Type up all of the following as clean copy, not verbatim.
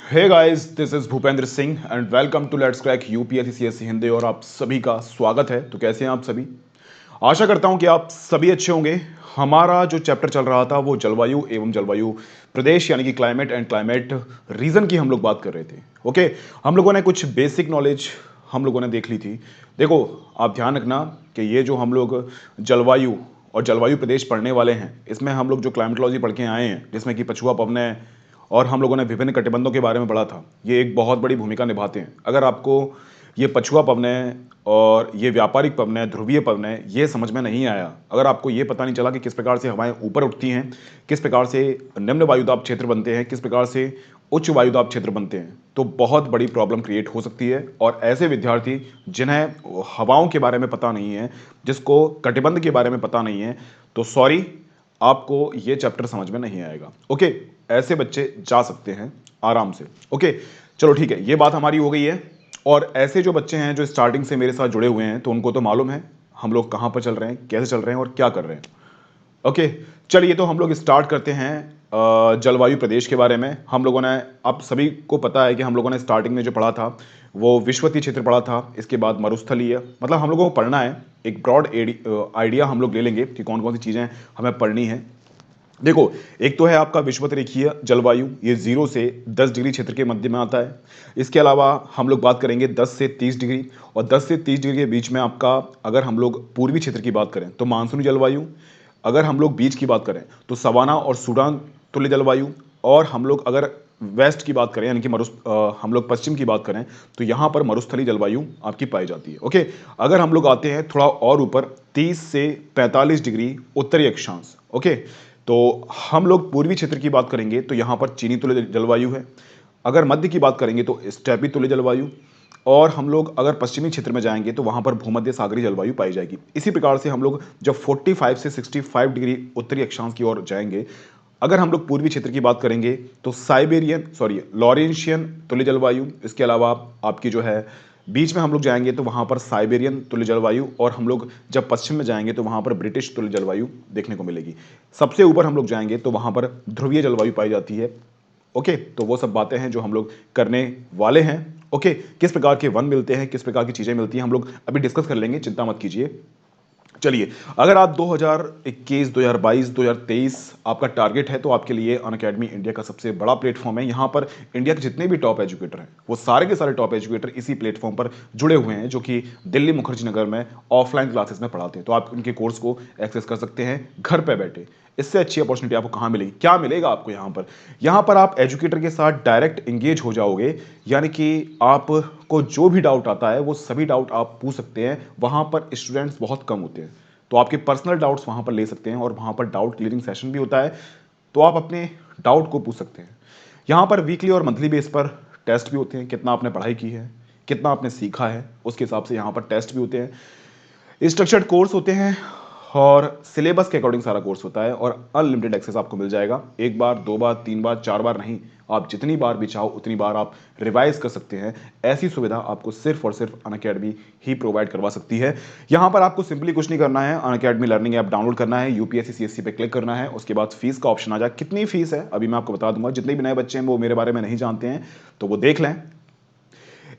Hey guys, this is Bhupendra Singh and welcome to let's crack UPSC CSC Hindi. और आप सभी का स्वागत है। तो कैसे हैं आप सभी? आशा करता हूं कि आप सभी अच्छे होंगे। हमारा जो चैप्टर चल रहा था वो जलवायु एवं जलवायु प्रदेश यानी कि क्लाइमेट एंड क्लाइमेट रीजन की हम लोग बात कर रहे थे। ओके, हम लोगों ने कुछ बेसिक नॉलेज हम लोगों ने देख ली थी। देखो, आप ध्यान रखना कि ये जो हम लोग जलवायु और जलवायु प्रदेश पढ़ने वाले हैं, इसमें हम लोग जो क्लाइमेटोलॉजी पढ़ के आए हैं, जिसमें कि पछुआ पवनय और हम लोगों ने विभिन्न कटिबंधों के बारे में पढ़ा था, ये एक बहुत बड़ी भूमिका निभाते हैं। अगर आपको ये पछुआ पवनय और ये व्यापारिक पवनय, ध्रुवीय पवनय ये समझ में नहीं आया, अगर आपको ये पता नहीं चला कि किस प्रकार से हवाएं ऊपर उठती हैं, किस प्रकार से निम्न वायुदाब क्षेत्र बनते हैं, किस प्रकार से उच्च वायुदाब क्षेत्र बनते हैं, तो बहुत बड़ी प्रॉब्लम क्रिएट हो सकती है। और ऐसे विद्यार्थी जिन्हें हवाओं के बारे में पता नहीं है, जिसको कटिबंध के बारे में पता नहीं है, तो सॉरी, आपको ये चैप्टर समझ में नहीं आएगा। ओके, ऐसे बच्चे जा सकते हैं आराम से। ओके, चलो ठीक है, ये बात हमारी हो गई है। और ऐसे जो बच्चे हैं जो स्टार्टिंग से मेरे साथ जुड़े हुए हैं, तो उनको तो मालूम है हम लोग कहाँ पर चल रहे हैं, कैसे चल रहे हैं और क्या कर रहे हैं। ओके, चलिए तो हम लोग स्टार्ट करते हैं जलवायु प्रदेश के बारे में। हम लोगों ने, आप सभी को पता है कि हम लोगों ने स्टार्टिंग में जो पढ़ा था वो विषुवतीय क्षेत्र पढ़ा था, इसके बाद मरुस्थलीय, मतलब हम लोगों को पढ़ना है। एक ब्रॉड आइडिया हम लोग ले लेंगे कि कौन कौन सी चीज़ें हमें पढ़नी है। देखो, एक तो है आपका विषुवत रेखीय जलवायु, ये 0 से 10 डिग्री क्षेत्र के मध्य में आता है। इसके अलावा हम लोग बात करेंगे 10 से 30 डिग्री, और 10 से 30 डिग्री के बीच में आपका, अगर हम लोग पूर्वी क्षेत्र की बात करें तो मानसूनी जलवायु, अगर हम लोग बीच की बात करें तो सवाना और सूडान तुल्य जलवायु, और हम लोग अगर वेस्ट की बात करें यानी कि हम लोग पश्चिम की बात करें तो यहाँ पर मरुस्थली जलवायु आपकी पाई जाती है। ओके, अगर हम लोग आते हैं थोड़ा और ऊपर 30 से 45 डिग्री उत्तरी अक्षांश, ओके, तो हम लोग पूर्वी क्षेत्र की बात करेंगे तो यहाँ पर चीनी तुल्य जलवायु है। अगर मध्य की बात करेंगे तो स्टेपी तुल्य जलवायु, और हम लोग अगर पश्चिमी क्षेत्र में जाएंगे तो वहाँ पर भूमध्य सागरीय जलवायु पाई जाएगी। इसी प्रकार से हम लोग जब 45 से 65 डिग्री उत्तरी अक्षांश की ओर जाएंगे, अगर हम लोग पूर्वी क्षेत्र की बात करेंगे तो लॉरेंशियन तुल्य जलवायु, इसके अलावा आपकी जो है बीच में हम लोग जाएंगे तो वहाँ पर साइबेरियन तुल्य जलवायु, और हम लोग जब पश्चिम में जाएंगे तो वहाँ पर ब्रिटिश तुल्य जलवायु देखने को मिलेगी। सबसे ऊपर हम लोग जाएंगे तो वहाँ पर ध्रुवीय जलवायु पाई जाती है। ओके, तो वो सब बातें हैं जो हम लोग करने वाले हैं। ओके, किस प्रकार के वन मिलते हैं, किस प्रकार की चीज़ें मिलती हैं, हम लोग अभी डिस्कस कर लेंगे, चिंता मत कीजिए। चलिए, अगर आप 2021, 2022, 2023 आपका टारगेट है तो आपके लिए अनअकैडमी इंडिया का सबसे बड़ा प्लेटफॉर्म है। यहाँ पर इंडिया के जितने भी टॉप एजुकेटर हैं वो सारे के सारे टॉप एजुकेटर इसी प्लेटफॉर्म पर जुड़े हुए हैं, जो कि दिल्ली मुखर्जी नगर में ऑफलाइन क्लासेस में पढ़ाते हैं। तो आप उनके कोर्स को एक्सेस कर सकते हैं घर पे बैठे। इससे अच्छी अपॉर्चुनिटी आपको कहाँ मिलेगी? क्या मिलेगा आपको यहाँ पर आप एजुकेटर के साथ डायरेक्ट इंगेज हो जाओगे, यानी कि आपको जो भी डाउट आता है वो सभी डाउट आप पूछ सकते हैं। वहाँ पर स्टूडेंट्स बहुत कम होते हैं, तो आपके पर्सनल डाउट्स वहाँ पर ले सकते हैं, और वहाँ पर डाउट क्लियरिंग सेशन भी होता है, तो आप अपने डाउट को पूछ सकते हैं। यहाँ पर वीकली और मंथली बेस पर टेस्ट भी होते हैं, कितना आपने पढ़ाई की है, कितना आपने सीखा है, उसके हिसाब से यहाँ पर टेस्ट भी होते हैं। स्ट्रक्चर्ड कोर्स होते हैं और सिलेबस के अकॉर्डिंग सारा कोर्स होता है, और अनलिमिटेड एक्सेस आपको मिल जाएगा। एक बार, दो बार, तीन बार, चार बार नहीं, आप जितनी बार भी चाहो उतनी बार आप रिवाइज कर सकते हैं। ऐसी सुविधा आपको सिर्फ और सिर्फ अनअकैडमी ही प्रोवाइड करवा सकती है। यहाँ पर आपको सिंपली कुछ नहीं करना है, अनअकैडमी लर्निंग ऐप डाउनलोड करना है, यूपीएससी सीएससी पे क्लिक करना है, उसके बाद फीस का ऑप्शन आ जाए। कितनी फीस है अभी मैं आपको बता दूंगा, जितने भी नए बच्चे हैं वो मेरे बारे में नहीं जानते हैं तो वो देख लें।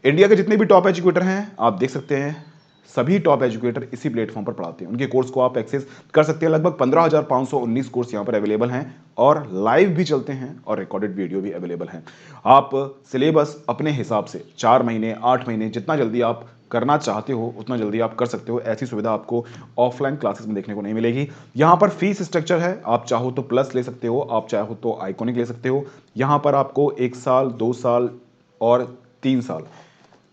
इंडिया के जितने भी टॉप एजुकेटर हैं आप देख सकते हैं, सभी टॉप एजुकेटर इसी प्लेटफॉर्म पर पढ़ाते हैं। उनके कोर्स को आप एक्सेस कर सकते हैं। लगभग 15,519 कोर्स यहाँ पर अवेलेबल हैं, और लाइव भी चलते हैं और रिकॉर्डेड वीडियो भी अवेलेबल हैं। आप सिलेबस अपने हिसाब से 4 महीने, 8 महीने, जितना जल्दी आप करना चाहते हो उतना जल्दी आप कर सकते हो। ऐसी सुविधा आपको ऑफलाइन क्लासेस में देखने को नहीं मिलेगी। यहाँ पर फीस स्ट्रक्चर है, आप चाहो तो प्लस ले सकते हो, आप चाहो तो आइकॉनिक ले सकते हो। यहाँ पर आपको 1 साल, 2 साल और 3 साल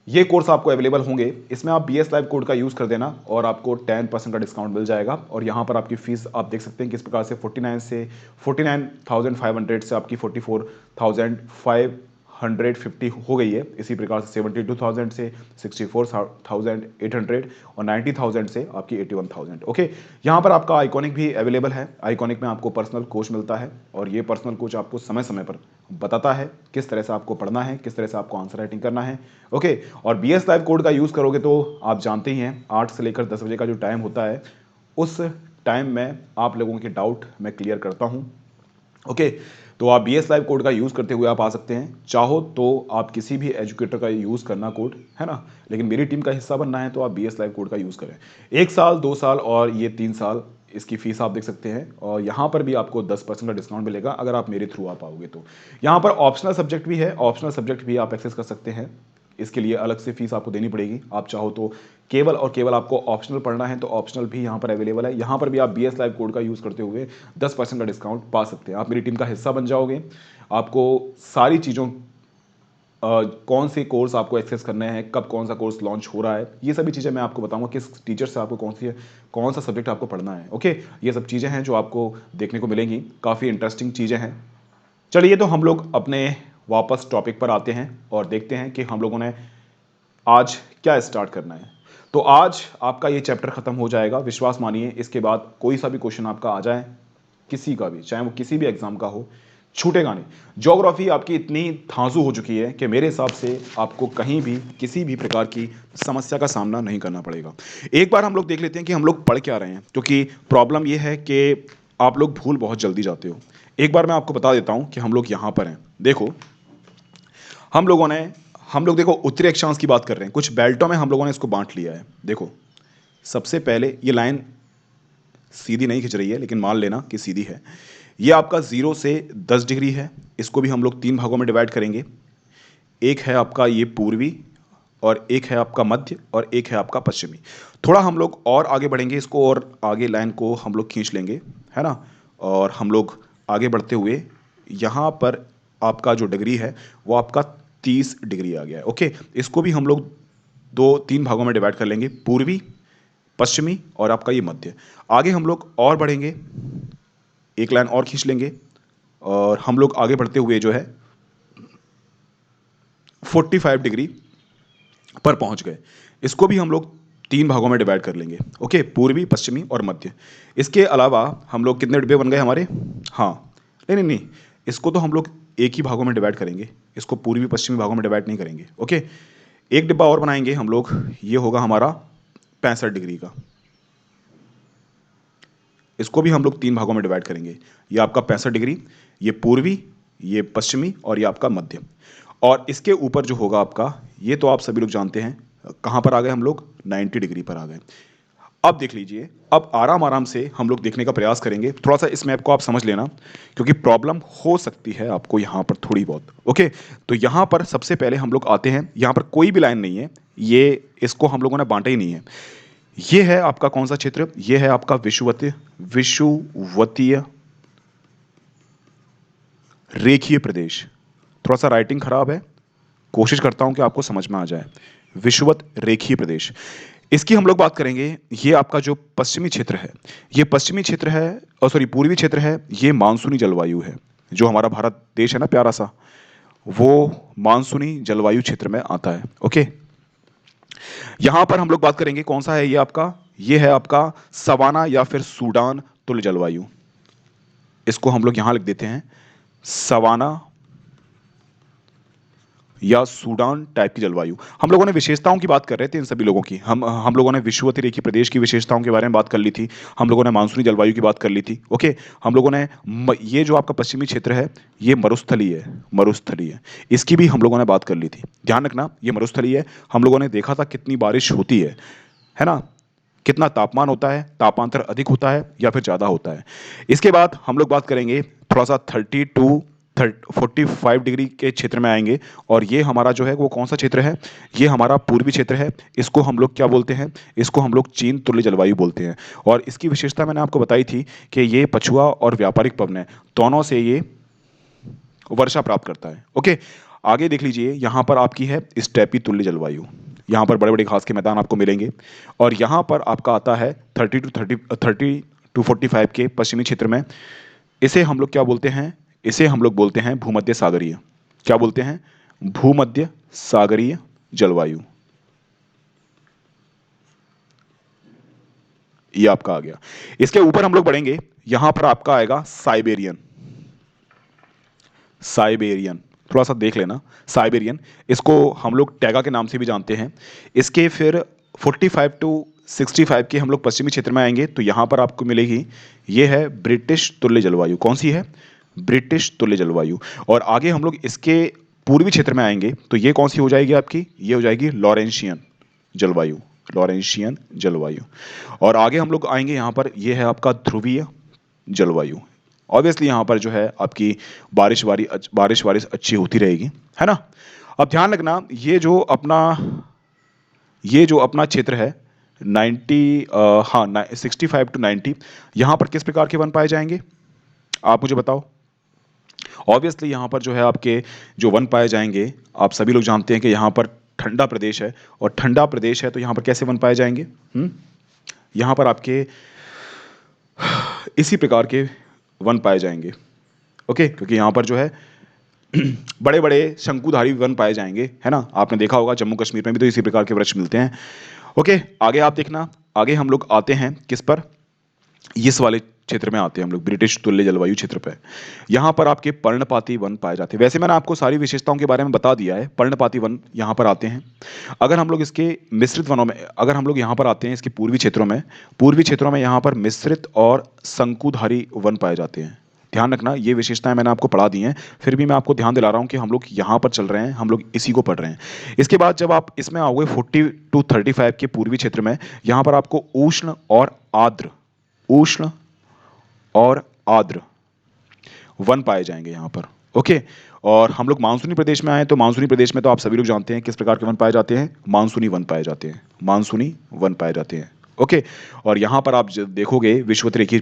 ये कोर्स आपको अवेलेबल होंगे। इसमें आप BS लाइव कोड का यूज़ कर देना और आपको 10% का डिस्काउंट मिल जाएगा। और यहाँ पर आपकी फीस आप देख सकते हैं किस प्रकार से 49,500 से आपकी 44,550 हो गई है। इसी प्रकार से 72,000 से 64,800 और 90,000 से आपकी 81,000। ओके, यहाँ पर आपका आइकॉनिक भी अवेलेबल है। आइकॉनिक में आपको पर्सनल कोच मिलता है, और ये पर्सनल कोच आपको समय समय पर बताता है किस तरह से आपको पढ़ना है, किस तरह से आपको आंसर राइटिंग करना है। ओके, और BS लाइव कोड का यूज़ करोगे तो आप जानते ही हैं 8 से लेकर 10 बजे का जो टाइम होता है, उस टाइम में आप लोगों के डाउट मैं क्लियर करता हूँ। ओके, तो आप BS लाइव कोड का यूज़ करते हुए आप आ सकते हैं। चाहो तो आप किसी भी एजुकेटर का यूज़ करना कोड, है ना, लेकिन मेरी टीम का हिस्सा बनना है तो आप BS लाइव कोड का यूज़ करें। 1 साल, 2 साल और ये 3 साल इसकी फ़ीस आप देख सकते हैं, और यहाँ पर भी आपको 10% का डिस्काउंट मिलेगा अगर आप मेरे थ्रू आप आओगे तो। यहाँ पर ऑप्शनल सब्जेक्ट भी है, ऑप्शनल सब्जेक्ट भी आप एक्सेस कर सकते हैं। इसके लिए अलग से फीस आपको देनी पड़ेगी। आप चाहो तो केवल और केवल आपको ऑप्शनल पढ़ना है तो ऑप्शनल भी यहाँ पर अवेलेबल है। यहाँ पर भी आप BS लाइव कोड का यूज़ करते हुए 10% का डिस्काउंट पा सकते हैं। आप मेरी टीम का हिस्सा बन जाओगे। आपको सारी चीज़ों कौन से कोर्स आपको एक्सेस करने हैं, कब कौन सा कोर्स लॉन्च हो रहा है, ये सभी चीज़ें मैं आपको बताऊंगा। किस टीचर से आपको कौन सा सब्जेक्ट आपको पढ़ना है। ओके, ये सब चीज़ें हैं जो आपको देखने को मिलेंगी। काफ़ी इंटरेस्टिंग चीज़ें हैं। चलिए तो हम लोग अपने वापस टॉपिक पर आते हैं और देखते हैं कि हम लोगों ने आज क्या स्टार्ट करना है। तो आज आपका ये चैप्टर खत्म हो जाएगा, विश्वास मानिए। इसके बाद कोई सा भी क्वेश्चन आपका आ जाए, किसी का भी, चाहे वो किसी भी एग्जाम का हो, छूटेगा नहीं। ज्योग्राफी आपकी इतनी धांसू हो चुकी है कि मेरे हिसाब से आपको कहीं भी किसी भी प्रकार की समस्या का सामना नहीं करना पड़ेगा। एक बार हम लोग देख लेते हैं कि हम लोग पढ़ क्या रहे हैं, क्योंकि प्रॉब्लम यह है कि आप लोग भूल बहुत जल्दी जाते हो। एक बार मैं आपको बता देता हूं कि हम लोग यहां पर हैं। देखो, हम लोग देखो उत्तरी अक्षांश की बात कर रहे हैं। कुछ बेल्टों में हम लोगों ने इसको बांट लिया है। देखो, सबसे पहले ये लाइन सीधी नहीं खिंच रही है, लेकिन मान लेना कि सीधी है। ये आपका 0 से 10 डिग्री है। इसको भी हम लोग 3 भागों में डिवाइड करेंगे। एक है आपका ये पूर्वी, और एक है आपका मध्य, और एक है आपका पश्चिमी। थोड़ा हम लोग और आगे बढ़ेंगे इसको, और आगे लाइन को हम लोग खींच लेंगे, है ना। और हम लोग आगे बढ़ते हुए यहाँ पर आपका जो डिग्री है वो आपका 30 डिग्री आ गया है। ओके, इसको भी हम लोग 2-3 भागों में डिवाइड कर लेंगे, पूर्वी, पश्चिमी और आपका ये मध्य। आगे हम लोग और बढ़ेंगे, एक लाइन और खींच लेंगे, और हम लोग आगे बढ़ते हुए जो है 45 डिग्री पर पहुंच गए। इसको भी हम लोग 3 भागों में डिवाइड कर लेंगे। ओके, पूर्वी, पश्चिमी और मध्य। इसके अलावा हम लोग कितने डिब्बे बन गए हमारे? हाँ, नहीं नहीं नहीं, इसको तो हम लोग एक ही भागों में डिवाइड करेंगे, इसको पूर्वी पश्चिमी भागों में डिवाइड नहीं करेंगे। ओके, एक डिब्बा और बनाएंगे हम लोग, ये होगा हमारा 65 डिग्री का। इसको भी हम लोग 3 भागों में डिवाइड करेंगे। ये आपका 65 डिग्री, ये पूर्वी, ये पश्चिमी और ये आपका मध्य। और इसके ऊपर जो होगा आपका, ये तो आप सभी लोग जानते हैं, कहाँ पर आ गए हम लोग? 90 डिग्री पर आ गए। अब देख लीजिए, अब आराम आराम से हम लोग देखने का प्रयास करेंगे। थोड़ा सा इस मैप को आप समझ लेना, क्योंकि प्रॉब्लम हो सकती है आपको यहाँ पर थोड़ी बहुत। ओके, तो यहाँ पर सबसे पहले हम लोग आते हैं। यहाँ पर कोई भी लाइन नहीं है, ये इसको हम लोगों ने बांटा ही नहीं है। ये है आपका कौन सा क्षेत्र? ये है आपका विषुवतीय रेखीय प्रदेश। थोड़ा सा राइटिंग खराब है, कोशिश करता हूं कि आपको समझ में आ जाए। विषुवत रेखीय प्रदेश, इसकी हम लोग बात करेंगे। ये आपका जो पश्चिमी क्षेत्र है, ये पश्चिमी क्षेत्र है, और सॉरी पूर्वी क्षेत्र है, ये मानसूनी जलवायु है। जो हमारा भारत देश है ना प्यारा सा, वो मानसूनी जलवायु क्षेत्र में आता है। ओके, यहां पर हम लोग बात करेंगे कौन सा है ये आपका? ये है आपका सवाना या फिर सूडान तुल्य जलवायु। इसको हम लोग यहां लिख देते हैं, सवाना या सूडान टाइप की जलवायु। हम लोगों ने विशेषताओं की बात कर रहे थे इन सभी लोगों की। हम लोगों ने विषुवतीय रेखीय प्रदेश की विशेषताओं के बारे में बात कर ली थी। हम लोगों ने मानसूनी जलवायु की बात कर ली थी। ओके, हम लोगों ने ये जो आपका पश्चिमी क्षेत्र है, ये मरुस्थलीय है, मरुस्थलीय है, इसकी भी हम लोगों ने बात कर ली थी। ध्यान रखना, ये मरुस्थलीय है। हम लोगों ने देखा था कितनी बारिश होती है ना, कितना तापमान होता है, तापांतर अधिक होता है या फिर ज़्यादा होता है। इसके बाद हम लोग बात करेंगे थोड़ा सा 30 टू 45 डिग्री के क्षेत्र में आएंगे, और ये हमारा जो है वो कौन सा क्षेत्र है? ये हमारा पूर्वी क्षेत्र है। इसको हम लोग क्या बोलते हैं? इसको हम लोग चीन तुल्य जलवायु बोलते हैं। और इसकी विशेषता मैंने आपको बताई थी कि ये पछुआ और व्यापारिक पवन है, दोनों से ये वर्षा प्राप्त करता है। ओके, आगे देख लीजिए, यहाँ पर आपकी है स्टेपी तुल्य जलवायु। यहाँ पर बड़े बड़े घास के मैदान आपको मिलेंगे, और यहाँ पर आपका आता है 30 टू 45 के पश्चिमी क्षेत्र में। इसे हम लोग क्या बोलते हैं? इसे हम लोग बोलते हैं भूमध्य सागरीय। क्या बोलते हैं? भूमध्य सागरीय जलवायु। ये आपका आ गया। इसके ऊपर हम लोग बढ़ेंगे, यहां पर आपका आएगा साइबेरियन। साइबेरियन थोड़ा सा देख लेना, साइबेरियन, इसको हम लोग टैगा के नाम से भी जानते हैं। इसके फिर 45 टू 65 के हम लोग पश्चिमी क्षेत्र में आएंगे, तो यहाँ पर आपको मिलेगी, ये है ब्रिटिश तुल्य जलवायु। कौन सी है? ब्रिटिश तुल्य जलवायु। और आगे हम लोग इसके पूर्वी क्षेत्र में आएंगे तो ये कौन सी हो जाएगी आपकी, ये हो जाएगी लॉरेंशियन जलवायु, लॉरेंशियन जलवायु। और आगे हम लोग आएंगे यहाँ पर, ये है आपका ध्रुवीय जलवायु। ऑब्वियसली यहाँ पर जो है आपकी बारिश बारिश अच्छी होती रहेगी, है ना। अब ध्यान रखना, ये जो अपना क्षेत्र है 65 टू 90, यहाँ पर किस प्रकार के वन पाए जाएंगे, आप मुझे बताओ। ऑब्वियसली यहाँ पर जो है आपके जो वन पाए जाएंगे, आप सभी लोग जानते हैं कि यहाँ पर ठंडा प्रदेश है, और ठंडा प्रदेश है तो यहाँ पर कैसे वन पाए जाएंगे, यहाँ पर आपके इसी प्रकार के वन पाए जाएंगे। ओके, क्योंकि यहाँ पर जो है बड़े बड़े शंकुधारी वन पाए जाएंगे, है ना। आपने देखा होगा जम्मू कश्मीर में भी तो इसी प्रकार के वृक्ष मिलते हैं। ओके, आगे आप देखना, आगे हम लोग आते हैं किस पर, इस वाले क्षेत्र में आते हैं हम लोग, ब्रिटिश तुल्य जलवायु क्षेत्र पे। यहाँ पर आपके पर्णपाती वन पाए जाते हैं। वैसे मैंने आपको सारी विशेषताओं के बारे में बता दिया है, पर्णपाती वन यहाँ पर आते हैं। अगर हम लोग इसके मिश्रित वनों में, अगर हम लोग यहाँ पर आते हैं इसके पूर्वी क्षेत्रों में यहाँ पर मिश्रित और शंकुधारी वन पाए जाते हैं। ध्यान रखना, ये विशेषताएं मैंने आपको पढ़ा दी हैं, फिर भी मैं आपको ध्यान दिला रहा हूं कि हम लोग यहाँ पर चल रहे हैं, हम लोग इसी को पढ़ रहे हैं। इसके बाद जब आप इसमें आओगे 40 टू 35 के पूर्वी क्षेत्र में, यहाँ पर आपको उष्ण और आर्द्र वन पाए जाएंगे यहाँ पर। ओके, और हम लोग मानसूनी प्रदेश में आए तो मानसूनी प्रदेश में तो आप सभी लोग जानते हैं किस प्रकार के वन पाए जाते हैं, मानसूनी वन पाए जाते हैं, मानसूनी वन पाए जाते हैं। ओके, और यहाँ पर आप देखोगे विषुवत रेखीय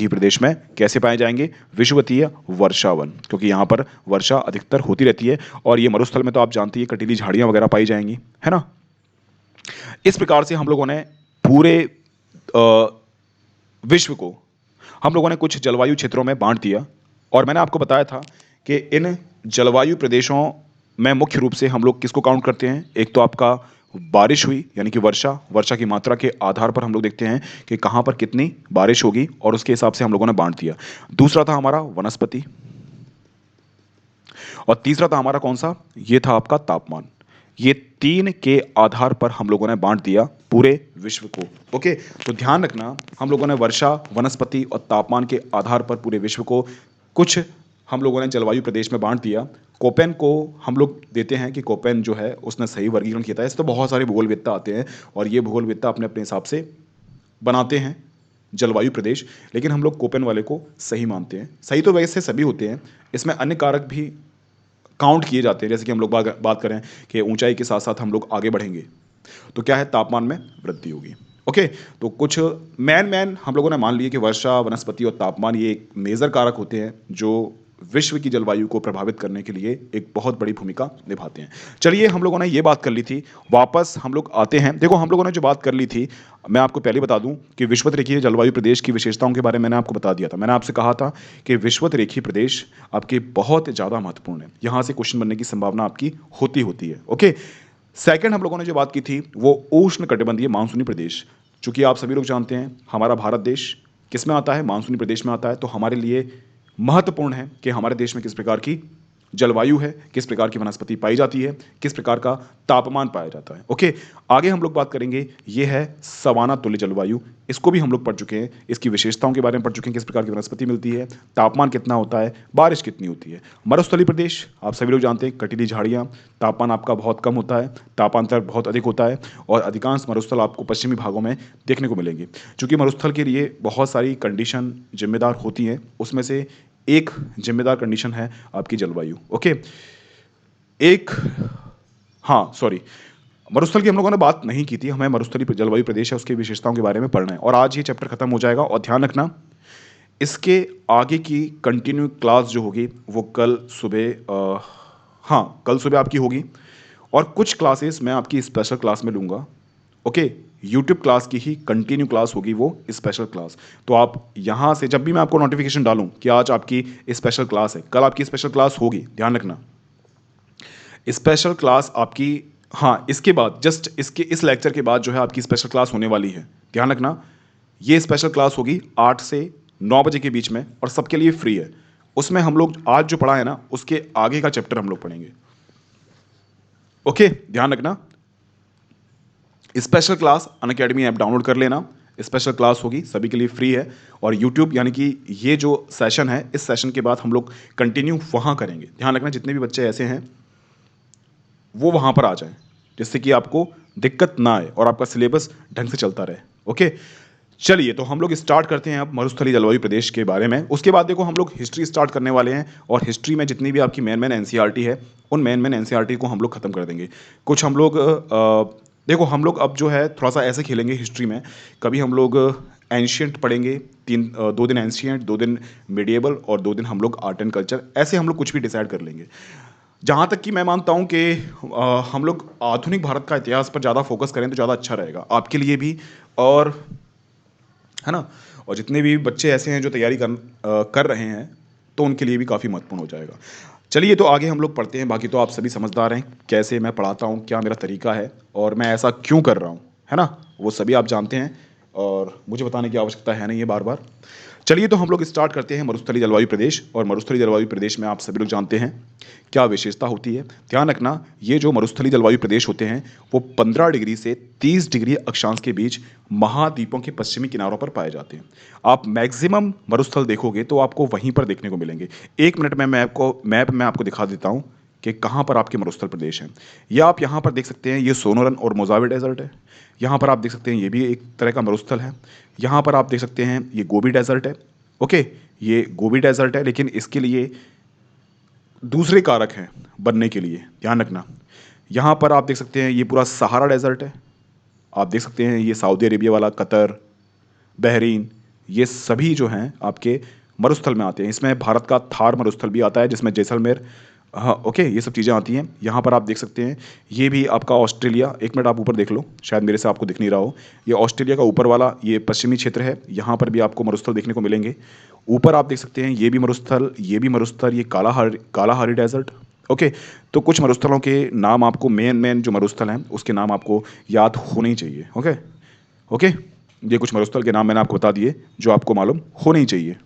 प्रदेश में कैसे पाए जाएंगे, विषुवतीय वर्षावन, क्योंकि यहाँ पर वर्षा अधिकतर होती रहती है। और ये मरुस्थल में तो आप जानती है कटीली झाड़ियाँ वगैरह पाई जाएंगी, है ना। इस प्रकार से हम लोगों ने पूरे विश्व को हम लोगों ने कुछ जलवायु क्षेत्रों में बांट दिया। और मैंने आपको बताया था कि इन जलवायु प्रदेशों में मुख्य रूप से हम लोग किसको काउंट करते हैं, एक तो आपका बारिश हुई यानी कि वर्षा की मात्रा के आधार पर हम लोग देखते हैं कि कहां पर कितनी बारिश होगी, और उसके हिसाब से हम लोगों ने बांट दिया। दूसरा था हमारा वनस्पति, और तीसरा था हमारा कौन सा, ये था आपका तापमान। ये तीन के आधार पर हम लोगों ने बांट दिया पूरे विश्व को। ओके, तो ध्यान रखना, हम लोगों ने वर्षा, वनस्पति और तापमान के आधार पर पूरे विश्व को कुछ हम लोगों ने जलवायु प्रदेश में बांट दिया। कोपेन को हम लोग देते हैं कि कोपेन जो है उसने सही वर्गीकरण किया था। इस तो बहुत सारे भूगोलवेत्ता आते हैं और ये भूगोलवेत्ता अपने अपने हिसाब से बनाते हैं जलवायु प्रदेश, लेकिन हम लोग कोपेन वाले को सही मानते हैं। सही तो वैसे सभी होते हैं, इसमें अन्य कारक भी काउंट किए जाते हैं। जैसे कि हम लोग बात करें कि ऊंचाई के साथ साथ हम लोग आगे बढ़ेंगे तो क्या है, तापमान में वृद्धि होगी। ओके, तो कुछ मैन हम लोगों ने मान लिए कि वर्षा, वनस्पति और तापमान ये एक मेजर कारक होते हैं जो विश्व की जलवायु को प्रभावित करने के लिए एक बहुत बड़ी भूमिका निभाते हैं। चलिए, हम लोगों ने ये बात कर ली थी, वापस हम लोग आते हैं। देखो, हम लोगों ने जो बात कर ली थी, मैं आपको पहले बता दूं कि विषुवत रेखीय जलवायु प्रदेश की विशेषताओं के बारे में मैंने आपको बता दिया था। मैंने आपसे कहा था कि विषुवत रेखीय प्रदेश आपके बहुत ज़्यादा महत्वपूर्ण है, यहाँ से क्वेश्चन बनने की संभावना आपकी होती है। ओके, सेकंड हम लोगों ने जो बात की थी वो उष्ण कटिबंधीय मानसूनी प्रदेश। चूंकि आप सभी लोग जानते हैं हमारा भारत देश किस में आता है, मानसूनी प्रदेश में आता है, तो हमारे लिए महत्वपूर्ण है कि हमारे देश में किस प्रकार की जलवायु है, किस प्रकार की वनस्पति पाई जाती है, किस प्रकार का तापमान पाया जाता है। ओके, आगे हम लोग बात करेंगे, ये है सवाना तुल्य जलवायु। इसको भी हम लोग पढ़ चुके हैं, इसकी विशेषताओं के बारे में पढ़ चुके हैं, किस प्रकार की वनस्पति मिलती है, तापमान कितना होता है, बारिश कितनी होती है। मरुस्थलीय प्रदेश आप सभी लोग जानते हैं, कटीली झाड़ियाँ, तापमान आपका बहुत कम होता है, तापांतर बहुत अधिक होता है, और अधिकांश मरुस्थल आपको पश्चिमी भागों में देखने को मिलेंगे। चूंकि मरुस्थल के लिए बहुत सारी कंडीशन जिम्मेदार होती हैं, उसमें से एक जिम्मेदार कंडीशन है आपकी जलवायु। ओके, मरुस्थल की हम लोगों ने बात नहीं की थी, हमें मरुस्थलीय जलवायु प्रदेश है उसकी विशेषताओं के बारे में पढ़ना है, और आज ये चैप्टर खत्म हो जाएगा। और ध्यान रखना, इसके आगे की कंटिन्यू क्लास जो होगी वो कल सुबह आपकी होगी, और कुछ क्लासेस मैं आपकी स्पेशल क्लास में लूँगा। ओके, यूट्यूब क्लास की ही कंटिन्यू क्लास होगी वो स्पेशल क्लास। तो आप यहाँ से जब भी मैं आपको नोटिफिकेशन डालूं कि आज आपकी स्पेशल क्लास है, कल आपकी स्पेशल क्लास होगी, ध्यान रखना स्पेशल क्लास आपकी, इसके बाद जस्ट इस लेक्चर के बाद जो है आपकी स्पेशल क्लास होने वाली है। ध्यान रखना, ये स्पेशल क्लास होगी 8 से 9 बजे के बीच में, और सबके लिए फ्री है। उसमें हम लोग आज जो पढ़ा है ना, उसके आगे का चैप्टर हम लोग पढ़ेंगे। ओके, ध्यान रखना, special class Unacademy app download कर लेना, स्पेशल क्लास होगी, सभी के लिए फ्री है। और यूट्यूब यानी कि ये जो सेशन है, इस सेशन के बाद हम लोग कंटिन्यू वहाँ करेंगे। ध्यान रखना जितने भी बच्चे ऐसे हैं वो वहाँ पर आ जाएं, जिससे कि आपको दिक्कत ना आए और आपका सिलेबस ढंग से चलता रहे। ओके, चलिए तो हम लोग स्टार्ट करते हैं अब मरुस्थलीय जलवायु प्रदेश के बारे में। उसके बाद देखो हम लोग हिस्ट्री स्टार्ट करने वाले हैं, और हिस्ट्री में जितनी भी आपकी मेन मेन एनसीईआरटी है, उन मेन मेन एनसीईआरटी को हम लोग खत्म कर देंगे। कुछ हम लोग देखो हम लोग अब जो है थोड़ा सा ऐसे खेलेंगे हिस्ट्री में। कभी हम लोग एंशियंट पढ़ेंगे, 2 दिन एंशियंट, 2 दिन मिडिएबल, और 2 दिन हम लोग आर्ट एंड कल्चर, ऐसे हम लोग कुछ भी डिसाइड कर लेंगे। जहाँ तक कि मैं मानता हूँ कि हम लोग आधुनिक भारत का इतिहास पर ज़्यादा फोकस करें तो ज़्यादा अच्छा रहेगा आपके लिए भी, और है ना, और जितने भी बच्चे ऐसे हैं जो तैयारी कर रहे हैं तो उनके लिए भी काफ़ी महत्वपूर्ण हो जाएगा। चलिए तो आगे हम लोग पढ़ते हैं। बाकी तो आप सभी समझदार हैं कैसे मैं पढ़ाता हूँ, क्या मेरा तरीका है, और मैं ऐसा क्यों कर रहा हूँ, है ना, वो सभी आप जानते हैं और मुझे बताने की आवश्यकता है नहीं है बार बार। चलिए तो हम लोग स्टार्ट करते हैं मरुस्थलीय जलवायु प्रदेश। और मरुस्थलीय जलवायु प्रदेश में आप सभी लोग जानते हैं क्या विशेषता होती है। ध्यान रखना, ये जो मरुस्थलीय जलवायु प्रदेश होते हैं वो 15 डिग्री से 30 डिग्री अक्षांश के बीच महाद्वीपों के पश्चिमी किनारों पर पाए जाते हैं। आप मैक्सिमम मरुस्थल देखोगे तो आपको वहीं पर देखने को मिलेंगे। 1 मिनट में मैप में आपको दिखा देता हूँ कि कहाँ पर आपके मरुस्थल प्रदेश हैं। या आप यहाँ पर देख सकते हैं, ये सोनोरन और मोजावे डेजर्ट है। यहाँ पर आप देख सकते हैं ये भी एक तरह का मरुस्थल है। यहाँ पर आप देख सकते हैं ये गोबी डेजर्ट है। ओके, ये गोबी डेजर्ट है, लेकिन इसके लिए दूसरे कारक हैं बनने के लिए, ध्यान रखना। यहाँ पर आप देख सकते हैं ये पूरा सहारा डेजर्ट है। आप देख सकते हैं ये सऊदी अरेबिया वाला, कतर, बहरीन, ये सभी जो हैं आपके मरुस्थल में आते हैं। इसमें भारत का थार मरुस्थल भी आता है जिसमें जैसलमेर, हाँ ओके, ये सब चीज़ें आती हैं। यहाँ पर आप देख सकते हैं ये भी आपका ऑस्ट्रेलिया, 1 मिनट आप ऊपर देख लो, शायद मेरे से आपको दिख नहीं रहा हो। ये ऑस्ट्रेलिया का ऊपर वाला ये पश्चिमी क्षेत्र है, यहाँ पर भी आपको मरुस्थल देखने को मिलेंगे। ऊपर आप देख सकते हैं ये भी मरुस्थल, ये भी मरुस्थल, ये कालाहारी डेजर्ट। ओके, तो कुछ मरुस्थलों के नाम आपको, मेन मेन जो मरुस्थल हैं उसके नाम आपको याद होने ही चाहिए। ओके ओके, ये कुछ मरुस्थल के नाम मैंने आपको बता दिए जो आपको मालूम होने ही चाहिए।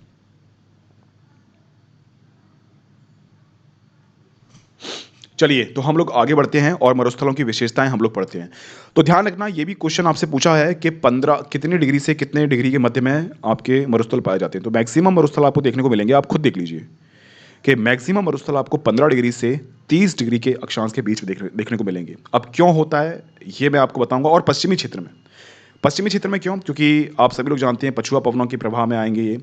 चलिए तो हम लोग आगे बढ़ते हैं और मरुस्थलों की विशेषताएं हम लोग पढ़ते हैं। तो ध्यान रखना, ये भी क्वेश्चन आपसे पूछा है कि 15 कितने डिग्री से कितने डिग्री के मध्य में आपके मरुस्थल पाए जाते हैं। तो मैक्सिमम मरुस्थल आपको देखने को मिलेंगे, आप खुद देख लीजिए कि मैक्सिमम मरुस्थल आपको 15 डिग्री से 30 डिग्री के अक्षांश के बीच में देखने को मिलेंगे। अब क्यों होता है ये मैं आपको बताऊंगा। और पश्चिमी क्षेत्र में क्यों? क्योंकि आप सभी लोग जानते हैं पछुआ पवनों के प्रभाव में आएंगे, ये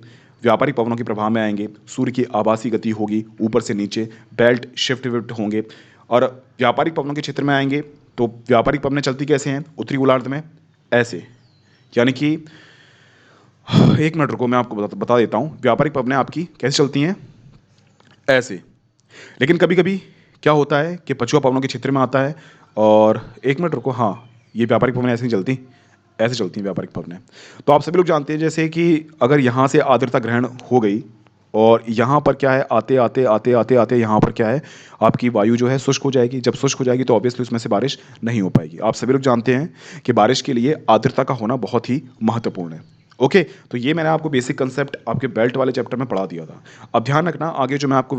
व्यापारिक पवनों के प्रभाव में आएंगे, सूर्य की आभासी गति होगी ऊपर से नीचे, बेल्ट शिफ्ट विफ्ट होंगे, और व्यापारिक पवनों के क्षेत्र में आएंगे तो व्यापारिक पवनें चलती कैसे हैं उत्तरी गोलार्ध में, ऐसे, यानी कि 1 मिनट रुको, मैं आपको बता देता हूँ। व्यापारिक पवनें आपकी कैसे चलती हैं, ऐसे। लेकिन कभी कभी क्या होता है कि पछुआ पवनों के क्षेत्र में आता है, और 1 मिनट रुको, हाँ, ये व्यापारिक पवनें ऐसे नहीं चलती, ऐसे चलती हैं व्यापारिक पवनें। तो आप सभी लोग जानते हैं जैसे कि अगर यहाँ से आर्द्रता ग्रहण हो गई, और यहाँ पर क्या है, आते आते आते आते आते यहाँ पर क्या है, आपकी वायु जो है शुष्क हो जाएगी। जब शुष्क हो जाएगी तो ऑब्वियसली उसमें से बारिश नहीं हो पाएगी। आप सभी लोग जानते हैं कि बारिश के लिए आर्द्रता का होना बहुत ही महत्वपूर्ण है। ओके, तो ये मैंने आपको बेसिक कंसेप्ट आपके बेल्ट वाले चैप्टर में पढ़ा दिया था। अब ध्यान रखना, आगे जो मैं आपको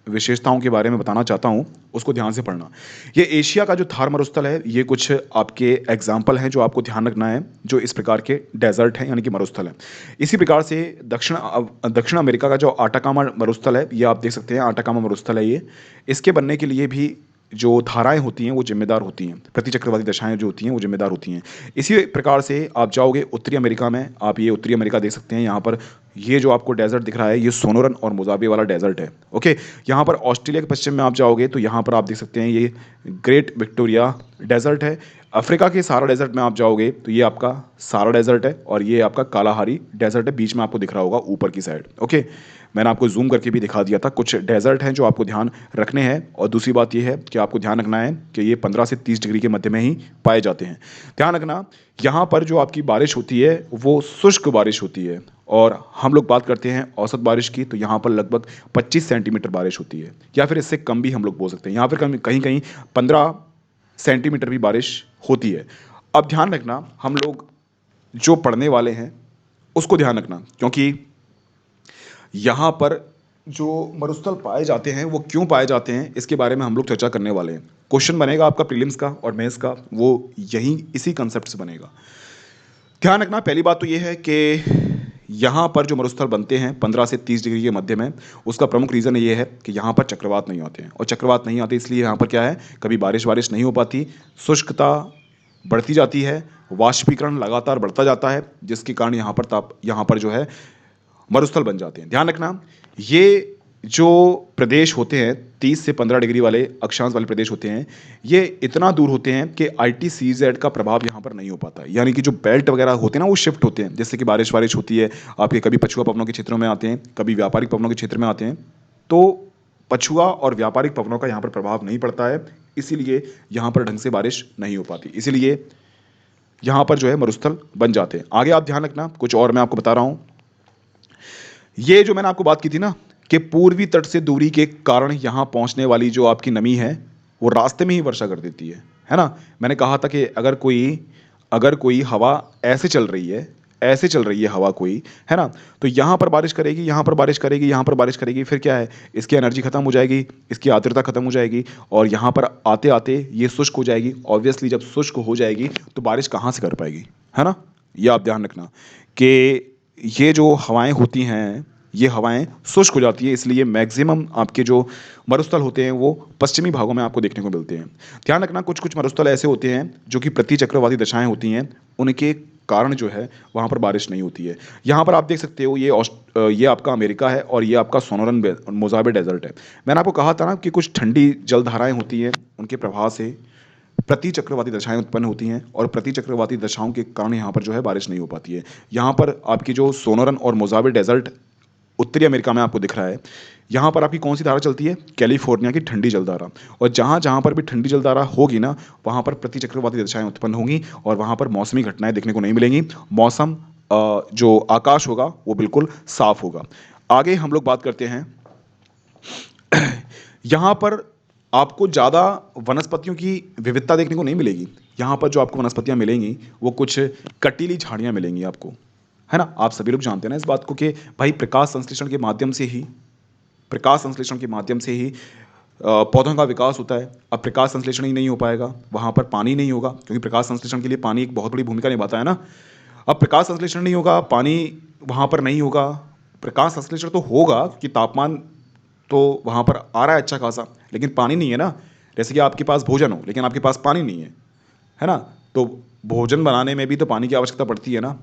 विशेषताओं के बारे में बताना चाहता हूँ उसको ध्यान से पढ़ना। ये एशिया का जो थार मरुस्थल है, ये कुछ आपके एग्जाम्पल हैं जो आपको ध्यान रखना है, जो इस प्रकार के डेजर्ट हैं यानी कि मरुस्थल हैं। इसी प्रकार से दक्षिण अमेरिका का जो आटाकामा मरुस्थल है, ये आप देख सकते हैं, आटाकामा मरुस्थल है ये। इसके बनने के लिए भी जो धाराएं होती हैं वो जिम्मेदार होती हैं, प्रतिचक्रवाती दशाएं जो होती हैं वो जिम्मेदार होती हैं। इसी प्रकार से आप जाओगे उत्तरी अमेरिका में, आप ये उत्तरी अमेरिका देख सकते हैं। यहाँ पर ये जो आपको डेजर्ट दिख रहा है ये सोनोरन और मोजावे वाला डेजर्ट है। ओके, यहाँ पर ऑस्ट्रेलिया के पश्चिम में आप जाओगे तो यहाँ पर आप देख सकते हैं ये ग्रेट विक्टोरिया डेजर्ट है। अफ्रीका के सारा डेजर्ट में आप जाओगे तो ये आपका सारा डेजर्ट है, और ये आपका कालाहारी डेजर्ट है, बीच में आपको दिख रहा होगा ऊपर की साइड। ओके, मैंने आपको जूम करके भी दिखा दिया था। कुछ डेजर्ट हैं जो आपको ध्यान रखने हैं, और दूसरी बात यह है कि आपको ध्यान रखना है कि ये 15 से 30 डिग्री के मध्य में ही पाए जाते हैं। ध्यान रखना, यहाँ पर जो आपकी बारिश होती है वो शुष्क बारिश होती है, और हम लोग बात करते हैं औसत बारिश की, तो यहाँ पर लगभग 25 सेंटीमीटर बारिश होती है, या फिर इससे कम भी हम लोग बोल सकते हैं। यहाँ पर कहीं कहीं 15 सेंटीमीटर भी बारिश होती है। अब ध्यान रखना, हम लोग जो पढ़ने वाले हैं उसको ध्यान रखना, क्योंकि यहाँ पर जो मरुस्थल पाए जाते हैं वो क्यों पाए जाते हैं इसके बारे में हम लोग चर्चा करने वाले हैं। क्वेश्चन बनेगा आपका प्रीलिम्स का और मेंस का, वो यही इसी कंसेप्ट से बनेगा। ध्यान रखना, पहली बात तो ये है कि यहाँ पर जो मरुस्थल बनते हैं 15 से 30 डिग्री के मध्य में, उसका प्रमुख रीज़न ये है कि यहाँ पर चक्रवात नहीं होते हैं, और चक्रवात नहीं आते इसलिए यहाँ पर क्या है, कभी बारिश वारिश नहीं हो पाती, शुष्कता बढ़ती जाती है, वाष्पीकरण लगातार बढ़ता जाता है, जिसके कारण यहाँ पर जो है मरुस्थल बन जाते हैं। ध्यान रखना, ये जो प्रदेश होते हैं 30 से 15 डिग्री वाले अक्षांश वाले प्रदेश होते हैं, ये इतना दूर होते हैं कि ITCZ का प्रभाव यहाँ पर नहीं हो पाता, यानी कि जो बेल्ट वगैरह होते हैं ना वो शिफ्ट होते हैं, जैसे कि बारिश वारिश होती है, आपके कभी पछुआ पवनों के क्षेत्रों में आते हैं, कभी व्यापारिक पवनों के क्षेत्र में आते हैं, तो पछुआ और व्यापारिक पवनों का यहाँ पर प्रभाव नहीं पड़ता है, इसीलिए यहाँ पर ढंग से बारिश नहीं हो पाती, इसीलिए यहाँ पर जो है मरुस्थल बन जाते हैं। आगे आप ध्यान रखना, कुछ और मैं आपको बता रहा हूँ। ये जो मैंने आपको बात की थी ना कि पूर्वी तट से दूरी के कारण यहाँ पहुँचने वाली जो आपकी नमी है वो रास्ते में ही वर्षा कर देती है ना। मैंने कहा था कि अगर कोई हवा ऐसे चल रही है हवा कोई, है ना, तो यहाँ पर बारिश करेगी, यहाँ पर बारिश करेगी, यहाँ पर बारिश करेगी, फिर क्या है, इसकी एनर्जी खत्म हो जाएगी, इसकी आर्द्रता खत्म हो जाएगी, और यहाँ पर आते आते ये शुष्क हो जाएगी। ऑब्वियसली जब शुष्क हो जाएगी तो बारिश कहाँ से कर पाएगी, है ना। ये आप ध्यान रखना कि ये जो हवाएं होती हैं ये हवाएं शुष्क हो जाती है, इसलिए मैक्सिमम आपके जो मरुस्थल होते हैं वो पश्चिमी भागों में आपको देखने को मिलते हैं। ध्यान रखना, कुछ कुछ मरुस्थल ऐसे होते हैं जो कि प्रति चक्रवाती दशाएं होती हैं, उनके कारण जो है वहाँ पर बारिश नहीं होती है। यहाँ पर आप देख सकते हो ये आपका अमेरिका है और ये आपका सोनोरन मोजावे डेजर्ट है। मैंने आपको कहा था ना कि कुछ ठंडी जलधाराएं होती हैं, उनके प्रभाव से प्रति चक्रवाती दशाएं उत्पन्न होती हैं, और प्रति चक्रवाती दशाओं के कारण यहाँ पर जो है बारिश नहीं हो पाती है। यहाँ पर आपकी जो सोनोरन और मोजावे डेजर्ट उत्तरी अमेरिका में आपको दिख रहा है, यहाँ पर आपकी कौन सी धारा चलती है, कैलिफोर्निया की ठंडी जलधारा। और जहाँ जहाँ पर भी ठंडी जलधारा होगी ना, वहाँ पर प्रति चक्रवाती दशाएं उत्पन्न होंगी और वहाँ पर मौसमी घटनाएं देखने को नहीं मिलेंगी। मौसम जो आकाश होगा वो बिल्कुल साफ होगा। आगे हम लोग बात करते हैं, यहाँ पर आपको ज़्यादा वनस्पतियों की विविधता देखने को नहीं मिलेगी। यहाँ पर जो आपको वनस्पतियाँ मिलेंगी वो कुछ कटीली झाड़ियाँ मिलेंगी आपको, है ना। आप सभी लोग जानते हैं ना इस बात को कि भाई प्रकाश संश्लेषण के माध्यम से ही पौधों का विकास होता है। अब प्रकाश संश्लेषण ही नहीं हो पाएगा, वहाँ पर पानी नहीं होगा, क्योंकि प्रकाश संश्लेषण के लिए पानी एक बहुत बड़ी भूमिका निभाता है ना। अब प्रकाश संश्लेषण नहीं होगा, पानी वहाँ पर नहीं होगा, प्रकाश संश्लेषण तो होगा कि तापमान तो वहाँ पर आ रहा है अच्छा खासा, लेकिन पानी नहीं है ना। जैसे कि आपके पास भोजन हो लेकिन आपके पास पानी नहीं है ना, तो भोजन बनाने में भी तो पानी की आवश्यकता पड़ती है ना।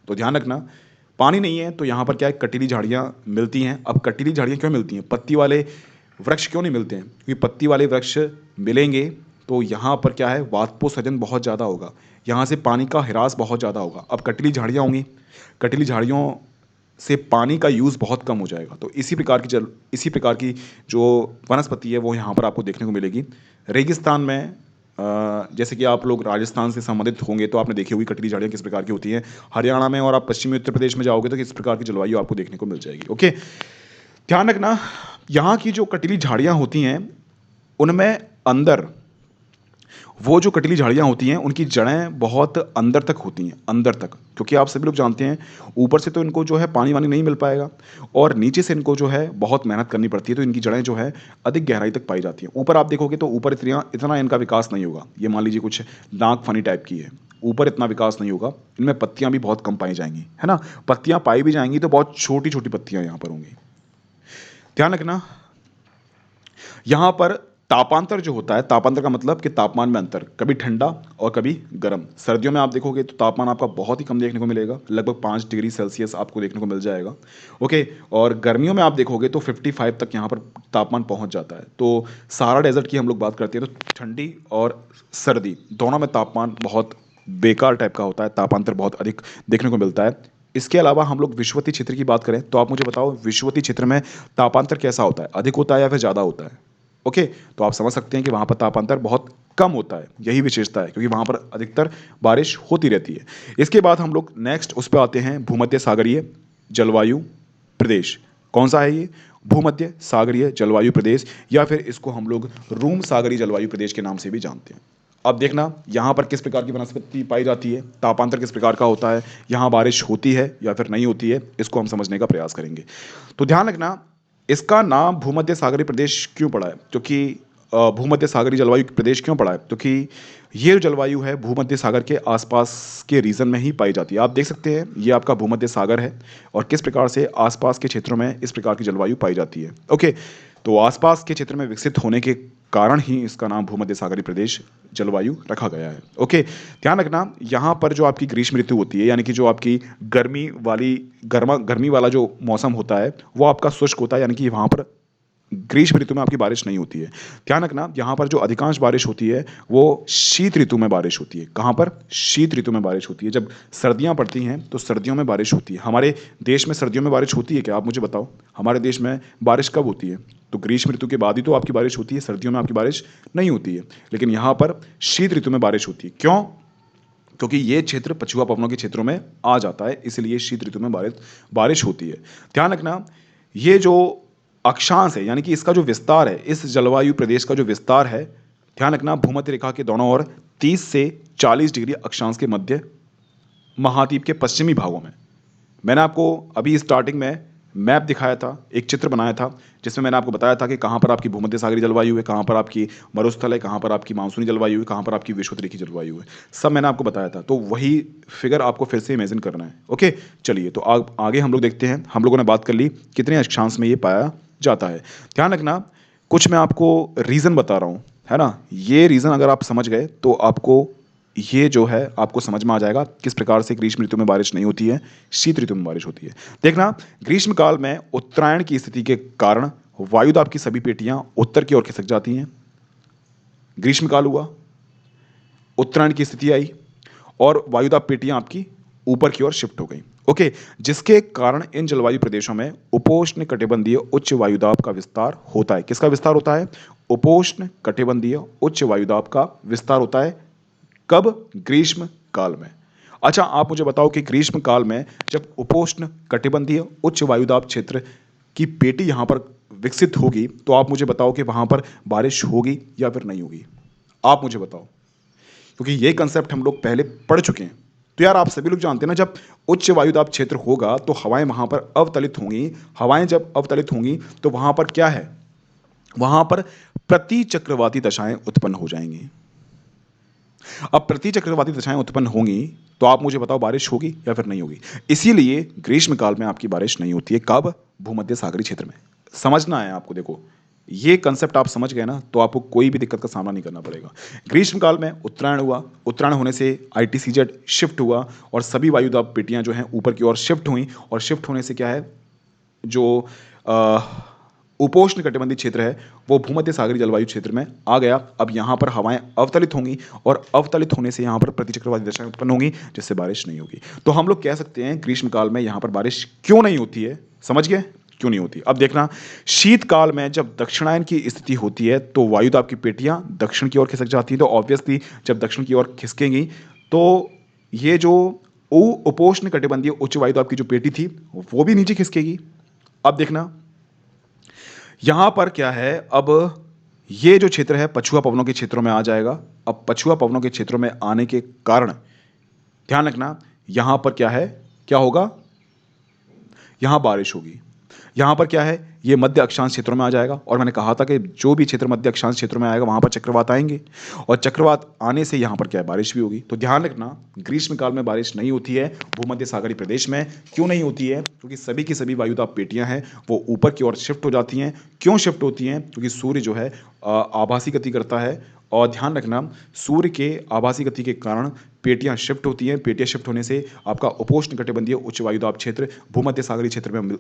तो ध्यान रखना, पानी नहीं है तो यहाँ पर क्या है, कटीली झाड़ियाँ मिलती हैं। अब कटीली झाड़ियाँ क्यों मिलती हैं, पत्ती वाले वृक्ष क्यों नहीं मिलते हैं, क्योंकि पत्ती वाले वृक्ष मिलेंगे तो यहाँ पर क्या है, वाष्पोत्सर्जन बहुत ज़्यादा होगा, यहाँ से पानी का ह्रास बहुत ज़्यादा होगा। अब कटीली झाड़ियाँ होंगी, कटीली झाड़ियों से पानी का यूज़ बहुत कम हो जाएगा, तो इसी प्रकार की जो वनस्पति है वो यहाँ पर आपको देखने को मिलेगी। रेगिस्तान में जैसे कि आप लोग राजस्थान से संबंधित होंगे तो आपने देखी होगी कटीली झाड़ियाँ किस प्रकार की होती हैं। हरियाणा में और आप पश्चिमी उत्तर प्रदेश में जाओगे तो किस प्रकार की जलवायु आपको देखने को मिल जाएगी। ओके, ध्यान रखना, यहाँ की जो कटीली झाड़ियाँ होती हैं उनमें अंदर, वो जो कटीली झाड़ियाँ होती हैं उनकी जड़ें बहुत अंदर तक होती हैं, अंदर तक, क्योंकि आप सभी लोग जानते हैं ऊपर से तो इनको जो है पानी वानी नहीं मिल पाएगा, और नीचे से इनको जो है बहुत मेहनत करनी पड़ती है, तो इनकी जड़ें जो है अधिक गहराई तक पाई जाती हैं। ऊपर आप देखोगे तो ऊपर इतना इनका विकास नहीं होगा। ये मान लीजिए कुछ नाक फनी टाइप की है, ऊपर इतना विकास नहीं होगा, इनमें पत्तियाँ भी बहुत कम पाई जाएंगी, है ना। पत्तियाँ पाई भी जाएंगी तो बहुत छोटी छोटी पत्तियाँ यहाँ पर होंगी। ध्यान रखना, यहाँ पर तापांतर जो होता है, तापांतर का मतलब कि तापमान में अंतर, कभी ठंडा और कभी गर्म। सर्दियों में आप देखोगे तो तापमान आपका बहुत ही कम देखने को मिलेगा, लगभग 5 डिग्री सेल्सियस आपको देखने को मिल जाएगा। ओके, और गर्मियों में आप देखोगे तो 55 तक यहाँ पर तापमान पहुँच जाता है। तो सहारा डेजर्ट की हम लोग बात करते हैं तो ठंडी और सर्दी दोनों में तापमान बहुत बेकार टाइप का होता है, तापांतर बहुत अधिक देखने को मिलता है। इसके अलावा हम लोग विषुवतीय क्षेत्र की बात करें तो आप मुझे बताओ, विषुवतीय क्षेत्र में तापांतर कैसा होता है, अधिक होता है या फिर ज़्यादा होता है। ओके, तो आप समझ सकते हैं कि वहाँ पर तापांतर बहुत कम होता है, यही विशेषता है, क्योंकि वहाँ पर अधिकतर बारिश होती रहती है। इसके बाद हम लोग नेक्स्ट उस पर आते हैं, भूमध्य सागरीय जलवायु प्रदेश। कौन सा है ये, भूमध्य सागरीय जलवायु प्रदेश, या फिर इसको हम लोग रूम सागरीय जलवायु प्रदेश के नाम से भी जानते हैं। अब देखना यहाँ पर किस प्रकार की वनस्पति पाई जाती है, तापांतर किस प्रकार का होता है, यहाँ बारिश होती है या फिर नहीं होती है, इसको हम समझने का प्रयास करेंगे। तो ध्यान रखना, इसका नाम भूमध्य सागरीय प्रदेश क्यों पड़ा है, क्योंकि भूमध्य सागरीय जलवायु प्रदेश क्यों पड़ा है? क्योंकि ये जो जलवायु है भूमध्य सागर के आसपास के रीजन में ही पाई जाती है। आप देख सकते हैं ये आपका भूमध्य सागर है और किस प्रकार से आसपास के क्षेत्रों में इस प्रकार की जलवायु पाई जाती है। ओके, तो आसपास के क्षेत्र में विकसित होने के कारण ही इसका नाम भूमध्य सागरीय प्रदेश जलवायु रखा गया है। ओके, ध्यान रखना यहाँ पर जो आपकी ग्रीष्म ऋतु होती है यानी कि जो आपकी गर्मी वाला जो मौसम होता है वो आपका शुष्क होता है, यानी कि वहाँ पर ग्रीष्म ऋतु में आपकी बारिश नहीं होती है। ध्यान रखना यहाँ पर जो अधिकांश बारिश होती है वो शीत ऋतु में बारिश होती है। कहाँ पर? शीत ऋतु में बारिश होती है। जब सर्दियाँ पड़ती हैं तो सर्दियों में बारिश होती है। हमारे देश में सर्दियों में बारिश होती है क्या? आप मुझे बताओ, हमारे देश में बारिश कब होती है? तो ग्रीष्म ऋतु के बाद ही तो आपकी बारिश होती है, सर्दियों में आपकी बारिश नहीं होती है। लेकिन यहाँ पर शीत ऋतु में बारिश होती है। क्यों? क्योंकि ये क्षेत्र पछुआ पवनों के क्षेत्रों में आ जाता है, इसलिए शीत ऋतु में बारिश होती है। ध्यान रखना ये जो अक्षांश है यानी कि इसका जो विस्तार है, इस जलवायु प्रदेश का जो विस्तार है, ध्यान रखना भूमध्य रेखा के दोनों ओर 30 से 40 डिग्री अक्षांश के मध्य महाद्वीप के पश्चिमी भागों में। मैंने आपको अभी स्टार्टिंग में मैप दिखाया था, एक चित्र बनाया था जिसमें मैंने आपको बताया था कि कहाँ पर आपकी भूमध्य सागरीय जलवायु है, कहाँ पर आपकी मरुस्थल है, कहाँ पर आपकी मानसूनी जलवायु है, कहाँ पर आपकी विषुवत जलवायु है। सब मैंने आपको बताया था, तो वही फिगर आपको फिर से इमेजिन करना है। ओके, चलिए तो आगे हम लोग देखते हैं। हम लोगों ने बात कर ली कितने अक्षांश में ये पाया जाता है। ध्यान रखना कुछ मैं आपको रीज़न बता रहा हूँ, है ना। ये रीज़न अगर आप समझ गए तो आपको ये जो है आपको समझ में आ जाएगा किस प्रकार से ग्रीष्म ऋतु में बारिश नहीं होती है, शीत ऋतु में बारिश होती है। देखना, ग्रीष्म काल में उत्तरायण की स्थिति के कारण वायुदाब की सभी पेटियां उत्तर की ओर खिसक जाती हैं। ग्रीष्म काल हुआ, उत्तरायण की स्थिति आई और वायुदाब पेटियां आपकी ऊपर की ओर शिफ्ट हो गई। ओके, जिसके कारण इन जलवायु प्रदेशों में उपोष्ण कटिबंधीय उच्च वायुदाब का विस्तार होता है। किसका विस्तार होता है? उपोष्ण कटिबंधीय उच्च वायुदाब का विस्तार होता है। कब? ग्रीष्म काल में। अच्छा, आप मुझे बताओ कि ग्रीष्म काल में जब उपोष्ण कटिबंधीय उच्च वायुदाब क्षेत्र की पेटी यहां पर विकसित होगी तो आप मुझे बताओ कि वहां पर बारिश होगी या फिर नहीं होगी? आप मुझे बताओ, क्योंकि ये कंसेप्ट हम लोग पहले पढ़ चुके हैं। तो यार आप सभी लोग जानते हैं ना, जब उच्च वायुदाब क्षेत्र होगा तो हवाएं वहां पर अवतलित होंगी। हवाएं जब अवतलित होंगी तो वहां पर क्या है? वहां पर प्रति चक्रवाती दशाएं उत्पन्न हो जाएंगी। अब प्रति चक्रवाती दशाएं उत्पन्न होंगी तो आप मुझे बताओ बारिश होगी या फिर नहीं होगी? इसीलिए ग्रीष्म काल में आपकी बारिश नहीं होती है। कब? भूमध्य सागरीय क्षेत्र में। समझना है आपको। देखो, ये कंसेप्ट आप समझ गए ना तो आपको कोई भी दिक्कत का सामना नहीं करना पड़ेगा। ग्रीष्म काल में उत्तरायण हुआ, उत्तरायण होने से ITCZ शिफ्ट हुआ और सभी वायुदाब पेटियां जो हैं ऊपर की ओर शिफ्ट हुई और शिफ्ट होने से क्या है, जो उपोष्ण कटिबंधीय क्षेत्र है वो भूमध्य सागरीय जलवायु क्षेत्र में आ गया। अब यहाँ पर हवाएं अवतलित होंगी और अवतलित होने से यहाँ पर प्रतिचक्रवाती दशाएं उत्पन्न होंगी जिससे बारिश नहीं होगी। तो हम लोग कह सकते हैं ग्रीष्म काल में यहाँ पर बारिश क्यों नहीं होती है। समझ गए क्यों नहीं होती? अब देखना, शीतकाल में जब दक्षिणायन की स्थिति होती है तो वायुदाब की पेटियां दक्षिण की ओर खिसक जाती है। तो ऑब्वियसली जब दक्षिण की ओर खिसकेंगी तो ये जो उपोष्ण कटिबंधीय उच्च वायुदाब की जो पेटी थी वो भी नीचे खिसकेगी। अब देखना यहां पर क्या है, अब ये जो क्षेत्र है पछुआ पवनों के क्षेत्रों में आ जाएगा। अब पछुआ पवनों के क्षेत्रों में आने के कारण ध्यान रखना यहां पर क्या है, क्या होगा? यहां बारिश होगी। यहां पर क्या है, ये मध्य अक्षांश क्षेत्रों में आ जाएगा और मैंने कहा था कि जो भी क्षेत्र मध्य अक्षांश क्षेत्रों में आएगा वहां पर चक्रवात आएंगे और चक्रवात आने से यहां पर क्या है, बारिश भी होगी। तो ध्यान रखना ग्रीष्म काल में बारिश नहीं होती है भूमध्य सागरीय प्रदेश में। क्यों नहीं होती है? क्योंकि सभी की सभी वायुदाब पेटियां हैं वो ऊपर की ओर शिफ्ट हो जाती हैं। क्यों शिफ्ट होती हैं? क्योंकि सूर्य जो है आभासी गति करता है और ध्यान रखना सूर्य के आभासी गति के कारण पेटियां शिफ्ट होती हैं। पेटियां शिफ्ट होने से आपका उपोष्ण कटिबंधीय उच्च वायुदाब क्षेत्र भूमध्य सागरीय क्षेत्र में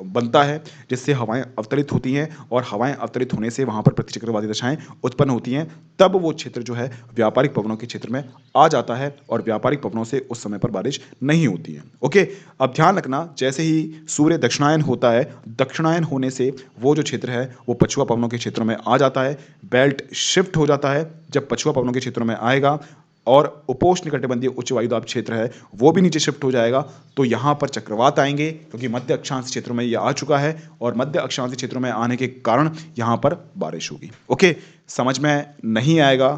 बनता है जिससे हवाएं अवतरित होती हैं और हवाएं अवतरित होने से वहां पर प्रतिचक्रवाती दशाएं उत्पन्न होती हैं। तब वो क्षेत्र जो है व्यापारिक पवनों के क्षेत्र में आ जाता है और व्यापारिक पवनों से उस समय पर बारिश नहीं होती है। ओके, अब ध्यान रखना जैसे ही सूर्य दक्षिणायन होता है, दक्षिणायन होने से वो जो क्षेत्र है वो पछुआ पवनों के क्षेत्रों में आ जाता है, बेल्ट शिफ्ट हो जाता है। जब पछुआ पवनों के क्षेत्रों में आएगा और उपोष्ण कटिबंधीय उच्च वायुदाब क्षेत्र है वो भी नीचे शिफ्ट हो जाएगा तो यहाँ पर चक्रवात आएंगे क्योंकि मध्य अक्षांश क्षेत्रों में ये आ चुका है और मध्य अक्षांश क्षेत्रों में आने के कारण यहाँ पर बारिश होगी। ओके, समझ में नहीं आएगा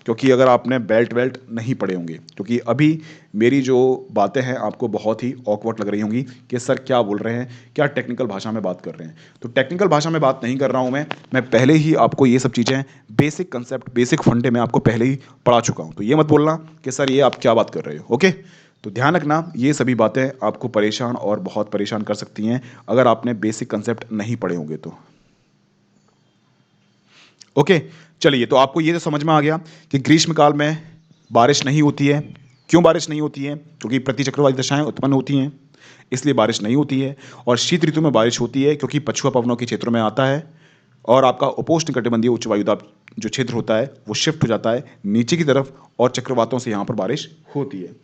क्योंकि अगर आपने बेल्ट वेल्ट नहीं पढ़े होंगे, क्योंकि अभी मेरी जो बातें हैं आपको बहुत ही ऑकवर्ड लग रही होंगी कि सर क्या बोल रहे हैं, क्या टेक्निकल भाषा में बात कर रहे हैं। तो टेक्निकल भाषा में बात नहीं कर रहा हूं मैं पहले ही आपको ये सब चीज़ें, बेसिक कंसेप्ट, बेसिक फंडे में आपको पहले ही पढ़ा चुका हूं। तो ये मत बोलना कि सर ये आप क्या बात कर रहे हो। ओके, तो ध्यान रखना, ये सभी बातें आपको परेशान और बहुत परेशान कर सकती हैं अगर आपने बेसिक कंसेप्ट नहीं पढ़े होंगे तो। ओके, चलिए, तो आपको ये तो समझ में आ गया कि ग्रीष्मकाल में बारिश नहीं होती है। क्यों बारिश नहीं होती है? क्योंकि प्रतिचक्रवाती दशाएं उत्पन्न होती हैं, इसलिए बारिश नहीं होती है। और शीत ऋतु में बारिश होती है क्योंकि पछुआ पवनों के क्षेत्रों में आता है और आपका उपोष्णकटिबंधीय उच्च वायुदाब जो क्षेत्र होता है वो शिफ्ट हो जाता है नीचे की तरफ और चक्रवातों से यहाँ पर बारिश होती है।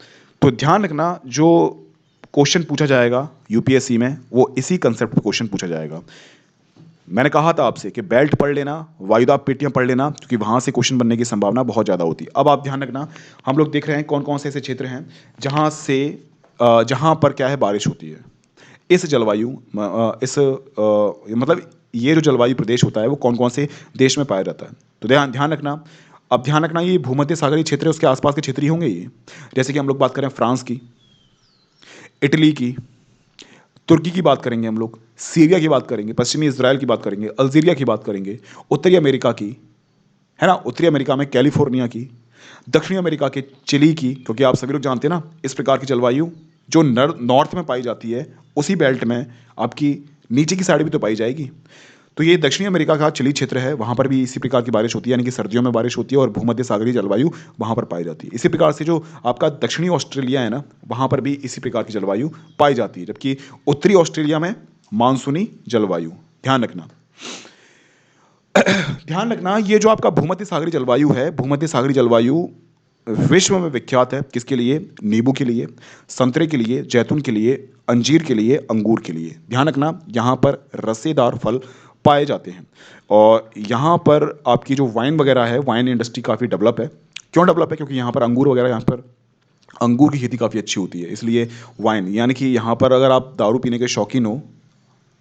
तो ध्यान रखना, जो क्वेश्चन पूछा जाएगा यूपीएससी में वो इसी कंसेप्ट पर क्वेश्चन पूछा जाएगा। मैंने कहा था आपसे कि बेल्ट पढ़ लेना, वायुदाब पेटियां पढ़ लेना, क्योंकि वहां से क्वेश्चन बनने की संभावना बहुत ज़्यादा होती है। अब आप ध्यान रखना, हम लोग देख रहे हैं कौन कौन से ऐसे क्षेत्र हैं जहां पर क्या है, बारिश होती है। इस जलवायु मतलब ये जो जलवायु प्रदेश होता है वो कौन कौन से देश में पाया जाता है। तो ध्यान ध्यान रखना। अब ध्यान रखना, ये भूमध्य सागरीय क्षेत्र है, उसके आसपास के क्षेत्र ही होंगे ये। जैसे कि हम लोग बात करें फ्रांस की, इटली की, तुर्की की बात करेंगे, हम लोग सीरिया की बात करेंगे, पश्चिमी इजराइल की बात करेंगे, अल्जीरिया की बात करेंगे, उत्तरी अमेरिका की, है ना, उत्तरी अमेरिका में कैलिफोर्निया की, दक्षिणी अमेरिका के चिली की, क्योंकि आप सभी लोग जानते हैं ना इस प्रकार की जलवायु जो नॉर्थ में पाई जाती है उसी बेल्ट में आपकी नीचे की साइड भी तो पाई जाएगी। तो ये दक्षिणी अमेरिका का चिली क्षेत्र है, वहाँ पर भी इसी प्रकार की बारिश होती है, यानी कि सर्दियों में बारिश होती है और भूमध्य सागरीय जलवायु वहाँ पर पाई जाती है। इसी प्रकार से जो आपका दक्षिणी ऑस्ट्रेलिया है ना, वहाँ पर भी इसी प्रकार की जलवायु पाई जाती है, जबकि उत्तरी ऑस्ट्रेलिया में मानसूनी जलवायु। ध्यान रखना, ध्यान रखना, ये जो आपका भूमध्य सागरीय जलवायु है, भूमध्य सागरीय जलवायु विश्व में विख्यात है। किसके लिए? नींबू के लिए, संतरे के लिए, जैतून के लिए, अंजीर के लिए, अंगूर के लिए। ध्यान रखना, यहाँ पर रसेदार फल पाए जाते हैं और यहाँ पर आपकी जो वाइन वगैरह है, वाइन इंडस्ट्री काफ़ी डेवलप है। क्यों डेवलप है? क्योंकि यहाँ पर अंगूर वगैरह, यहाँ पर अंगूर की खेती काफ़ी अच्छी होती है, इसलिए वाइन, यानी कि यहाँ पर अगर आप दारू पीने के शौकीन हो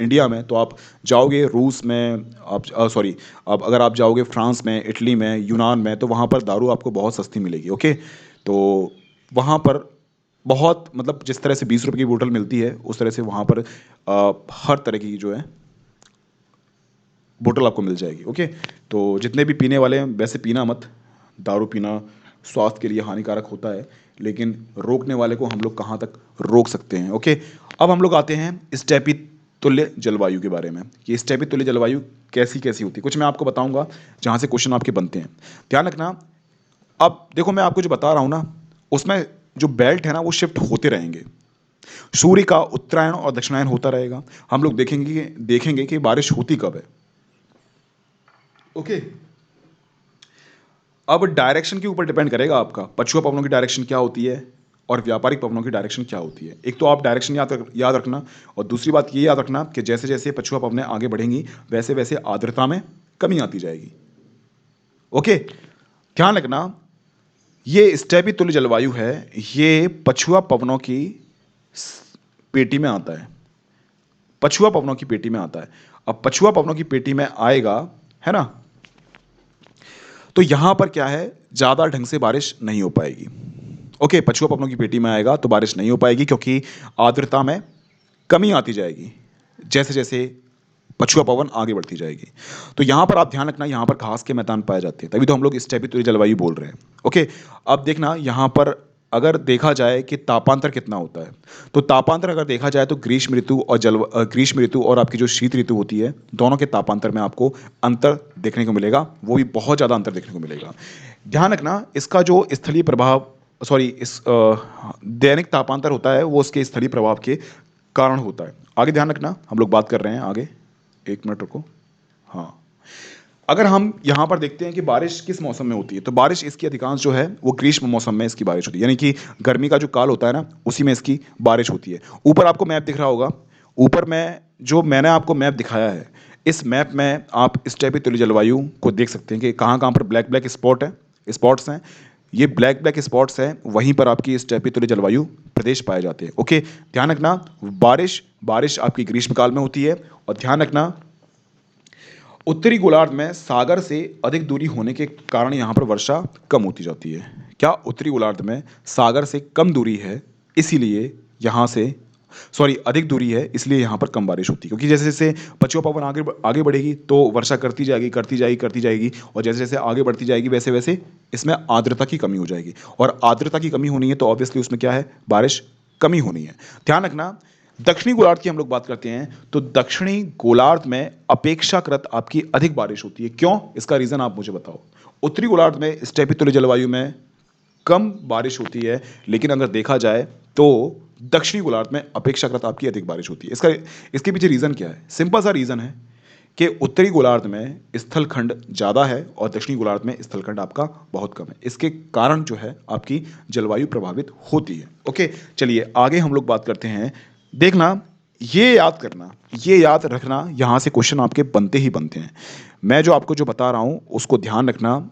इंडिया में, तो आप जाओगे रूस में, आप सॉरी, अब अगर आप जाओगे फ्रांस में, इटली में, यूनान में, तो वहाँ पर दारू आपको बहुत सस्ती मिलेगी। ओके, तो वहाँ पर बहुत, मतलब जिस तरह से 20 रुपये की बोतल मिलती है उस तरह से वहाँ पर हर तरह की जो है बोतल आपको मिल जाएगी। ओके, तो जितने भी पीने वाले हैं वैसे पीना मत, दारू पीना स्वास्थ्य के लिए हानिकारक होता है, लेकिन रोकने वाले को हम लोग कहाँ तक रोक सकते हैं। ओके, अब हम लोग आते हैं स्टेपी तुल्य जलवायु के बारे में कि स्टेपी तुल्य जलवायु कैसी कैसी होती है। कुछ मैं आपको बताऊंगा जहाँ से क्वेश्चन आपके बनते हैं, ध्यान रखना। अब देखो, मैं आपको जो बता रहा हूँ ना, उसमें जो बेल्ट है ना वो शिफ्ट होते रहेंगे। सूर्य का उत्तरायण और दक्षिणायन होता रहेगा। हम लोग देखेंगे कि बारिश होती कब है। ओके, अब डायरेक्शन के ऊपर डिपेंड करेगा आपका, पछुआ पवनों की डायरेक्शन क्या होती है और व्यापारिक पवनों की डायरेक्शन क्या होती है। एक तो आप डायरेक्शन याद रखना, और दूसरी बात ये याद रखना कि जैसे जैसे पछुआ पवनें आगे बढ़ेंगी वैसे वैसे आर्द्रता में कमी आती जाएगी। ओके, ध्यान रखना, ये स्टेपी तुल्य जलवायु है, ये पछुआ पवनों की पेटी में आता है, पछुआ पवनों की पेटी में आता है। अब पछुआ पवनों की पेटी में आएगा, है ना, तो यहां पर क्या है, ज्यादा ढंग से बारिश नहीं हो पाएगी। ओके, पछुआ पवनों की पेटी में आएगा तो बारिश नहीं हो पाएगी क्योंकि आर्द्रता में कमी आती जाएगी जैसे जैसे पछुआ पवन आगे बढ़ती जाएगी। तो यहां पर आप ध्यान रखना, यहां पर घास के मैदान पाए जाते हैं, तभी तो हम लोग स्टेपी तुल्य जलवायु बोल रहे हैं। ओके, अब देखना यहां पर अगर देखा जाए कि तापांतर कितना होता है, तो तापांतर अगर देखा जाए तो ग्रीष्म ऋतु और आपकी जो शीत ऋतु होती है, दोनों के तापांतर में आपको अंतर देखने को मिलेगा, वो भी बहुत ज़्यादा अंतर देखने को मिलेगा। ध्यान रखना, इसका जो स्थलीय प्रभाव, सॉरी, इस दैनिक तापांतर होता है वो उसके स्थलीय प्रभाव के कारण होता है। आगे ध्यान रखना, हम लोग बात कर रहे हैं आगे, एक मिनट रुको। हाँ, अगर हम यहाँ पर देखते हैं कि बारिश किस मौसम में होती है, तो बारिश इसकी अधिकांश जो है वो ग्रीष्म मौसम में इसकी बारिश होती है, यानी कि गर्मी का जो काल होता है ना उसी में इसकी बारिश होती है। ऊपर आपको मैप दिख रहा होगा, ऊपर में जो मैंने आपको मैप दिखाया है, इस मैप में आप स्टेपी तुल्य जलवायु को देख सकते हैं कि कहाँ कहाँ पर ब्लैक ब्लैक स्पॉट्स हैं। ये ब्लैक ब्लैक स्पॉट्स हैं, वहीं पर आपकी स्टेपी तुल्य जलवायु प्रदेश पाए जाते हैं। ओके, ध्यान रखना, बारिश आपकी ग्रीष्मकाल में होती है, और ध्यान रखना उत्तरी गोलार्ध में सागर से अधिक दूरी होने के कारण यहाँ पर वर्षा कम होती जाती है। क्या उत्तरी गोलार्ध में सागर से कम दूरी है, इसीलिए यहाँ से अधिक दूरी है, इसलिए यहाँ पर कम बारिश होती है। क्योंकि जैसे जैसे पश्चिमी पवन आगे आगे बढ़ेगी तो वर्षा करती जाएगी करती जाएगी करती जाएगी, और जैसे जैसे आगे बढ़ती जाएगी वैसे वैसे इसमें आर्द्रता की कमी हो जाएगी, और आर्द्रता की कमी होनी है तो ऑब्वियसली उसमें क्या है, बारिश कमी होनी है। ध्यान रखना, दक्षिणी गोलार्ध की हम लोग बात करते हैं तो दक्षिणी गोलार्ध में अपेक्षाकृत आपकी अधिक बारिश होती है। क्यों? इसका रीजन आप मुझे बताओ। उत्तरी गोलार्ध में स्टेपितुल्य जलवायु में कम बारिश होती है, लेकिन अगर देखा जाए तो दक्षिणी गोलार्ध में अपेक्षाकृत आपकी अधिक बारिश होती है। इसके पीछे रीजन क्या है? सिंपल सा रीजन है कि उत्तरी गोलार्ध में स्थलखंड ज़्यादा है और दक्षिणी गोलार्ध में स्थलखंड आपका बहुत कम है। इसके कारण जो है आपकी जलवायु प्रभावित होती है। ओके, चलिए आगे हम लोग बात करते हैं। देखना, ये याद करना, ये याद रखना, यहाँ से क्वेश्चन आपके बनते ही बनते हैं। मैं जो आपको जो बता रहा हूँ उसको ध्यान रखना।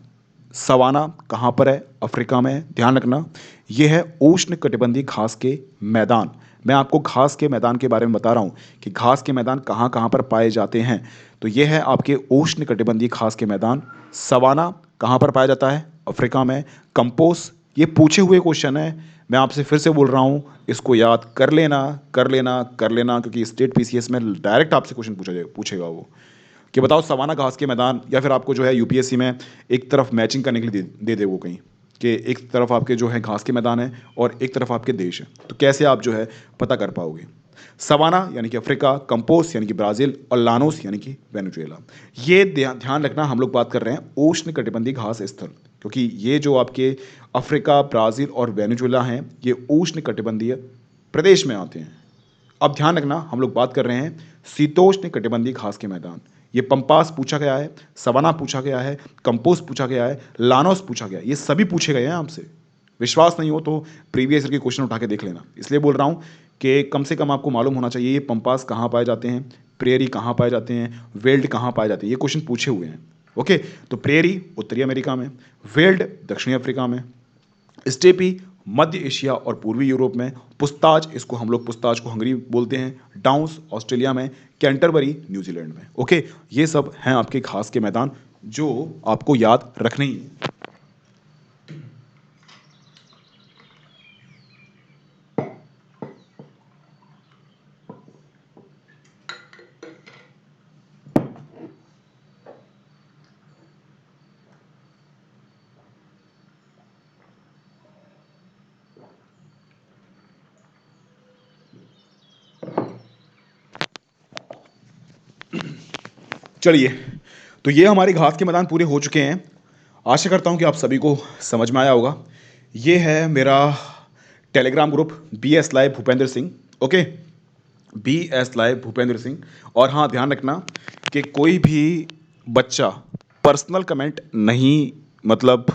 सवाना कहाँ पर है? अफ्रीका में है। ध्यान रखना, ये है उष्ण कटिबंधीय घास के मैदान। मैं आपको घास के मैदान के बारे में बता रहा हूँ कि घास के मैदान कहाँ कहाँ पर पाए जाते हैं। तो ये है आपके उष्ण कटिबंधीय घास के मैदान। सवाना कहाँ पर पाया जाता है? अफ्रीका में। कंपोस, ये पूछे हुए क्वेश्चन है, मैं आपसे फिर से बोल रहा हूँ, इसको याद कर लेना कर लेना कर लेना, क्योंकि स्टेट पीसीएस में डायरेक्ट आपसे क्वेश्चन पूछेगा वो कि बताओ सवाना घास के मैदान, या फिर आपको जो है यूपीएससी में एक तरफ मैचिंग करने के लिए दे वो कहीं कि एक तरफ आपके जो है घास के मैदान है और एक तरफ आपके देश है, तो कैसे आप जो है पता कर पाओगे। सवाना यानी कि अफ्रीका, कंपोस यानी कि ब्राज़ील, और लानोस यानी कि वेनेजुएला। ये ध्यान रखना, हम लोग बात कर रहे हैं उष्ण कटिबंधीय घास स्थल, क्योंकि ये जो आपके अफ्रीका, ब्राज़ील और वेनेजुएला हैं ये उष्ण कटिबंधीय प्रदेश में आते हैं। अब ध्यान रखना, हम लोग बात कर रहे हैं शीतोष्ण कटिबंधीय घास के मैदान। ये पंपास पूछा गया है, सवाना पूछा गया है, कंपोज पूछा गया है, लानोस पूछा गया है, ये सभी पूछे गए हैं आपसे। विश्वास नहीं हो तो प्रीवियस ईयर के क्वेश्चन उठा के देख लेना। इसलिए बोल रहा हूँ कि कम से कम आपको मालूम होना चाहिए ये पंपास कहाँ पाए जाते हैं, प्रेरी कहाँ पाए जाते हैं, वेल्ड कहाँ पाए जाते हैं, ये क्वेश्चन पूछे हुए हैं। ओके, तो प्रेरी उत्तरी अमेरिका में, वेल्ड दक्षिणी अफ्रीका में, स्टेपी मध्य एशिया और पूर्वी यूरोप में, पुस्ताज, इसको हम लोग पुस्ताज को हंगरी बोलते हैं, डाउन्स ऑस्ट्रेलिया में, कैंटरबरी न्यूजीलैंड में। ओके, ये सब हैं आपके घास के मैदान जो आपको याद रखने ही हैं। चलिए, तो ये हमारे घास के मैदान पूरे हो चुके हैं। आशा करता हूँ कि आप सभी को समझ में आया होगा। ये है मेरा Telegram group BS live Bhupendra Singh. Okay, BS live Bhupendra Singh. और हाँ, ध्यान रखना कि कोई भी बच्चा पर्सनल कमेंट नहीं मतलब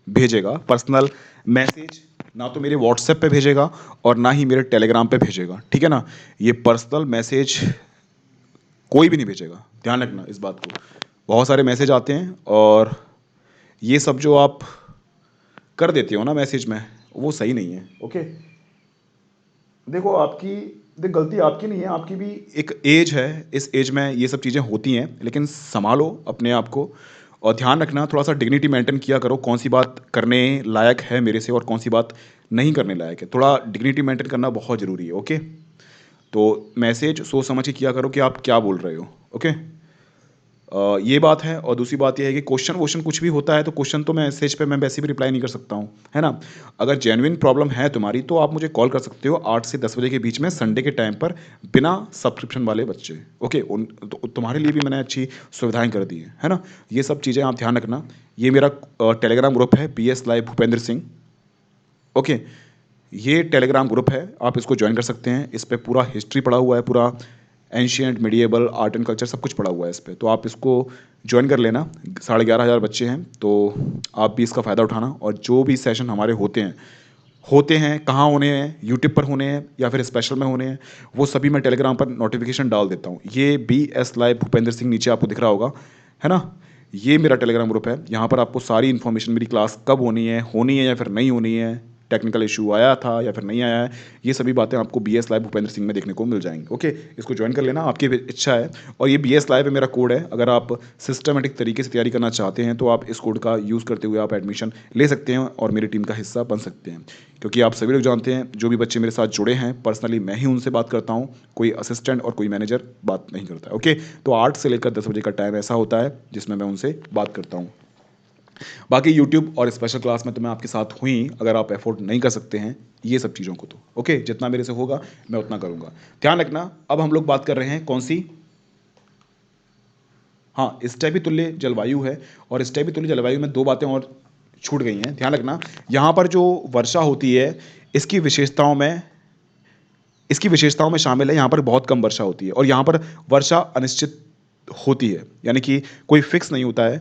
भेजेगा, पर्सनल मैसेज ना तो मेरे व्हाट्सएप पे भेजेगा और ना ही मेरे टेलीग्राम पे भेजेगा, ठीक है ना। ये पर्सनल मैसेज कोई भी नहीं भेजेगा, ध्यान रखना इस बात को। बहुत सारे मैसेज आते हैं और ये सब जो आप कर देते हो ना मैसेज में, वो सही नहीं है। ओके, देखो गलती आपकी नहीं है, आपकी भी एक एज है, इस एज में ये सब चीज़ें होती हैं, लेकिन संभालो अपने आप को और ध्यान रखना, थोड़ा सा डिग्निटी मेंटेन किया करो। कौन सी बात करने लायक है मेरे से और कौन सी बात नहीं करने लायक है, थोड़ा डिग्निटी मेंटेन करना बहुत ज़रूरी है। ओके, तो मैसेज सोच समझ के किया करो कि आप क्या बोल रहे हो। ओके, ये बात है। और दूसरी बात ये है कि क्वेश्चन कुछ भी होता है तो क्वेश्चन तो मैसेज पे मैं वैसे भी रिप्लाई नहीं कर सकता हूँ, है ना। अगर जेन्युइन प्रॉब्लम है तुम्हारी तो आप मुझे कॉल कर सकते हो 8 से 10 बजे के बीच में संडे के टाइम पर, बिना सब्सक्रिप्शन वाले बच्चे। ओके, तुम्हारे लिए भी मैंने अच्छी सुविधाएं कर दी है ना। ये सब चीज़ें आप ध्यान रखना। ये मेरा टेलीग्राम ग्रुप है BS live Bhupendra Singh. Okay, ये टेलीग्राम ग्रुप है, आप इसको ज्वाइन कर सकते हैं। इस पर पूरा हिस्ट्री पड़ा हुआ है, पूरा एंशियंट, मिडिएबल, आर्ट एंड कल्चर सब कुछ पड़ा हुआ है इस पर, तो आप इसको ज्वाइन कर लेना। 11,500 बच्चे हैं, तो आप भी इसका फ़ायदा उठाना। और जो भी सेशन हमारे होते हैं कहाँ होने हैं, यूट्यूब पर होने हैं या फिर स्पेशल में होने हैं, वो सभी मैं टेलीग्राम पर नोटिफिकेशन डाल देता हूँ। ये BS लाइव भूपेंद्र सिंह नीचे आपको दिख रहा होगा, है ना। ये मेरा टेलीग्राम ग्रुप है, यहाँ पर आपको सारी इन्फॉर्मेशन, मेरी क्लास कब होनी है या फिर नहीं होनी है, टेक्निकल इशू आया था या फिर नहीं आया है, ये सभी बातें आपको BS लाइव भूपेंद्र सिंह में देखने को मिल जाएंगी। ओके, इसको ज्वाइन कर लेना, आपकी इच्छा है। और ये BS लाइव है, मेरा कोड है। अगर आप सिस्टमेटिक तरीके से तैयारी करना चाहते हैं तो आप इस कोड का यूज़ करते हुए आप एडमिशन ले सकते हैं और मेरी टीम का हिस्सा बन सकते हैं। क्योंकि आप सभी लोग जानते हैं, जो भी बच्चे मेरे साथ जुड़े हैं पर्सनली मैं ही उनसे बात करता हूँ, कोई असिस्टेंट और कोई मैनेजर बात नहीं करता है। ओके, तो 8 से लेकर 10 बजे का टाइम ऐसा होता है जिसमें मैं उनसे बात करता हूँ। बाकी यूट्यूब और स्पेशल क्लास में तो मैं आपके साथ हुई, अगर आप अफोर्ड नहीं कर सकते हैं ये सब चीज़ों को तो ओके, जितना मेरे से होगा मैं उतना करूँगा। ध्यान रखना, अब हम लोग बात कर रहे हैं कौन सी, हाँ, स्टेपी तुल्य जलवायु है। और स्टेपी तुल्य जलवायु में 2 बातें और छूट गई हैं, ध्यान रखना। यहाँ पर जो वर्षा होती है इसकी विशेषताओं में शामिल है, यहाँ पर बहुत कम वर्षा होती है और यहाँ पर वर्षा अनिश्चित होती है, यानी कि कोई फिक्स नहीं होता है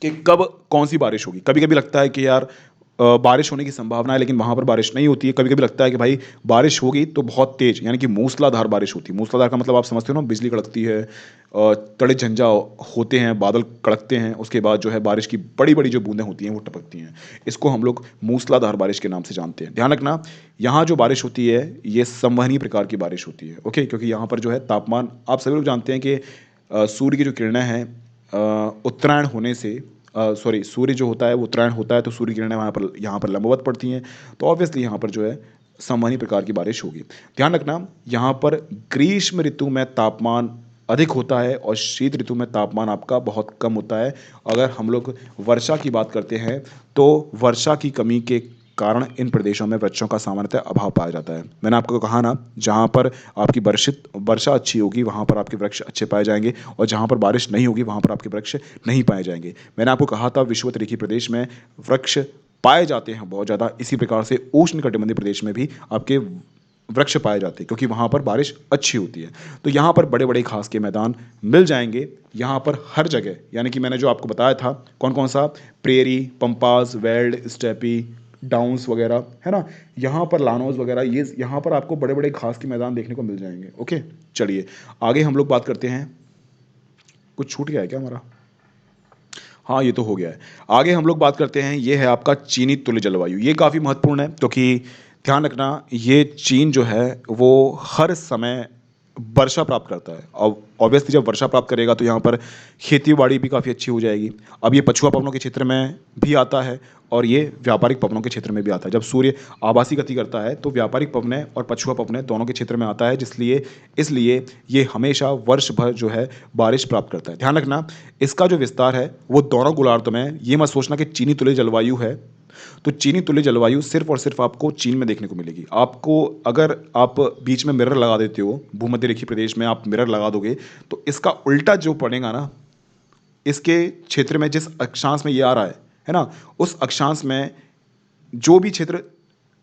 कि कब कौन सी बारिश होगी। कभी कभी लगता है कि यार बारिश होने की संभावना है, लेकिन वहाँ पर बारिश नहीं होती है। कभी कभी लगता है कि भाई बारिश होगी तो बहुत तेज, यानी कि मूसलाधार बारिश होती है। मूसलाधार का मतलब आप समझते हो ना, बिजली कड़कती है, तड़े झंझा होते हैं, बादल कड़कते हैं, उसके बाद जो है बारिश की बड़ी बड़ी जो बूंदें होती हैं वो टपकती हैं। इसको हम लोग मूसलाधार बारिश के नाम से जानते हैं। ध्यान रखना, यहाँ जो बारिश होती है ये संवहनीय प्रकार की बारिश होती है। ओके, क्योंकि यहाँ पर जो है तापमान, आप सभी लोग जानते हैं कि सूर्य की जो किरणें हैं उत्तरायण होने से, सॉरी, सूर्य जो होता है वो उत्तरायण होता है तो सूर्य किरणें यहाँ पर लंबवत पड़ती हैं, तो ऑब्वियसली यहाँ पर जो है संवहनी प्रकार की बारिश होगी। ध्यान रखना, यहाँ पर ग्रीष्म ऋतु में तापमान अधिक होता है और शीत ऋतु में तापमान आपका बहुत कम होता है। अगर हम लोग वर्षा की बात करते हैं तो वर्षा की कमी के कारण इन प्रदेशों में वृक्षों का सामान्यतः अभाव पाया जाता है। मैंने आपको कहा ना, जहाँ पर आपकी वर्षा अच्छी होगी वहाँ पर आपके वृक्ष अच्छे पाए जाएंगे और जहाँ पर बारिश नहीं होगी वहाँ पर आपके वृक्ष नहीं पाए जाएंगे। मैंने आपको कहा था विषुवत रेखीय प्रदेश में वृक्ष पाए जाते हैं बहुत ज़्यादा, इसी प्रकार से उष्णकटिबंधीय प्रदेश में भी आपके वृक्ष पाए जाते हैं क्योंकि वहाँ पर बारिश अच्छी होती है। तो यहाँ पर बड़े बड़े घास के मैदान मिल जाएंगे, यहाँ पर हर जगह, यानी कि मैंने जो आपको बताया था कौन कौन सा, prairie, pampas, weld, steppe, downs वगैरह है ना, यहाँ पर लानोज वगैरह, ये यहाँ पर आपको बड़े बड़े घास के मैदान देखने को मिल जाएंगे। ओके, चलिए आगे हम लोग बात करते हैं। कुछ छूट गया है क्या हमारा? हाँ, ये तो हो गया है। आगे हम लोग बात करते हैं, ये है आपका चीनी तुल्य जलवायु। ये काफ़ी महत्वपूर्ण है क्योंकि ध्यान रखना, ये चीन जो है वो हर समय वर्षा प्राप्त करता है। अब ऑब्वियसली जब वर्षा प्राप्त करेगा तो यहाँ पर खेती बाड़ी भी काफ़ी अच्छी हो जाएगी। अब ये पछुआ पवनों के क्षेत्र में भी आता है और ये व्यापारिक पवनों के क्षेत्र में भी आता है। जब सूर्य आभासी गति करता है तो व्यापारिक पवनें और पछुआ पवनें दोनों के क्षेत्र में आता है, इसलिए ये हमेशा वर्ष भर जो है बारिश प्राप्त करता है। ध्यान रखना, इसका जो विस्तार है वो दोनों गोलार्ध में, ये मत सोचना कि चीनी तुल्य जलवायु है तो चीनी तुल्य जलवायु सिर्फ और सिर्फ आपको चीन में देखने को मिलेगी। आपको अगर आप बीच में मिरर लगा देते हो, भूमध्य रेखीय प्रदेश में आप मिरर लगा दोगे तो इसका उल्टा जो पड़ेगा ना, इसके क्षेत्र में जिस अक्षांश में ये आ रहा है ना, उस अक्षांश में जो भी क्षेत्र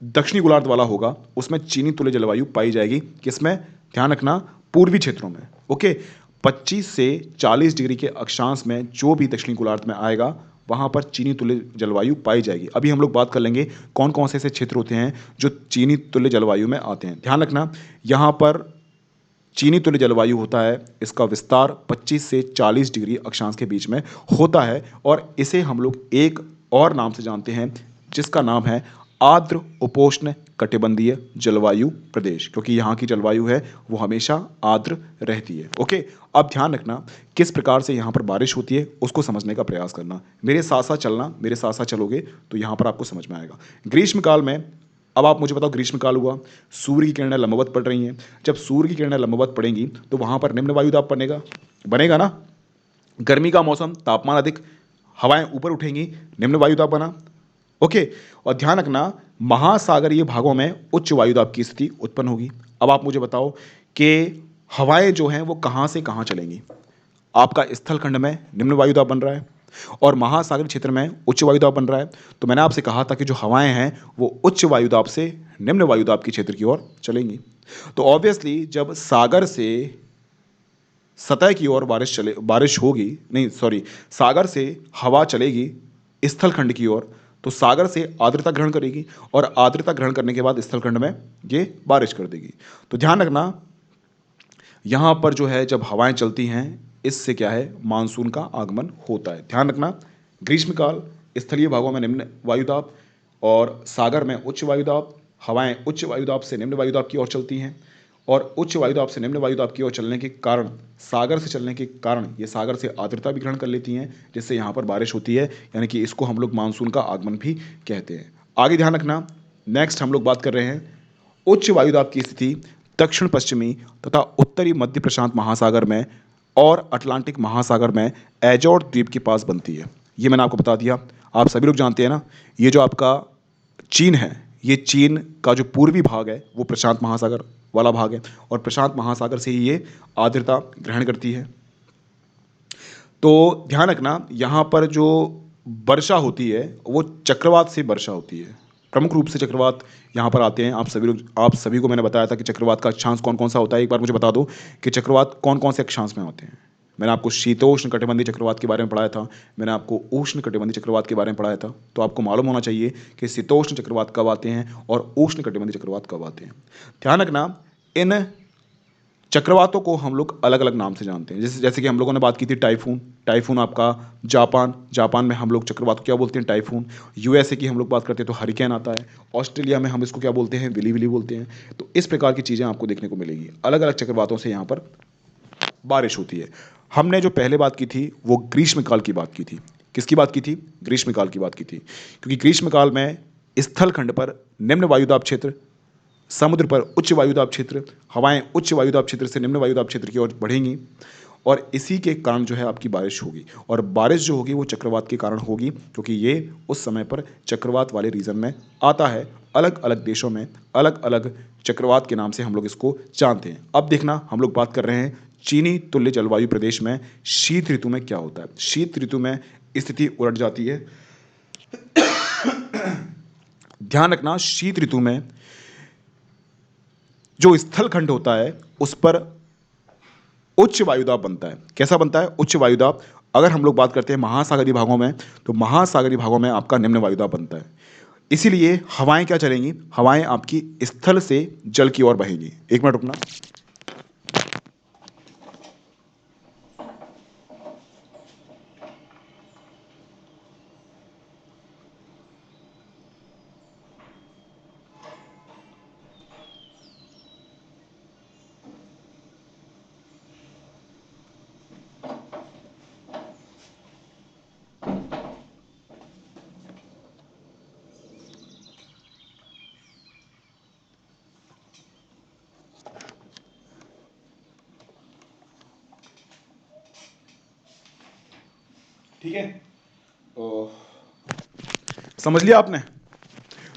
दक्षिणी गोलार्ध वाला होगा उसमें चीनी तुल्य जलवायु पाई जाएगी। किसमें? ध्यान रखना, पूर्वी क्षेत्रों में। ओके, 25 से 40 डिग्री के अक्षांश में जो भी दक्षिणी गोलार्ध में आएगा वहां पर चीनी तुल्य जलवायु पाई जाएगी। अभी हम लोग बात कर लेंगे कौन कौन से ऐसे क्षेत्र होते हैं जो चीनी तुल्य जलवायु में आते हैं। ध्यान रखना, यहां पर चीनी तुल्य जलवायु होता है, इसका विस्तार 25 से 40 डिग्री अक्षांश के बीच में होता है और इसे हम लोग एक और नाम से जानते हैं जिसका नाम है आर्द्र उपोष्ण कटिबंधीय जलवायु प्रदेश, क्योंकि यहाँ की जलवायु है वो हमेशा आर्द्र रहती है। ओके, अब ध्यान रखना किस प्रकार से यहाँ पर बारिश होती है उसको समझने का प्रयास करना, मेरे साथ साथ चलना, मेरे साथ साथ चलोगे तो यहाँ पर आपको समझ में आएगा। ग्रीष्मकाल में, अब आप मुझे बताओ, ग्रीष्मकाल हुआ, सूर्य की किरणें लंबवत पड़ रही हैं। जब सूर्य की किरणें लंबवत पड़ेंगी तो वहाँ पर निम्न वायुदाब बनेगा ना। गर्मी का मौसम, तापमान अधिक, हवाएं ऊपर उठेंगी, निम्न वायुदाब बना। ओके, और ध्यान रखना महासागरीय भागों में उच्च वायुदाब की स्थिति उत्पन्न होगी। अब आप मुझे बताओ कि हवाएं जो हैं वो कहाँ से कहाँ चलेंगी। आपका स्थल खंड में निम्न वायुदाब बन रहा है और महासागरीय क्षेत्र में उच्च वायुदाब बन रहा है, तो मैंने आपसे कहा था कि जो हवाएं हैं वो उच्च वायुदाब से निम्न वायुदाब के क्षेत्र की ओर चलेंगी। तो ऑब्वियसली जब सागर से सतह की ओर बारिश होगी, नहीं सॉरी, सागर से हवा चलेगी स्थल खंड की ओर, तो सागर से आर्द्रता ग्रहण करेगी और आर्द्रता ग्रहण करने के बाद स्थल खंड में ये बारिश कर देगी। तो ध्यान रखना, यहाँ पर जो है जब हवाएं चलती हैं इससे क्या है, मानसून का आगमन होता है। ध्यान रखना, ग्रीष्मकाल, स्थलीय भागों में निम्न वायुदाब, और सागर में उच्च वायुदाब, हवाएं उच्च वायुदाब से निम्न वायुदाब की ओर चलती हैं और उच्च वायुदाब से निम्न वायुदाब की ओर चलने के कारण, सागर से चलने के कारण ये सागर से आर्द्रता भी ग्रहण कर लेती हैं, जिससे यहाँ पर बारिश होती है, यानी कि इसको हम लोग मानसून का आगमन भी कहते हैं। आगे ध्यान रखना, नेक्स्ट हम लोग बात कर रहे हैं उच्च वायुदाब की स्थिति दक्षिण पश्चिमी तथा उत्तरी मध्य प्रशांत महासागर में और अटलांटिक महासागर में एजोर द्वीप के पास बनती है। ये मैंने आपको बता दिया, आप सभी लोग जानते हैं ना, ये जो आपका चीन है, ये चीन का जो पूर्वी भाग है वो प्रशांत महासागर वाला भाग है और प्रशांत महासागर से ही ये आर्द्रता ग्रहण करती है। तो ध्यान रखना, यहाँ पर जो वर्षा होती है वो चक्रवात से वर्षा होती है, प्रमुख रूप से चक्रवात यहाँ पर आते हैं। आप सभी को मैंने बताया था कि चक्रवात का अक्षांश कौन कौन सा होता है। एक बार मुझे बता दो कि चक्रवात कौन कौन से अक्षांश में होते हैं। मैंने आपको शीतोष्ण कटिबंधीय चक्रवात के बारे में पढ़ाया था, मैंने आपको उष्ण कटिबंधीय चक्रवात के बारे में पढ़ाया था। तो आपको मालूम होना चाहिए कि शीतोष्ण चक्रवात कब आते हैं और उष्ण कटिबंधीय चक्रवात कब आते हैं। ध्यान रखना, इन चक्रवातों को हम लोग अलग अलग नाम से जानते हैं। जैसे कि हम लोगों ने बात की थी टाइफून, टाइफून आपका जापान में हम लोग चक्रवात को क्या बोलते हैं, टाइफून। यूएसए की हम लोग बात करते हैं तो हरिकेन आता है। ऑस्ट्रेलिया में हम इसको क्या बोलते हैं, विली विली बोलते हैं। तो इस प्रकार की चीज़ें आपको देखने को मिलेगी, अलग अलग चक्रवातों से यहाँ पर बारिश होती है। हमने जो पहले बात की थी वो ग्रीष्मकाल की बात की थी। किसकी बात की थी, ग्रीष्मकाल की बात की थी, क्योंकि ग्रीष्मकाल में स्थल खंड पर निम्न वायुदाब क्षेत्र, समुद्र पर उच्च वायुदाब क्षेत्र, हवाएं उच्च वायुदाब क्षेत्र से निम्न वायुदाब क्षेत्र की ओर बढ़ेंगी और इसी के कारण जो है आपकी बारिश होगी। और बारिश जो होगी वो चक्रवात के कारण होगी, क्योंकि ये उस समय पर चक्रवात वाले रीजन में आता है। अलग अलग देशों में अलग अलग चक्रवात के नाम से हम लोग इसको जानते हैं। अब देखना, हम लोग बात कर रहे हैं चीनी तुल्य जलवायु प्रदेश में शीत ऋतु में क्या होता है। शीत ऋतु में स्थिति उलट जाती है। ध्यान रखना, शीत ऋतु में जो स्थल खंड होता है उस पर उच्च वायुदाब बनता है। कैसा बनता है, उच्च वायुदाब। अगर हम लोग बात करते हैं महासागरीय भागों में, तो महासागरीय भागों में आपका निम्न वायुदाब बनता है। इसीलिए हवाएं क्या चलेंगी, हवाएं आपकी स्थल से जल की ओर बहेंगी। एक मिनट रुकना। ठीक है, तो समझ लिया आपने।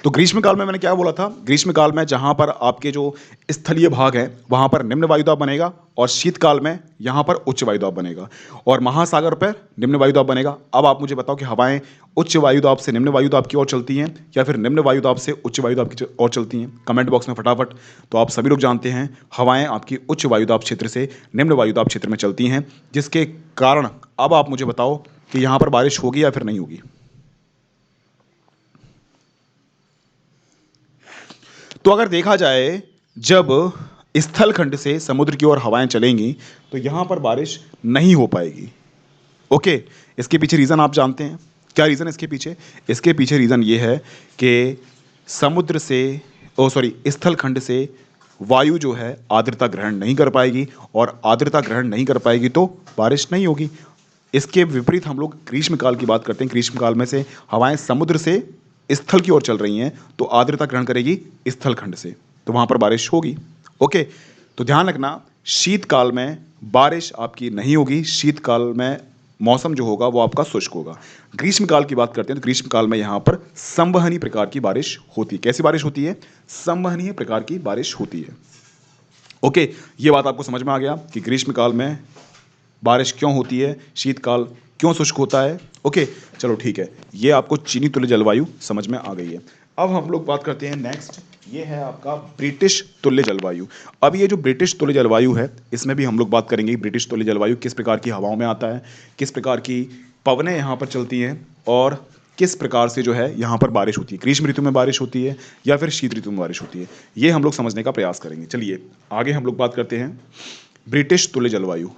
तो ग्रीष्मकाल में मैंने क्या बोला था, ग्रीष्मकाल में जहां पर आपके जो स्थलीय भाग है वहां पर निम्न वायुदाब बनेगा और शीतकाल में यहां पर उच्च वायुदाब बनेगा और महासागर पर निम्न वायुदाब बनेगा। अब आप मुझे बताओ कि हवाएं उच्च वायुदाब से निम्न वायुदाब की ओर चलती हैं या फिर निम्न वायुदाब से उच्च वायुदाब की ओर चलती हैं, कमेंट बॉक्स में फटाफट। तो आप सभी लोग जानते हैं हवाएं आपकी उच्च वायुदाब क्षेत्र से निम्न वायुदाब क्षेत्र में चलती हैं, जिसके कारण अब आप मुझे बताओ कि यहां पर बारिश होगी या फिर नहीं होगी। तो अगर देखा जाए, जब स्थल खंड से समुद्र की ओर हवाएं चलेंगी तो यहां पर बारिश नहीं हो पाएगी। ओके, इसके पीछे रीज़न आप जानते हैं क्या, रीज़न इसके पीछे, इसके पीछे रीज़न ये है कि समुद्र से, ओ सॉरी, स्थल खंड से वायु जो है आर्द्रता ग्रहण नहीं कर पाएगी और आर्द्रता ग्रहण नहीं कर पाएगी तो बारिश नहीं होगी। इसके विपरीत हम लोग ग्रीष्मकाल की बात करते हैं। ग्रीष्मकाल में से हवाएं समुद्र से स्थल की ओर चल रही हैं तो आर्द्रता ग्रहण करेगी स्थल खंड से, तो वहां पर बारिश होगी। ओके, तो ध्यान रखना, शीतकाल में बारिश आपकी नहीं होगी, शीतकाल में मौसम जो होगा वो आपका शुष्क होगा। ग्रीष्मकाल की बात करते हैं तो ग्रीष्मकाल में यहां पर संवहनीय प्रकार की बारिश होती है। कैसी बारिश होती है, संवहनीय प्रकार की बारिश होती है। ओके, ये बात आपको समझ में आ गया कि ग्रीष्मकाल में बारिश क्यों होती है, शीतकाल क्यों शुष्क होता है। ओके, चलो ठीक है, ये आपको चीनी तुल्य जलवायु समझ में आ गई है। अब हम लोग बात करते हैं नेक्स्ट, ये है आपका ब्रिटिश तुल्य जलवायु। अब ये जो ब्रिटिश तुल्य जलवायु है इसमें भी हम लोग बात करेंगे ब्रिटिश तुल्य जलवायु किस प्रकार की हवाओं में आता है, किस प्रकार की पवनें यहाँ पर चलती हैं और किस प्रकार से जो है यहाँ पर बारिश होती है, ग्रीष्म ऋतु में बारिश होती है या फिर शीत ऋतु में बारिश होती है, ये हम लोग समझने का प्रयास करेंगे। चलिए आगे हम लोग बात करते हैं ब्रिटिश तुल्य जलवायु।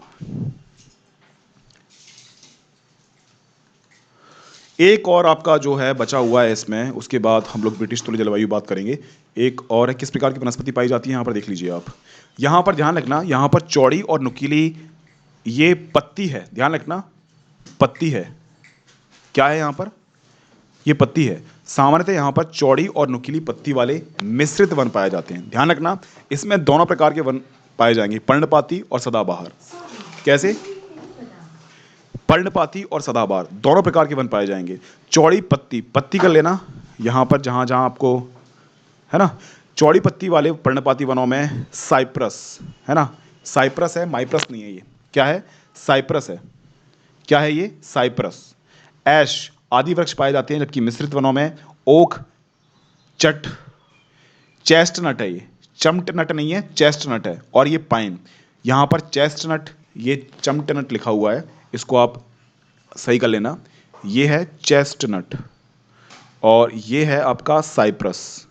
एक और आपका जो है बचा हुआ है इसमें, उसके बाद हम लोग ब्रिटिश तुल्य जलवायु बात करेंगे। एक और है, किस प्रकार की वनस्पति पाई जाती है, यहाँ पर देख लीजिए आप। यहाँ पर ध्यान रखना, यहाँ पर चौड़ी और नुकीली ये पत्ती है, ध्यान रखना पत्ती है। क्या है यहाँ पर? ये पत्ती है। सामान्यतः यहाँ पर चौड़ी और नुकीली पत्ती वाले मिश्रित वन पाए जाते हैं। ध्यान रखना, इसमें दोनों प्रकार के वन पाए जाएंगे, पर्णपाती और सदाबहार। कैसे? पर्णपाती और सदाबहार दोनों प्रकार के वन पाए जाएंगे। चौड़ी पत्ती, पत्ती कर लेना यहाँ पर, जहाँ जहाँ आपको है ना, चौड़ी पत्ती वाले पर्णपाती वनों में साइप्रस है ना, साइप्रस है, माइप्रस नहीं है ये। क्या है? साइप्रस है। क्या है ये? साइप्रस। ऐश आदि वृक्ष पाए जाते हैं, जबकि मिश्रित वनों में ओक, चट, चेस्टनट है, ये चमटनट नहीं है, चेस्टनट है। और ये पाइन, यहाँ पर चेस्टनट, ये चमटनट लिखा हुआ है, इसको आप सही कर लेना। ये है चेस्टनट और ये है आपका साइप्रस।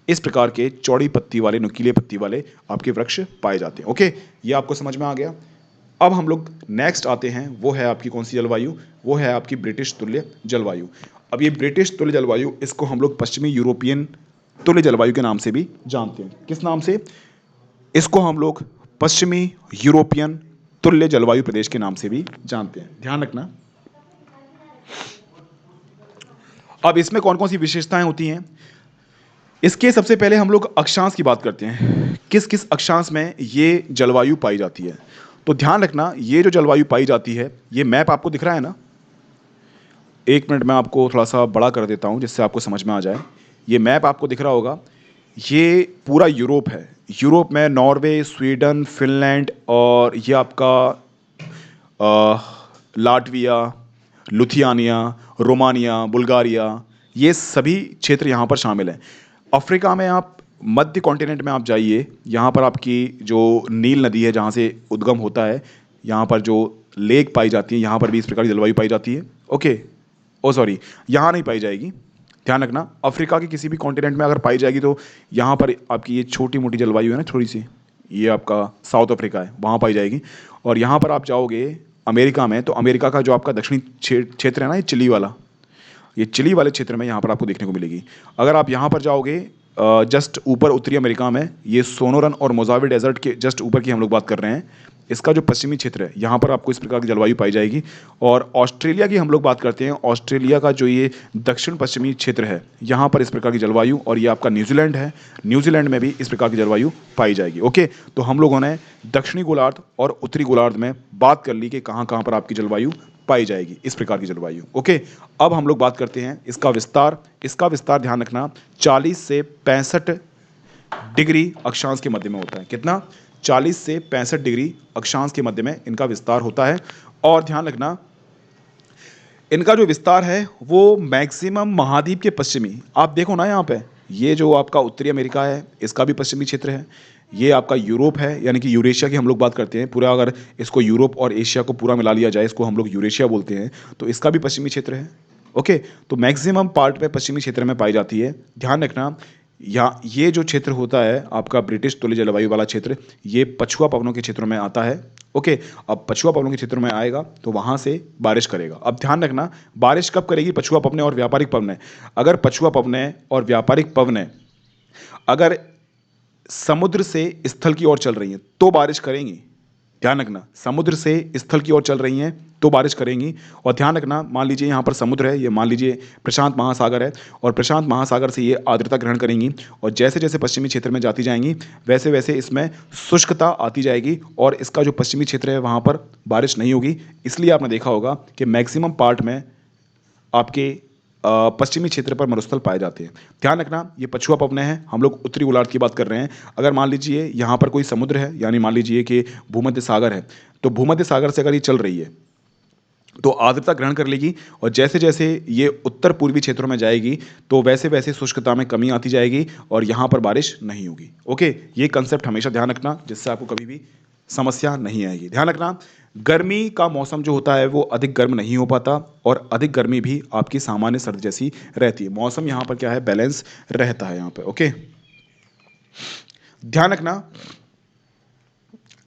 इस प्रकार के चौड़ी पत्ती वाले, नुकीले पत्ती वाले आपके वृक्ष पाए जाते हैं। ओके, ये आपको समझ में आ गया। अब हम लोग नेक्स्ट आते हैं, वो है आपकी कौन सी जलवायु? वो है आपकी ब्रिटिश तुल्य जलवायु। अब ये ब्रिटिश तुल्य जलवायु, इसको हम लोग पश्चिमी यूरोपियन तुल्य जलवायु के नाम से भी जानते हैं। किस नाम से? इसको हम लोग पश्चिमी यूरोपियन तुल्य जलवायु प्रदेश के नाम से भी जानते हैं। ध्यान रखना। अब इसमें कौन कौन सी विशेषताएं होती हैं? इसके सबसे पहले हम लोग अक्षांश की बात करते हैं, किस किस अक्षांश में ये जलवायु पाई जाती है। तो ध्यान रखना, ये जो जलवायु पाई जाती है, ये मैप आपको दिख रहा है ना, एक मिनट में आपको थोड़ा सा बड़ा कर देता हूँ जिससे आपको समझ में आ जाए। ये मैप आपको दिख रहा होगा, ये पूरा यूरोप है। यूरोप में नॉर्वे, स्वीडन, फिनलैंड और ये आपका लाटविया, लुथियानिया, रोमानिया, बुल्गारिया, ये सभी क्षेत्र यहाँ पर शामिल हैं। अफ्रीका में आप मध्य कॉन्टिनेंट में आप जाइए, यहाँ पर आपकी जो नील नदी है जहाँ से उद्गम होता है, यहाँ पर जो लेक पाई जाती है, यहाँ पर भी इस प्रकार की जलवायु पाई जाती है। ओके, ओ सॉरी, यहाँ नहीं पाई जाएगी, ध्यान रखना। अफ्रीका के किसी भी कॉन्टिनेंट में अगर पाई जाएगी तो यहाँ पर आपकी ये छोटी मोटी जलवायु है ना, थोड़ी सी, ये आपका साउथ अफ्रीका है, वहाँ पाई जाएगी। और यहाँ पर आप जाओगे अमेरिका में, तो अमेरिका का जो आपका दक्षिणी क्षेत्र है ना, ये चिली वाला, ये चिली वाले क्षेत्र में यहाँ पर आपको देखने को मिलेगी। अगर आप यहाँ पर जाओगे जस्ट ऊपर उत्तरी अमेरिका में, ये सोनोरन और मोजावे डेजर्ट के जस्ट ऊपर की हम लोग बात कर रहे हैं, इसका जो पश्चिमी क्षेत्र है, यहाँ पर आपको इस प्रकार की जलवायु पाई जाएगी। और ऑस्ट्रेलिया की हम लोग बात करते हैं, ऑस्ट्रेलिया का जो ये दक्षिण पश्चिमी क्षेत्र है, यहाँ पर इस प्रकार की जलवायु, और ये आपका न्यूजीलैंड है, न्यूजीलैंड में भी इस प्रकार की जलवायु पाई जाएगी। ओके, तो हम लोगों ने दक्षिणी गोलार्ध और उत्तरी गोलार्ध में बात कर ली कि कहाँ कहाँ पर आपकी जलवायु पाई जाएगी, इस प्रकार की जलवायु। ओके, अब हम लोग बात करते हैं इसका विस्तार। इसका विस्तार ध्यान रखना 40 से 65 डिग्री अक्षांश के मध्य में होता है। कितना? 40 से 65 डिग्री अक्षांश के मध्य में इनका विस्तार होता है। और ध्यान रखना, इनका जो विस्तार है वो मैक्सिमम महाद्वीप के पश्चिमी, आप देखो ना यहाँ पे, ये जो आपका उत्तरी अमेरिका है, इसका भी पश्चिमी क्षेत्र है। ये आपका यूरोप है, यानी कि यूरेशिया की हम लोग बात करते हैं, पूरा अगर इसको यूरोप और एशिया को पूरा मिला लिया जाए, इसको हम लोग यूरेशिया बोलते हैं, तो इसका भी पश्चिमी क्षेत्र है। ओके, तो मैक्सिमम पार्ट में पश्चिमी क्षेत्र में पाई जाती है। ध्यान रखना, या ये जो क्षेत्र होता है आपका ब्रिटिश तुल्य जलवायु वाला क्षेत्र, ये पछुआ पवनों के क्षेत्रों में आता है। ओके, अब पछुआ पवनों के क्षेत्रों में आएगा तो वहाँ से बारिश करेगा। अब ध्यान रखना, बारिश कब करेगी? पछुआ पवनें और व्यापारिक पवनें। अगर पछुआ पवनें और व्यापारिक पवनें अगर समुद्र से स्थल की ओर चल रही हैं तो बारिश करेंगी। ध्यान रखना, समुद्र से स्थल की ओर चल रही हैं तो बारिश करेंगी। और ध्यान रखना, मान लीजिए यहाँ पर समुद्र है, ये मान लीजिए प्रशांत महासागर है, और प्रशांत महासागर से ये आर्द्रता ग्रहण करेंगी, और जैसे जैसे पश्चिमी क्षेत्र में जाती जाएंगी वैसे वैसे इसमें शुष्कता आती जाएगी, और इसका जो पश्चिमी क्षेत्र है वहाँ पर बारिश नहीं होगी। इसलिए आपने देखा होगा कि मैक्सिमम पार्ट में आपके पश्चिमी क्षेत्र पर मरुस्थल पाए जाते हैं। ध्यान रखना, ये पछुआ पवनें हैं, हम लोग उत्तरी गोलार्ध की बात कर रहे हैं। अगर मान लीजिए यहाँ पर कोई समुद्र है, यानी मान लीजिए कि भूमध्य सागर है, तो भूमध्य सागर से अगर ये चल रही है तो आर्द्रता ग्रहण कर लेगी, और जैसे जैसे ये उत्तर पूर्वी क्षेत्रों में जाएगी तो वैसे वैसे शुष्कता में कमी आती जाएगी और यहाँ पर बारिश नहीं होगी। ओके, ये कंसेप्ट हमेशा ध्यान रखना, जिससे आपको कभी भी समस्या नहीं आएगी। ध्यान रखना, गर्मी का मौसम जो होता है वो अधिक गर्म नहीं हो पाता, और अधिक गर्मी भी आपकी सामान्य सर्दी जैसी रहती है। मौसम यहाँ पर क्या है? बैलेंस रहता है यहाँ पे। ओके, ध्यान रखना,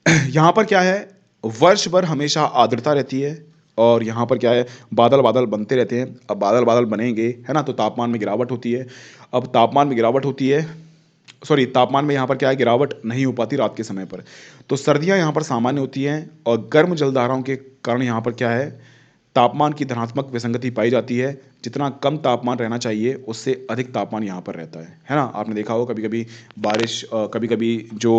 यहाँ पर क्या है? वर्ष भर हमेशा आर्द्रता रहती है, और यहाँ पर क्या है, बादल बादल बनते रहते हैं। अब बादल बादल बनेंगे, है ना, तो तापमान में गिरावट होती है। अब तापमान में गिरावट होती है, सॉरी, तापमान में यहाँ पर क्या है, गिरावट नहीं हो पाती रात के समय पर। तो सर्दियाँ यहाँ पर सामान्य होती हैं और गर्म जलधाराओं के कारण यहाँ पर क्या है, तापमान की धनात्मक विसंगति पाई जाती है। जितना कम तापमान रहना चाहिए उससे अधिक तापमान यहाँ पर रहता है ना। आपने देखा होगा कभी कभी बारिश, कभी कभी जो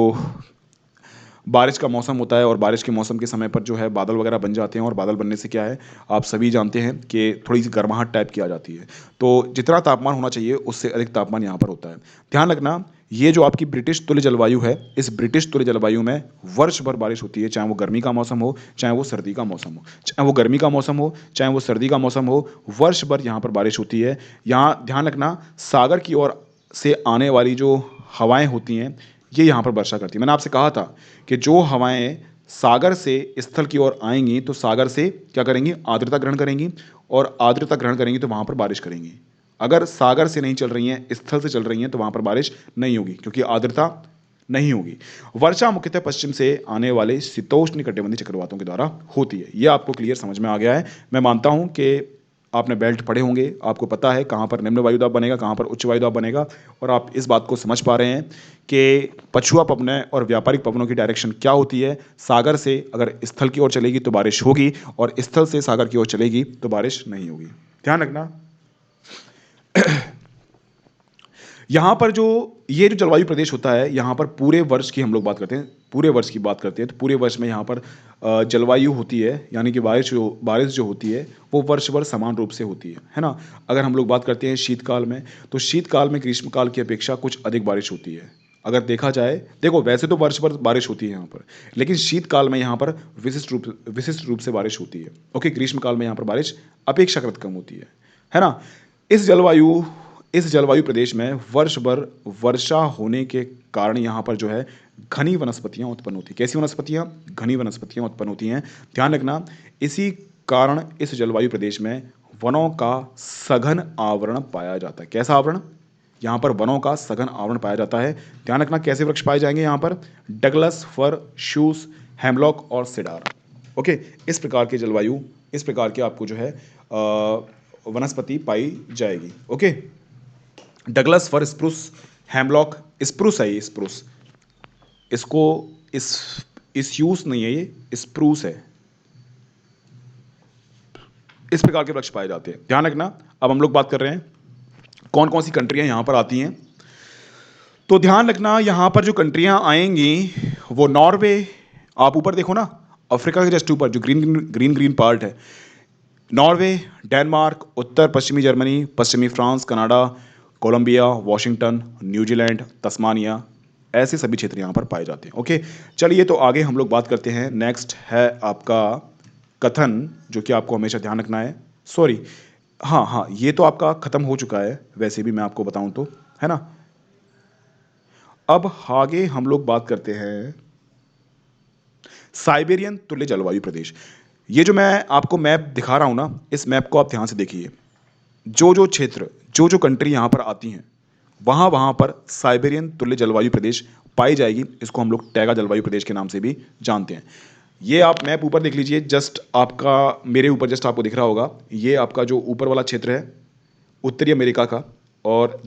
बारिश का मौसम होता है और बारिश के मौसम के समय पर जो है बादल वगैरह बन जाते हैं, और बादल बनने से क्या है, आप सभी जानते हैं कि थोड़ी सी गर्माहट टाइप की आ जाती है। तो जितना तापमान होना चाहिए उससे अधिक तापमान यहाँ पर होता है। ध्यान रखना, ये जो आपकी ब्रिटिश तुल्य जलवायु है, इस ब्रिटिश तुल्य जलवायु में वर्ष भर बारिश होती है, चाहे वो गर्मी का मौसम हो, चाहे वो सर्दी का मौसम हो, चाहे वो गर्मी का मौसम हो, चाहे वो सर्दी का मौसम हो, वर्ष भर यहाँ पर बारिश होती है। यहाँ ध्यान रखना, सागर की ओर से आने वाली जो हवाएं होती हैं ये यहाँ पर वर्षा करती है। मैंने आपसे कहा था कि जो हवाएं सागर से स्थल की ओर आएंगी तो सागर से क्या करेंगी, आर्द्रता ग्रहण करेंगी, और आर्द्रता ग्रहण करेंगी तो वहाँ पर बारिश करेंगी। अगर सागर से नहीं चल रही हैं, स्थल से चल रही हैं, तो वहाँ पर बारिश नहीं होगी क्योंकि आर्द्रता नहीं होगी। वर्षा मुख्यतः पश्चिम से आने वाले शीतोष्ण कटिबंधीय चक्रवातों के द्वारा होती है। यह आपको क्लियर समझ में आ गया है। मैं मानता हूँ कि आपने बेल्ट पढ़े होंगे, आपको पता है कहाँ पर निम्न वायुदाब बनेगा, कहाँ पर उच्च वायुदाब बनेगा, और आप इस बात को समझ पा रहे हैं कि पछुआ पवनें और व्यापारिक पवनों की डायरेक्शन क्या होती है। सागर से अगर स्थल की ओर चलेगी तो बारिश होगी, और स्थल से सागर की ओर चलेगी तो बारिश नहीं होगी। ध्यान रखना, यहाँ पर जो ये जो जलवायु प्रदेश होता है, यहाँ पर पूरे वर्ष की हम लोग बात करते हैं, पूरे वर्ष की बात करते हैं, तो पूरे वर्ष में यहाँ पर जलवायु होती है, यानी कि बारिश जो होती है वो वर्ष भर समान रूप से होती है ना। अगर हम लोग बात करते हैं शीतकाल में, तो शीतकाल में ग्रीष्मकाल की अपेक्षा कुछ अधिक बारिश होती है। अगर देखा जाए, देखो वैसे तो वर्ष भर बारिश होती है यहाँ पर, लेकिन शीतकाल में यहाँ पर विशिष्ट रूप से बारिश होती है। ओके, ग्रीष्मकाल में यहाँ पर बारिश अपेक्षाकृत कम होती है ना। इस जलवायु प्रदेश में वर्ष भर वर्षा होने के कारण यहाँ पर जो है घनी वनस्पतियाँ उत्पन्न होती हैं। कैसी वनस्पतियाँ? घनी वनस्पतियाँ उत्पन्न होती हैं। ध्यान रखना, इसी कारण इस जलवायु प्रदेश में वनों का सघन आवरण पाया जाता है। कैसा आवरण? यहाँ पर वनों का सघन आवरण पाया जाता है। ध्यान रखना, कैसे वृक्ष पाए जाएंगे यहाँ पर? डगलस, फर, शूस, हेमलॉक और सिडार। ओके, इस प्रकार के जलवायु, इस प्रकार के आपको जो है वनस्पति पाई जाएगी। ओके, डगलस, फर, स्प्रूस, हेमलॉक, स्प्रूस है, ये स्प्रूस, इसको इस यूस नहीं है, ये स्प्रूस है। इस प्रकार के वृक्ष पाए जाते हैं। ध्यान रखना, अब हम लोग बात कर रहे हैं कौन कौन सी कंट्रियां यहां पर आती हैं। तो ध्यान रखना, यहां पर जो कंट्रियां आएंगी वो नॉर्वे, आप ऊपर देखो ना, अफ्रीका के जस्ट ऊपर जो ग्रीन ग्रीन ग्रीन पार्ट है, नॉर्वे, डेनमार्क, उत्तर पश्चिमी जर्मनी, पश्चिमी France, Canada, Columbia, Washington, New Zealand, Tasmania, ऐसे सभी क्षेत्र यहाँ पर पाए जाते हैं। ओके, चलिए तो आगे हम लोग बात करते हैं। नेक्स्ट है आपका कथन, जो कि आपको हमेशा ध्यान रखना है। सॉरी, हाँ हाँ, ये तो आपका खत्म हो चुका है वैसे भी, मैं आपको बताऊं तो, है ना। अब आगे हम लोग बात करते हैं साइबेरियन तुल्य जलवायु प्रदेश। ये जो मैं आपको मैप दिखा रहा हूं ना, इस मैप को आप ध्यान से देखिए। जो क्षेत्र, जो कंट्री यहाँ पर आती हैं, वहाँ पर साइबेरियन तुल्य जलवायु प्रदेश पाई जाएगी। इसको हम लोग टैगा जलवायु प्रदेश के नाम से भी जानते हैं। ये आप मैप ऊपर देख लीजिए, जस्ट आपका मेरे ऊपर जस्ट आपको दिख रहा होगा, ये आपका जो ऊपर वाला क्षेत्र है उत्तरी अमेरिका का, और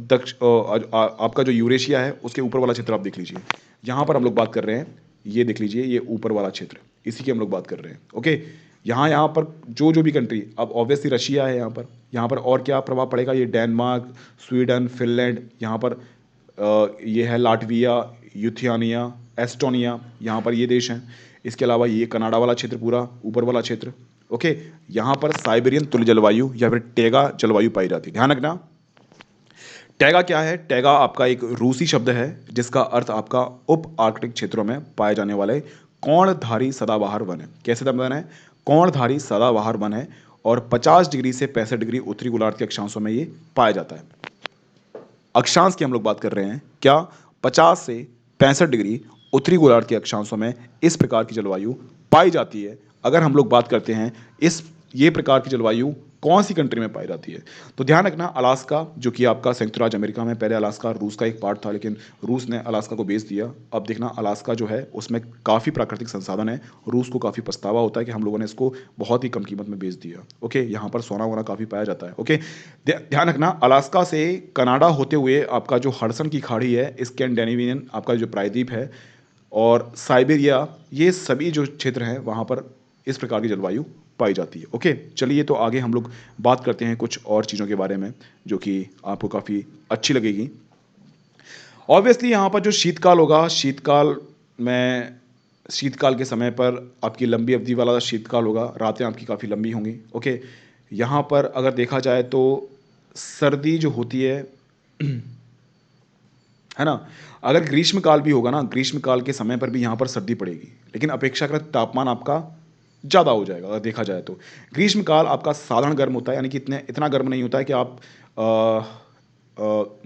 आपका जो यूरेशिया है उसके ऊपर वाला क्षेत्र आप देख लीजिए। यहाँ पर हम लोग बात कर रहे हैं, ये देख लीजिए, ये ऊपर वाला क्षेत्र, इसी की हम लोग बात कर रहे हैं। ओके, यहाँ पर जो भी कंट्री, अब ऑब्वियसली रशिया है यहाँ पर और क्या प्रभाव पड़ेगा, ये डेनमार्क, स्वीडन, फिनलैंड, यहाँ पर ये है लाटविया, यूथियानिया, एस्टोनिया, यहाँ पर ये देश हैं। इसके अलावा ये कनाडा वाला क्षेत्र, पूरा ऊपर वाला क्षेत्र। ओके, यहाँ पर साइबेरियन तुल्य जलवायु या फिर टैगा जलवायु पाई जाती है। ध्यान रखना, टैगा क्या है? टैगा आपका एक रूसी शब्द है जिसका अर्थ आपका उप आर्कटिक क्षेत्रों में पाए जाने वाले कोणधारी सदाबहार वन है। कैसे वन है? कोणधारी सदाबहार वन है, और 50 डिग्री से 65 डिग्री उत्तरी गोलार्ध के अक्षांशों में ये पाया जाता है। अक्षांश की हम लोग बात कर रहे हैं, क्या? 50 से 65 डिग्री उत्तरी गोलार्ध के अक्षांशों में इस प्रकार की जलवायु पाई जाती है। अगर हम लोग बात करते हैं ये प्रकार की जलवायु कौन सी कंट्री में पाई जाती है? तो ध्यान रखना, अलास्का जो कि आपका संयुक्त राज्य अमेरिका में, पहले अलास्का रूस का एक पार्ट था लेकिन रूस ने अलास्का को बेच दिया। अब देखना अलास्का जो है उसमें काफ़ी प्राकृतिक संसाधन है, रूस को काफ़ी पछतावा होता है कि हम लोगों ने इसको बहुत ही कम कीमत में बेच दिया। ओके, यहाँ पर सोना वोना काफ़ी पाया जाता है। ओके, ध्यान रखना, अलास्का से कनाडा होते हुए आपका जो हडसन की खाड़ी है, स्कैंडिनेवियन आपका जो प्रायद्वीप है और साइबेरिया, ये सभी जो क्षेत्र हैं वहाँ पर इस प्रकार की जलवायु पाई जाती है। ओके, चलिए तो आगे हम लोग बात करते हैं कुछ और चीज़ों के बारे में जो कि आपको काफ़ी अच्छी लगेगी। ऑब्वियसली यहाँ पर जो शीतकाल होगा, शीतकाल के समय पर आपकी लंबी अवधि वाला शीतकाल होगा, रातें आपकी काफ़ी लंबी होंगी। ओके, यहाँ पर अगर देखा जाए तो सर्दी जो होती है है ना, अगर ग्रीष्मकाल भी होगा ना, ग्रीष्मकाल के समय पर भी यहाँ पर सर्दी पड़ेगी, लेकिन अपेक्षाकृत तापमान आपका ज़्यादा हो जाएगा अगर देखा जाए तो। ग्रीष्मकाल आपका साधारण गर्म होता है, यानी कि इतना गर्म नहीं होता है कि आप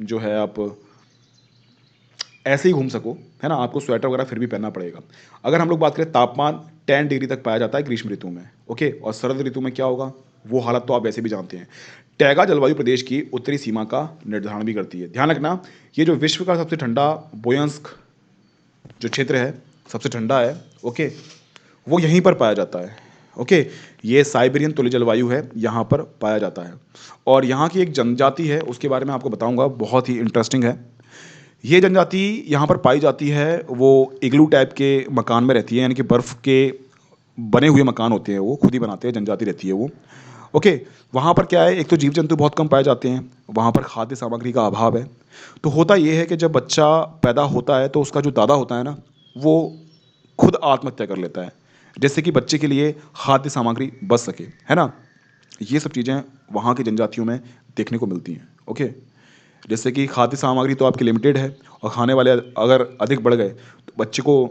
जो है आप ऐसे ही घूम सको, है ना, आपको स्वेटर वगैरह फिर भी पहनना पड़ेगा। अगर हम लोग बात करें, तापमान 10 डिग्री तक पाया जाता है ग्रीष्म ऋतु में। ओके, और शरद ऋतु में क्या होगा, वो हालत तो आप वैसे भी जानते हैं। टैगा जलवायु प्रदेश की उत्तरी सीमा का निर्धारण भी करती है। ध्यान रखना, ये जो विश्व का सबसे ठंडा बोयंस्क जो क्षेत्र है, सबसे ठंडा है। ओके, वो यहीं पर पाया जाता है। ओके, ये साइबेरियन तुल्य जलवायु है, यहाँ पर पाया जाता है। और यहाँ की एक जनजाति है, उसके बारे में आपको बताऊंगा, बहुत ही इंटरेस्टिंग है। ये जनजाति यहाँ पर पाई जाती है, वो इग्लू टाइप के मकान में रहती है, यानी कि बर्फ़ के बने हुए मकान होते हैं, वो खुद ही बनाते हैं, जनजाति रहती है वो। ओके, वहाँ पर क्या है, एक तो जीव जंतु बहुत कम पाए जाते हैं, वहाँ पर खाद्य सामग्री का अभाव है। तो होता ये है कि जब बच्चा पैदा होता है तो उसका जो दादा होता है ना, वो खुद आत्महत्या कर लेता है, जिससे कि बच्चे के लिए खाद्य सामग्री बच सके, है ना। ये सब चीज़ें वहाँ की जनजातियों में देखने को मिलती हैं। ओके, जैसे कि खाद्य सामग्री तो आपकी लिमिटेड है और खाने वाले अगर अधिक बढ़ गए तो बच्चे को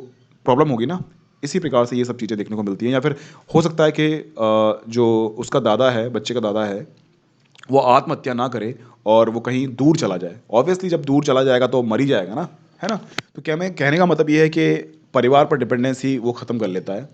प्रॉब्लम होगी ना। इसी प्रकार से ये सब चीज़ें देखने को मिलती हैं। या फिर हो सकता है कि जो उसका दादा है, बच्चे का दादा है, वो आत्महत्या ना करे और वो कहीं दूर चला जाए। ऑब्वियसली जब दूर चला जाएगा तो मर ही जाएगा ना, है ना। तो क्या मैं कहने का मतलब ये है कि परिवार पर डिपेंडेंसी वो ख़त्म कर लेता है।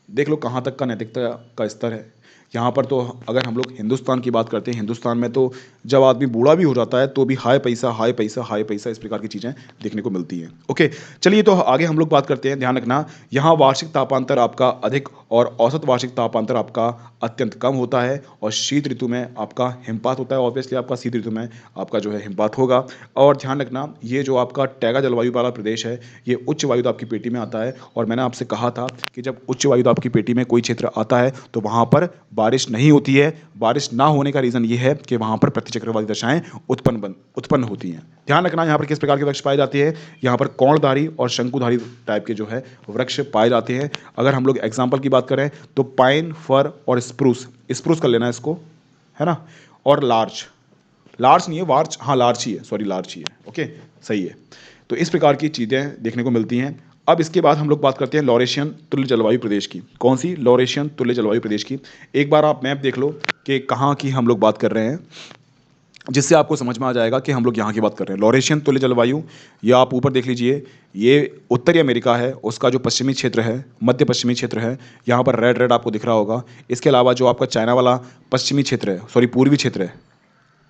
देख लो कहाँ तक का नैतिकता का स्तर है। यहाँ पर तो अगर हम लोग हिंदुस्तान की बात करते हैं, हिंदुस्तान में तो जब आदमी बूढ़ा भी हो जाता है तो भी हाई पैसा हाई पैसा हाई पैसा, इस प्रकार की चीज़ें देखने को मिलती हैं। ओके, चलिए तो आगे हम लोग बात करते हैं। ध्यान रखना, यहाँ वार्षिक तापांतर आपका अधिक और औसत वार्षिक तापांतर आपका अत्यंत कम होता है और शीत ऋतु में आपका हिमपात होता है। ऑब्वियसली आपका शीत ऋतु में आपका जो है हिमपात होगा। और ध्यान रखना, ये जो आपका टैगा जलवायु वाला प्रदेश है, ये उच्च वायु दाब की पेटी में आता है। और मैंने आपसे कहा था कि जब उच्च वायु दाब की पेटी में कोई क्षेत्र आता है तो वहाँ पर बारिश नहीं होती है। बारिश ना होने का रीज़न ये है कि वहाँ पर प्रतिचक्रवाती दशाएं उत्पन्न होती हैं। ध्यान रखना, यहाँ पर किस प्रकार के वृक्ष पाए जाते हैं, यहाँ पर कोणधारी और शंकुधारी टाइप के जो है वृक्ष पाए जाते हैं। अगर हम लोग एग्जाम्पल की बात करें तो पाइन, फर और स्प्रूस, स्प्रूस कर लेना इसको, है ना, और लार्च, लार्च नहीं है वार्च, हाँ लार्च ही है, सॉरी लार्च ही है। ओके, सही है। तो इस प्रकार की चीज़ें देखने को मिलती हैं। अब इसके बाद हम लोग बात करते हैं लॉरेशियन तुल्य जलवायु प्रदेश की। कौन सी? लॉरेशियन तुल्य जलवायु प्रदेश की। एक बार आप मैप देख लो कि कहाँ की हम लोग बात कर रहे हैं, जिससे आपको समझ में आ जाएगा कि हम लोग यहाँ की बात कर रहे हैं। लॉरेशियन तुल्य जलवायु, ये आप ऊपर देख लीजिए, ये उत्तरी अमेरिका है, उसका जो पश्चिमी क्षेत्र है, मध्य पश्चिमी क्षेत्र है, यहाँ पर रेड रेड आपको दिख रहा होगा। इसके अलावा जो आपका चाइना वाला पश्चिमी क्षेत्र है, सॉरी पूर्वी क्षेत्र है,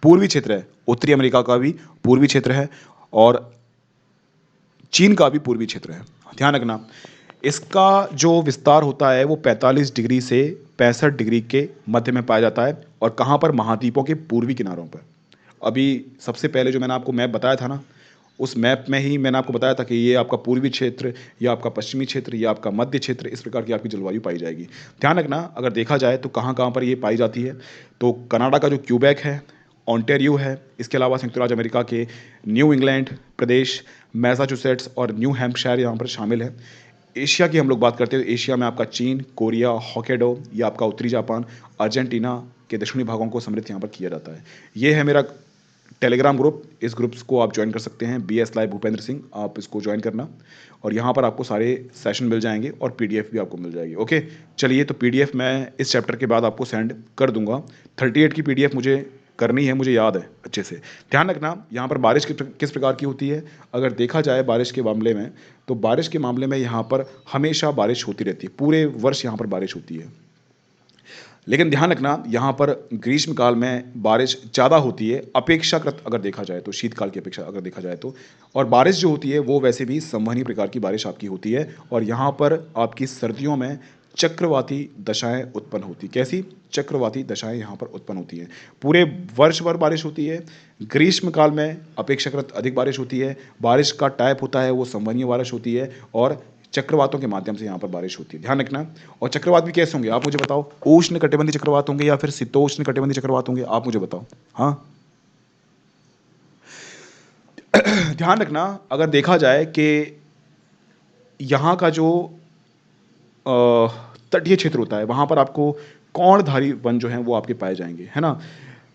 पूर्वी क्षेत्र है, उत्तरी अमेरिका का भी पूर्वी क्षेत्र है और चीन का भी पूर्वी क्षेत्र है। ध्यान रखना, इसका जो विस्तार होता है वो 45 डिग्री से 65 डिग्री के मध्य में पाया जाता है। और कहाँ पर? महाद्वीपों के पूर्वी किनारों पर। अभी सबसे पहले जो मैंने आपको मैप बताया था ना, उस मैप में ही मैंने आपको बताया था कि ये आपका पूर्वी क्षेत्र, ये आपका पश्चिमी क्षेत्र, ये आपका मध्य क्षेत्र, इस प्रकार की आपकी जलवायु पाई जाएगी। ध्यान रखना, अगर देखा जाए तो कहाँ कहाँ पर ये पाई जाती है, तो कनाडा का जो क्यूबेक है, ओंटारियो है, इसके अलावा संयुक्त राज्य अमेरिका के न्यू इंग्लैंड प्रदेश, मैसाचुसेट्स और न्यू हैम्पशायर यहाँ पर शामिल है। एशिया की हम लोग बात करते हैं तो एशिया में आपका चीन, कोरिया, हॉकेडो, या आपका उत्तरी जापान, अर्जेंटीना के दक्षिणी भागों को सम्मिलित यहाँ पर किया जाता है। ये है मेरा टेलीग्राम ग्रुप, इस ग्रुप्स को आप ज्वाइन कर सकते हैं, BS लाइव भूपेंद्र सिंह, आप इसको ज्वाइन करना और यहाँ पर आपको सारे सेशन मिल जाएंगे और PDF भी आपको मिल जाएगी। ओके, चलिए तो PDF मैं इस चैप्टर के बाद आपको सेंड कर दूंगा। 38 की PDF मुझे करनी है, मुझे याद है अच्छे से। ध्यान रखना, यहाँ पर बारिश किस प्रकार की होती है, अगर देखा जाए बारिश के मामले में, तो बारिश के मामले में यहाँ पर हमेशा बारिश होती रहती है, पूरे वर्ष यहाँ पर बारिश होती है। लेकिन ध्यान रखना यहाँ पर ग्रीष्म काल में बारिश ज़्यादा होती है अपेक्षाकृत, अगर देखा जाए तो शीतकाल की अपेक्षा अगर देखा जाए तो। और बारिश जो होती है वो वैसे भी संवहनीय प्रकार की बारिश आपकी होती है। और यहाँ पर आपकी सर्दियों में चक्रवाती दशाएं उत्पन्न होती। कैसी चक्रवाती दशाएं यहाँ पर उत्पन्न होती हैं। पूरे वर्ष भर बारिश होती है। ग्रीष्म काल में अपेक्षाकृत अधिक बारिश होती है। बारिश का टाइप होता है वो संवहनीय बारिश होती है और चक्रवातों के माध्यम से यहाँ पर बारिश होती है, ध्यान रखना। और चक्रवात भी कैसे होंगे आप मुझे बताओ, उष्ण कटिबंधीय चक्रवात होंगे या फिर शीतोष्ण कटिबंधीय चक्रवात होंगे, आप मुझे बताओ। हाँ ध्यान रखना, अगर देखा जाए कि यहाँ का जो तटीय क्षेत्र होता है वहाँ पर आपको कौड़धारी वन जो हैं वो आपके पाए जाएंगे, है ना।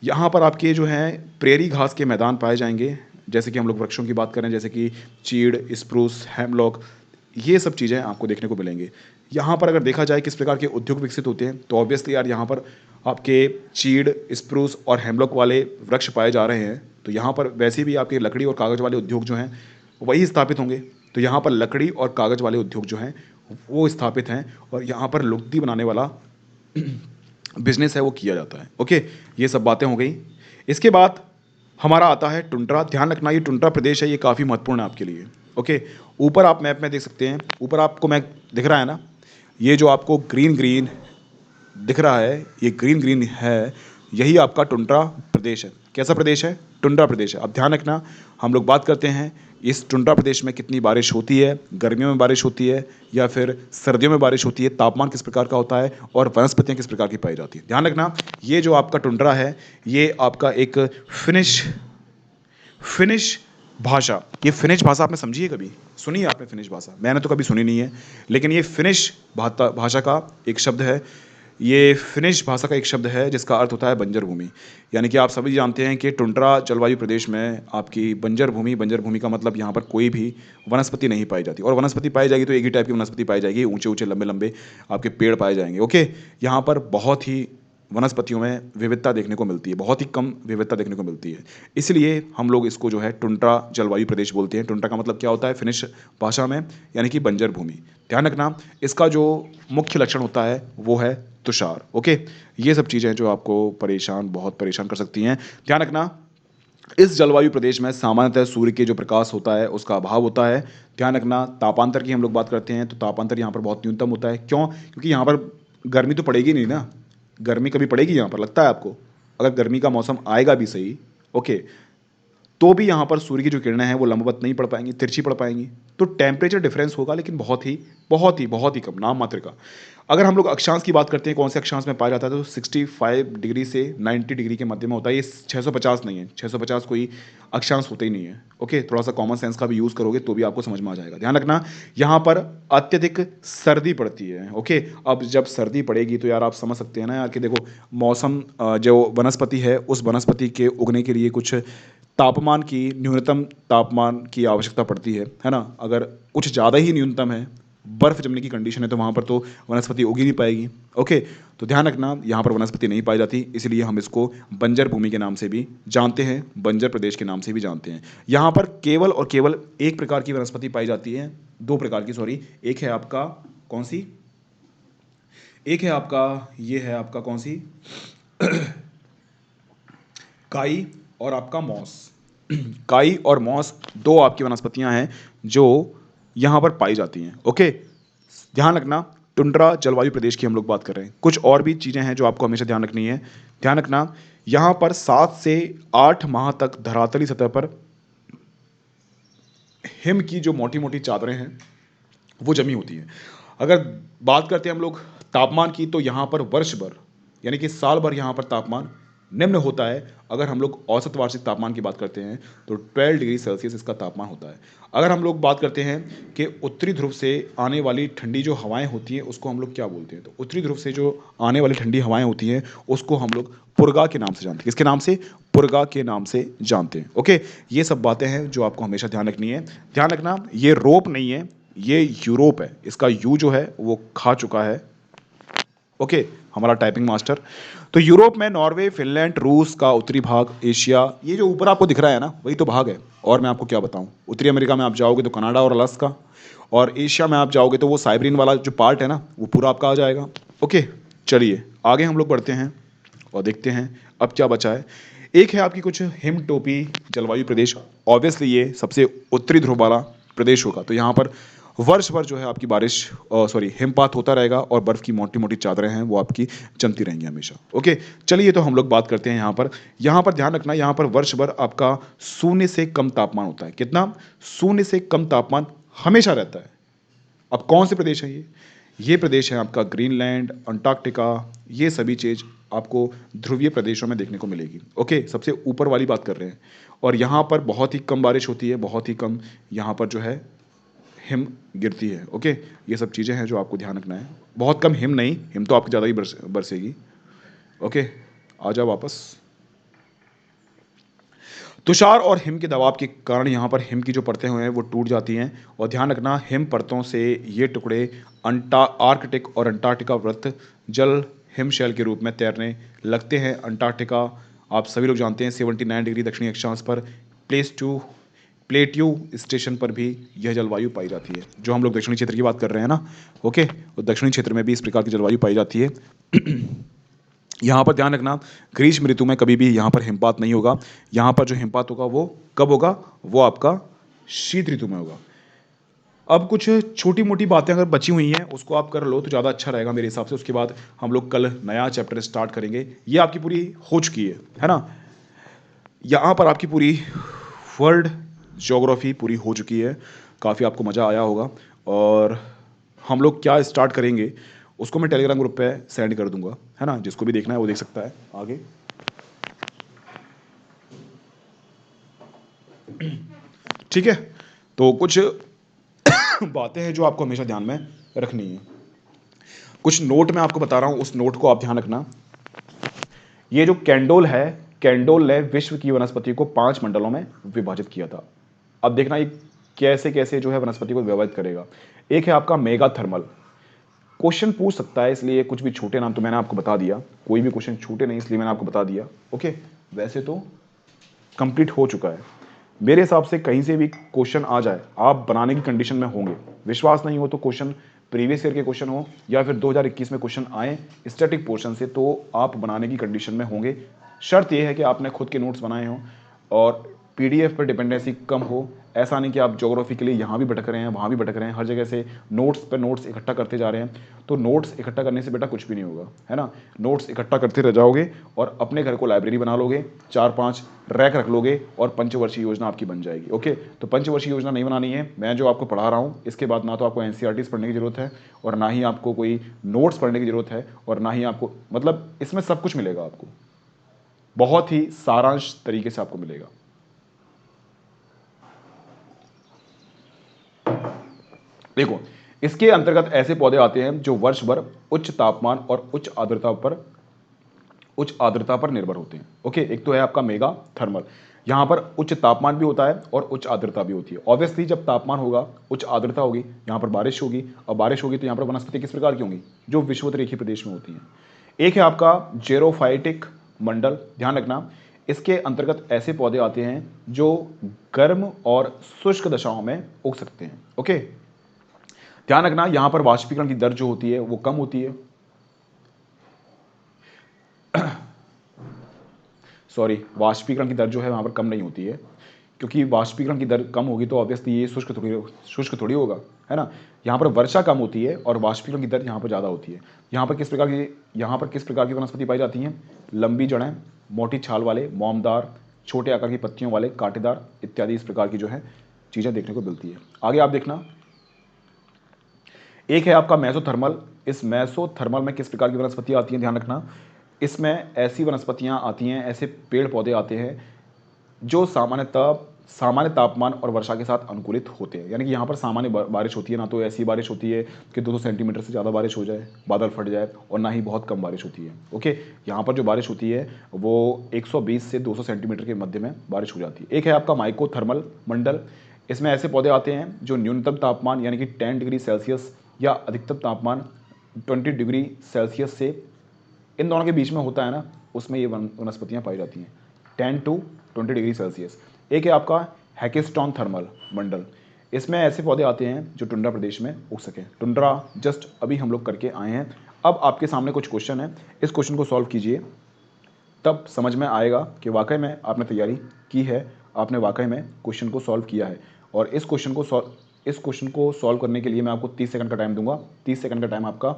यहाँ पर आपके जो हैं प्रेरी घास के मैदान पाए जाएंगे, जैसे कि हम लोग वृक्षों की बात करें जैसे कि चीड़, स्प्रूस, हेमलॉक, ये सब चीज़ें आपको देखने को मिलेंगे। यहाँ पर अगर देखा जाए किस प्रकार के उद्योग विकसित होते हैं तो ऑब्वियसली यार यहाँ पर आपके चीड़, स्प्रूस और हेमलॉक वाले वृक्ष पाए जा रहे हैं, तो यहाँ पर वैसे भी आपके लकड़ी और कागज़ वाले उद्योग जो हैं वही स्थापित होंगे। तो यहाँ पर लकड़ी और कागज़ वाले उद्योग जो हैं वो स्थापित हैं और यहाँ पर लुगदी बनाने वाला बिजनेस है वो किया जाता है। ओके, ये सब बातें हो गई। इसके बाद हमारा आता है टुंड्रा। ध्यान रखना ये टुंड्रा प्रदेश है, ये काफ़ी महत्वपूर्ण है आपके लिए। ओके, ऊपर आप मैप में देख सकते हैं, ऊपर आपको मैप दिख रहा है ना, ये जो आपको ग्रीन ग्रीन दिख रहा है, ये ग्रीन ग्रीन है, यही आपका टुंड्रा प्रदेश है। कैसा प्रदेश है? टुंड्रा प्रदेश है। अब ध्यान रखना, हम लोग बात करते हैं इस टुंड्रा प्रदेश में कितनी बारिश होती है, गर्मियों में बारिश होती है या फिर सर्दियों में बारिश होती है, तापमान किस प्रकार का होता है और वनस्पतियाँ किस प्रकार की पाई जाती है। ध्यान रखना, ये जो आपका टुंड्रा है ये आपका एक फिनिश भाषा, ये फिनिश भाषा आपने समझी है कभी? सुनी है आपने फिनिश भाषा? मैंने तो कभी सुनी नहीं है, लेकिन ये फिनिश भाषा का एक शब्द है। ये फिनिश भाषा का एक शब्द है जिसका अर्थ होता है बंजर भूमि। यानी कि आप सभी जानते हैं कि टुंड्रा जलवायु प्रदेश में आपकी बंजर भूमि का मतलब यहाँ पर कोई भी वनस्पति नहीं पाई जाती, और वनस्पति पाई जाएगी तो एक ही टाइप की वनस्पति पाई जाएगी, ऊंचे ऊंचे लंबे लंबे आपके पेड़ पाए जाएंगे। ओके, यहाँ पर बहुत ही वनस्पतियों में विविधता देखने को मिलती है, बहुत ही कम विविधता देखने को मिलती है, इसलिए हम लोग इसको जो है टुंड्रा जलवायु प्रदेश बोलते हैं। टुंड्रा का मतलब क्या होता है फिनिश भाषा में, यानी कि बंजर भूमि। ध्यान रखना, इसका जो मुख्य लक्षण होता है वो है तुषार। ओके, ये सब चीज़ें जो आपको बहुत परेशान कर सकती हैं। ध्यान रखना, इस जलवायु प्रदेश में सामान्यतः सूर्य के जो प्रकाश होता है उसका अभाव होता है। ध्यान रखना, तापांतर की हम लोग बात करते हैं तो तापांतर यहाँ पर बहुत न्यूनतम होता है। क्यों? क्योंकि यहाँ पर गर्मी तो पड़ेगी नहीं ना, गर्मी कभी पड़ेगी यहाँ पर, लगता है आपको? अगर गर्मी का मौसम आएगा भी सही, ओके, तो भी यहाँ पर सूर्य की जो किरणें हैं वो लंबवत नहीं पड़ पाएंगी, तिरछी पड़ पाएंगी। तो टेम्परेचर डिफरेंस होगा लेकिन बहुत ही कम, नाम मात्र का। अगर हम लोग अक्षांश की बात करते हैं, कौन से अक्षांश में पाया जाता है, तो 65 डिग्री से 90 डिग्री के मध्य में होता है। ये 650 नहीं है, 650 कोई अक्षांश होता ही नहीं है। ओके, थोड़ा सा कॉमन सेंस का भी यूज़ करोगे तो भी आपको समझ में आ जाएगा। ध्यान रखना, यहाँ पर अत्यधिक सर्दी पड़ती है। ओके, अब जब सर्दी पड़ेगी तो यार आप समझ सकते हैं ना यार कि देखो मौसम, जो वनस्पति है उस वनस्पति के उगने के लिए कुछ तापमान की, न्यूनतम तापमान की आवश्यकता पड़ती है ना। अगर कुछ ज़्यादा ही न्यूनतम है, बर्फ़ जमने की कंडीशन है, तो वहाँ पर तो वनस्पति उग ही नहीं पाएगी। ओके, तो ध्यान रखना, यहाँ पर वनस्पति नहीं पाई जाती, इसलिए हम इसको बंजर भूमि के नाम से भी जानते हैं, बंजर प्रदेश के नाम से भी जानते हैं। यहाँ पर केवल और केवल एक प्रकार की वनस्पति पाई जाती है, दो प्रकार की, सॉरी। एक है आपका कौन सी? एक है आपका, ये है आपका कौन सी? काई और आपका मॉस। काई और मॉस दो आपकी वनस्पतियां हैं जो यहाँ पर पाई जाती हैं। ओके, ध्यान रखना, टुंड्रा जलवायु प्रदेश की हम लोग बात कर रहे हैं। कुछ और भी चीज़ें हैं जो आपको हमेशा ध्यान रखनी है। ध्यान रखना, यहाँ पर 7 से 8 माह तक धरातली सतह पर हिम की जो मोटी मोटी चादरें हैं वो जमी होती हैं। अगर बात करते हैं हम लोग तापमान की, तो यहाँ पर वर्ष भर यानी कि साल भर यहाँ पर तापमान निम्न होता है। अगर हम लोग औसत वार्षिक तापमान की बात करते हैं तो 12 डिग्री सेल्सियस इसका तापमान होता है। अगर हम लोग बात करते हैं कि उत्तरी ध्रुव से आने वाली ठंडी जो हवाएं होती हैं उसको हम लोग क्या बोलते हैं, तो उत्तरी ध्रुव से जो आने वाली ठंडी हवाएं होती हैं उसको हम लोग पुर्गा के नाम से जानते हैं। किसके नाम से? पुर्गा के नाम से जानते हैं। ओके, ये सब बातें हैं जो आपको हमेशा ध्यान रखनी है। ध्यान रखना, ये रोप नहीं है, ये यूरोप है। इसका यू जो है वो खा चुका है। ओके, हमारा टाइपिंग मास्टर। तो यूरोप में नॉर्वे, फिनलैंड, रूस का उत्तरी भाग, एशिया, ये जो ऊपर आपको दिख रहा है ना वही तो भाग है। और मैं आपको क्या बताऊं, उत्तरी अमेरिका में आप जाओगे तो कनाडा और अलास्का, और एशिया में आप जाओगे तो वो साइबेरियन वाला जो पार्ट है ना वो पूरा आपका आ जाएगा। ओके, चलिए आगे हम लोग बढ़ते हैं और देखते हैं अब क्या बचा है। एक है आपकी कुछ हिम टोपी जलवायु प्रदेश। ऑब्वियसली ये सबसे उत्तरी ध्रुव वाला प्रदेश होगा, तो यहाँ पर वर्ष भर जो है आपकी बारिश सॉरी हिमपात होता रहेगा और बर्फ की मोटी मोटी चादरें हैं वो आपकी जमती रहेंगी हमेशा। ओके, चलिए तो हम लोग बात करते हैं यहाँ पर ध्यान रखना, यहाँ पर वर्ष भर आपका शून्य से कम तापमान होता है। कितना? शून्य से कम तापमान हमेशा रहता है। अब कौन से प्रदेश है ये प्रदेश है आपका ग्रीनलैंड, अंटार्कटिका, ये सभी चीज़ आपको ध्रुवीय प्रदेशों में देखने को मिलेगी। ओके, सबसे ऊपर वाली बात कर रहे हैं। और यहाँ पर बहुत ही कम बारिश होती है, बहुत ही कम यहाँ पर जो है हिम गिरती है। ओके, ये सब चीज़ें हैं जो आपको ध्यान रखना है। बहुत कम हिम नहीं, हिम तो आपकी ज़्यादा ही बरसेगी। ओके, आ जाओ वापस। तुषार और हिम के दबाव के कारण यहाँ पर हिम की जो परतें हुए हैं वो टूट जाती हैं। और ध्यान रखना, हिम परतों से ये टुकड़े आर्कटिक और अंटार्कटिका वृत्त जल हिमशैल के रूप में तैरने लगते हैं। अंटार्कटिका आप सभी लोग जानते हैं 79 डिग्री दक्षिणी अक्षांश पर प्लेट्यू स्टेशन पर भी यह जलवायु पाई जाती है। जो हम लोग दक्षिणी क्षेत्र की बात कर रहे हैं ना, ओके, तो दक्षिणी क्षेत्र में भी इस प्रकार की जलवायु पाई जाती है। यहाँ पर ध्यान रखना, ग्रीष्म ऋतु में कभी भी यहाँ पर हिमपात नहीं होगा। यहाँ पर जो हिमपात होगा वो कब होगा? वो आपका शीत ऋतु में होगा। अब कुछ छोटी मोटी बातें अगर बची हुई हैं उसको आप कर लो तो ज़्यादा अच्छा रहेगा मेरे हिसाब से। उसके बाद हम लोग कल नया चैप्टर स्टार्ट करेंगे। ये आपकी पूरी हो चुकी है ना? यहाँ पर आपकी पूरी वर्ल्ड ज्योग्राफी पूरी हो चुकी है। काफ़ी आपको मज़ा आया होगा। और हम लोग क्या स्टार्ट करेंगे उसको मैं टेलीग्राम ग्रुप पे सेंड कर दूंगा, है ना? जिसको भी देखना है वो देख सकता है आगे। ठीक है, तो कुछ बातें हैं जो आपको हमेशा ध्यान में रखनी है। कुछ नोट मैं आपको बता रहा हूं, उस नोट को आप ध्यान रखना। ये जो कैंडोल है, कैंडोल ने विश्व की वनस्पति को 5 मंडलों में विभाजित किया था। अब देखना ये कैसे कैसे जो है वनस्पति को विभाजित करेगा। एक है आपका मेगा थर्मल। क्वेश्चन पूछ सकता है, इसलिए कुछ भी छोटे नाम तो मैंने आपको बता दिया, कोई भी क्वेश्चन छोटे नहीं इसलिए मैंने आपको बता दिया। ओके, वैसे तो कंप्लीट हो चुका है मेरे हिसाब से। कहीं से भी क्वेश्चन आ जाए आप बनाने की कंडीशन में होंगे। विश्वास नहीं हो तो क्वेश्चन प्रीवियस ईयर के क्वेश्चन हो या फिर 2021 में क्वेश्चन आए स्टैटिक पोर्शन से, तो आप बनाने की कंडीशन में होंगे। शर्त यह है कि आपने खुद के नोट्स बनाए हों और पीडीएफ पर डिपेंडेंसी कम हो। ऐसा नहीं कि आप ज्योग्राफी के लिए यहाँ भी भटक रहे हैं वहाँ भी भटक रहे हैं, हर जगह से नोट्स पर नोट्स इकट्ठा करते जा रहे हैं। तो नोट्स इकट्ठा करने से बेटा कुछ भी नहीं होगा, है ना? नोट्स इकट्ठा करते रह जाओगे और अपने घर को लाइब्रेरी बना लोगे, 4-5 रैक रख लोगे और पंचवर्षीय योजना आपकी बन जाएगी। ओके, तो पंचवर्षीय योजना नहीं बनानी है। मैं जो आपको पढ़ा रहा हूँ इसके बाद ना तो आपको एनसीईआरटीज़ पढ़ने की जरूरत है और ना ही आपको कोई नोट्स पढ़ने की जरूरत है और ना ही आपको, मतलब इसमें सब कुछ मिलेगा आपको, बहुत ही सारांश तरीके से आपको मिलेगा। देखो, इसके अंतर्गत ऐसे पौधे आते हैं जो वर्ष भर उच्च तापमान और उच्च आर्द्रता पर निर्भर होते हैं। ओके, एक तो है आपका मेगा थर्मल। यहाँ पर उच्च तापमान भी होता है और उच्च आर्द्रता भी होती है। ऑब्वियसली जब तापमान होगा उच्च आर्द्रता होगी, यहाँ पर बारिश होगी, और बारिश होगी तो यहाँ पर वनस्पति किस प्रकार की होंगी? जो विषुवत रेखीय प्रदेश में होती हैं। एक है आपका जेरोफाइटिक मंडल। ध्यान रखना, इसके अंतर्गत ऐसे पौधे आते हैं जो गर्म और शुष्क दशाओं में उग सकते हैं। ओके, ध्यान रखना, यहां पर वाष्पीकरण की दर जो होती है वो कम होती है। सॉरी, वाष्पीकरण की दर जो है वहां पर कम नहीं होती है, क्योंकि वाष्पीकरण की दर कम होगी तो ऑब्वियसली ये शुष्क थोड़ी होगा, है ना? यहाँ पर वर्षा कम होती है और वाष्पीकरण की दर यहाँ पर ज़्यादा होती है। यहाँ पर किस प्रकार की वनस्पति पाई जाती हैं? लंबी जड़ें, मोटी छाल वाले, मोमदार, छोटे आकार की पत्तियों वाले, कांटेदार इत्यादि इस प्रकार की जो है चीज़ें देखने को मिलती है। आगे आप देखना, एक है आपका मेसोथर्मल। इस मेसोथर्मल में किस प्रकार की वनस्पतियां आती हैं? ध्यान रखना, इसमें ऐसी वनस्पतियां आती हैं, ऐसे पेड़ पौधे आते हैं जो सामान्य तापमान और वर्षा के साथ अनुकूलित होते हैं। यानी कि यहाँ पर सामान्य बारिश होती है, ना तो ऐसी बारिश होती है कि 200 सेंटीमीटर से ज़्यादा बारिश हो जाए, बादल फट जाए, और ना ही बहुत कम बारिश होती है। ओके, यहाँ पर जो बारिश होती है वो 120 से 200 सेंटीमीटर के मध्य में बारिश हो जाती है। एक है आपका माइकोथर्मल मंडल। इसमें ऐसे पौधे आते हैं जो न्यूनतम तापमान यानी कि 10 डिग्री सेल्सियस या अधिकतम तापमान 20 डिग्री सेल्सियस से इन दोनों के बीच में होता है ना, उसमें ये वनस्पतियाँ पाई जाती हैं, 10 to 20 डिग्री सेल्सियस। एक है आपका हैकेस्टोन थर्मल मंडल। इसमें ऐसे पौधे आते हैं जो टुंड्रा प्रदेश में उग सकें। टुंड्रा जस्ट अभी हम लोग करके आए हैं, अब आपके सामने कुछ क्वेश्चन है, इस क्वेश्चन को सॉल्व कीजिए, तब समझ में आएगा कि वाकई में आपने तैयारी की है, आपने वाकई में क्वेश्चन को सॉल्व किया है। और इस क्वेश्चन को सॉल्व करने के लिए मैं आपको 30 सेकंड का टाइम दूंगा। 30 सेकंड का टाइम आपका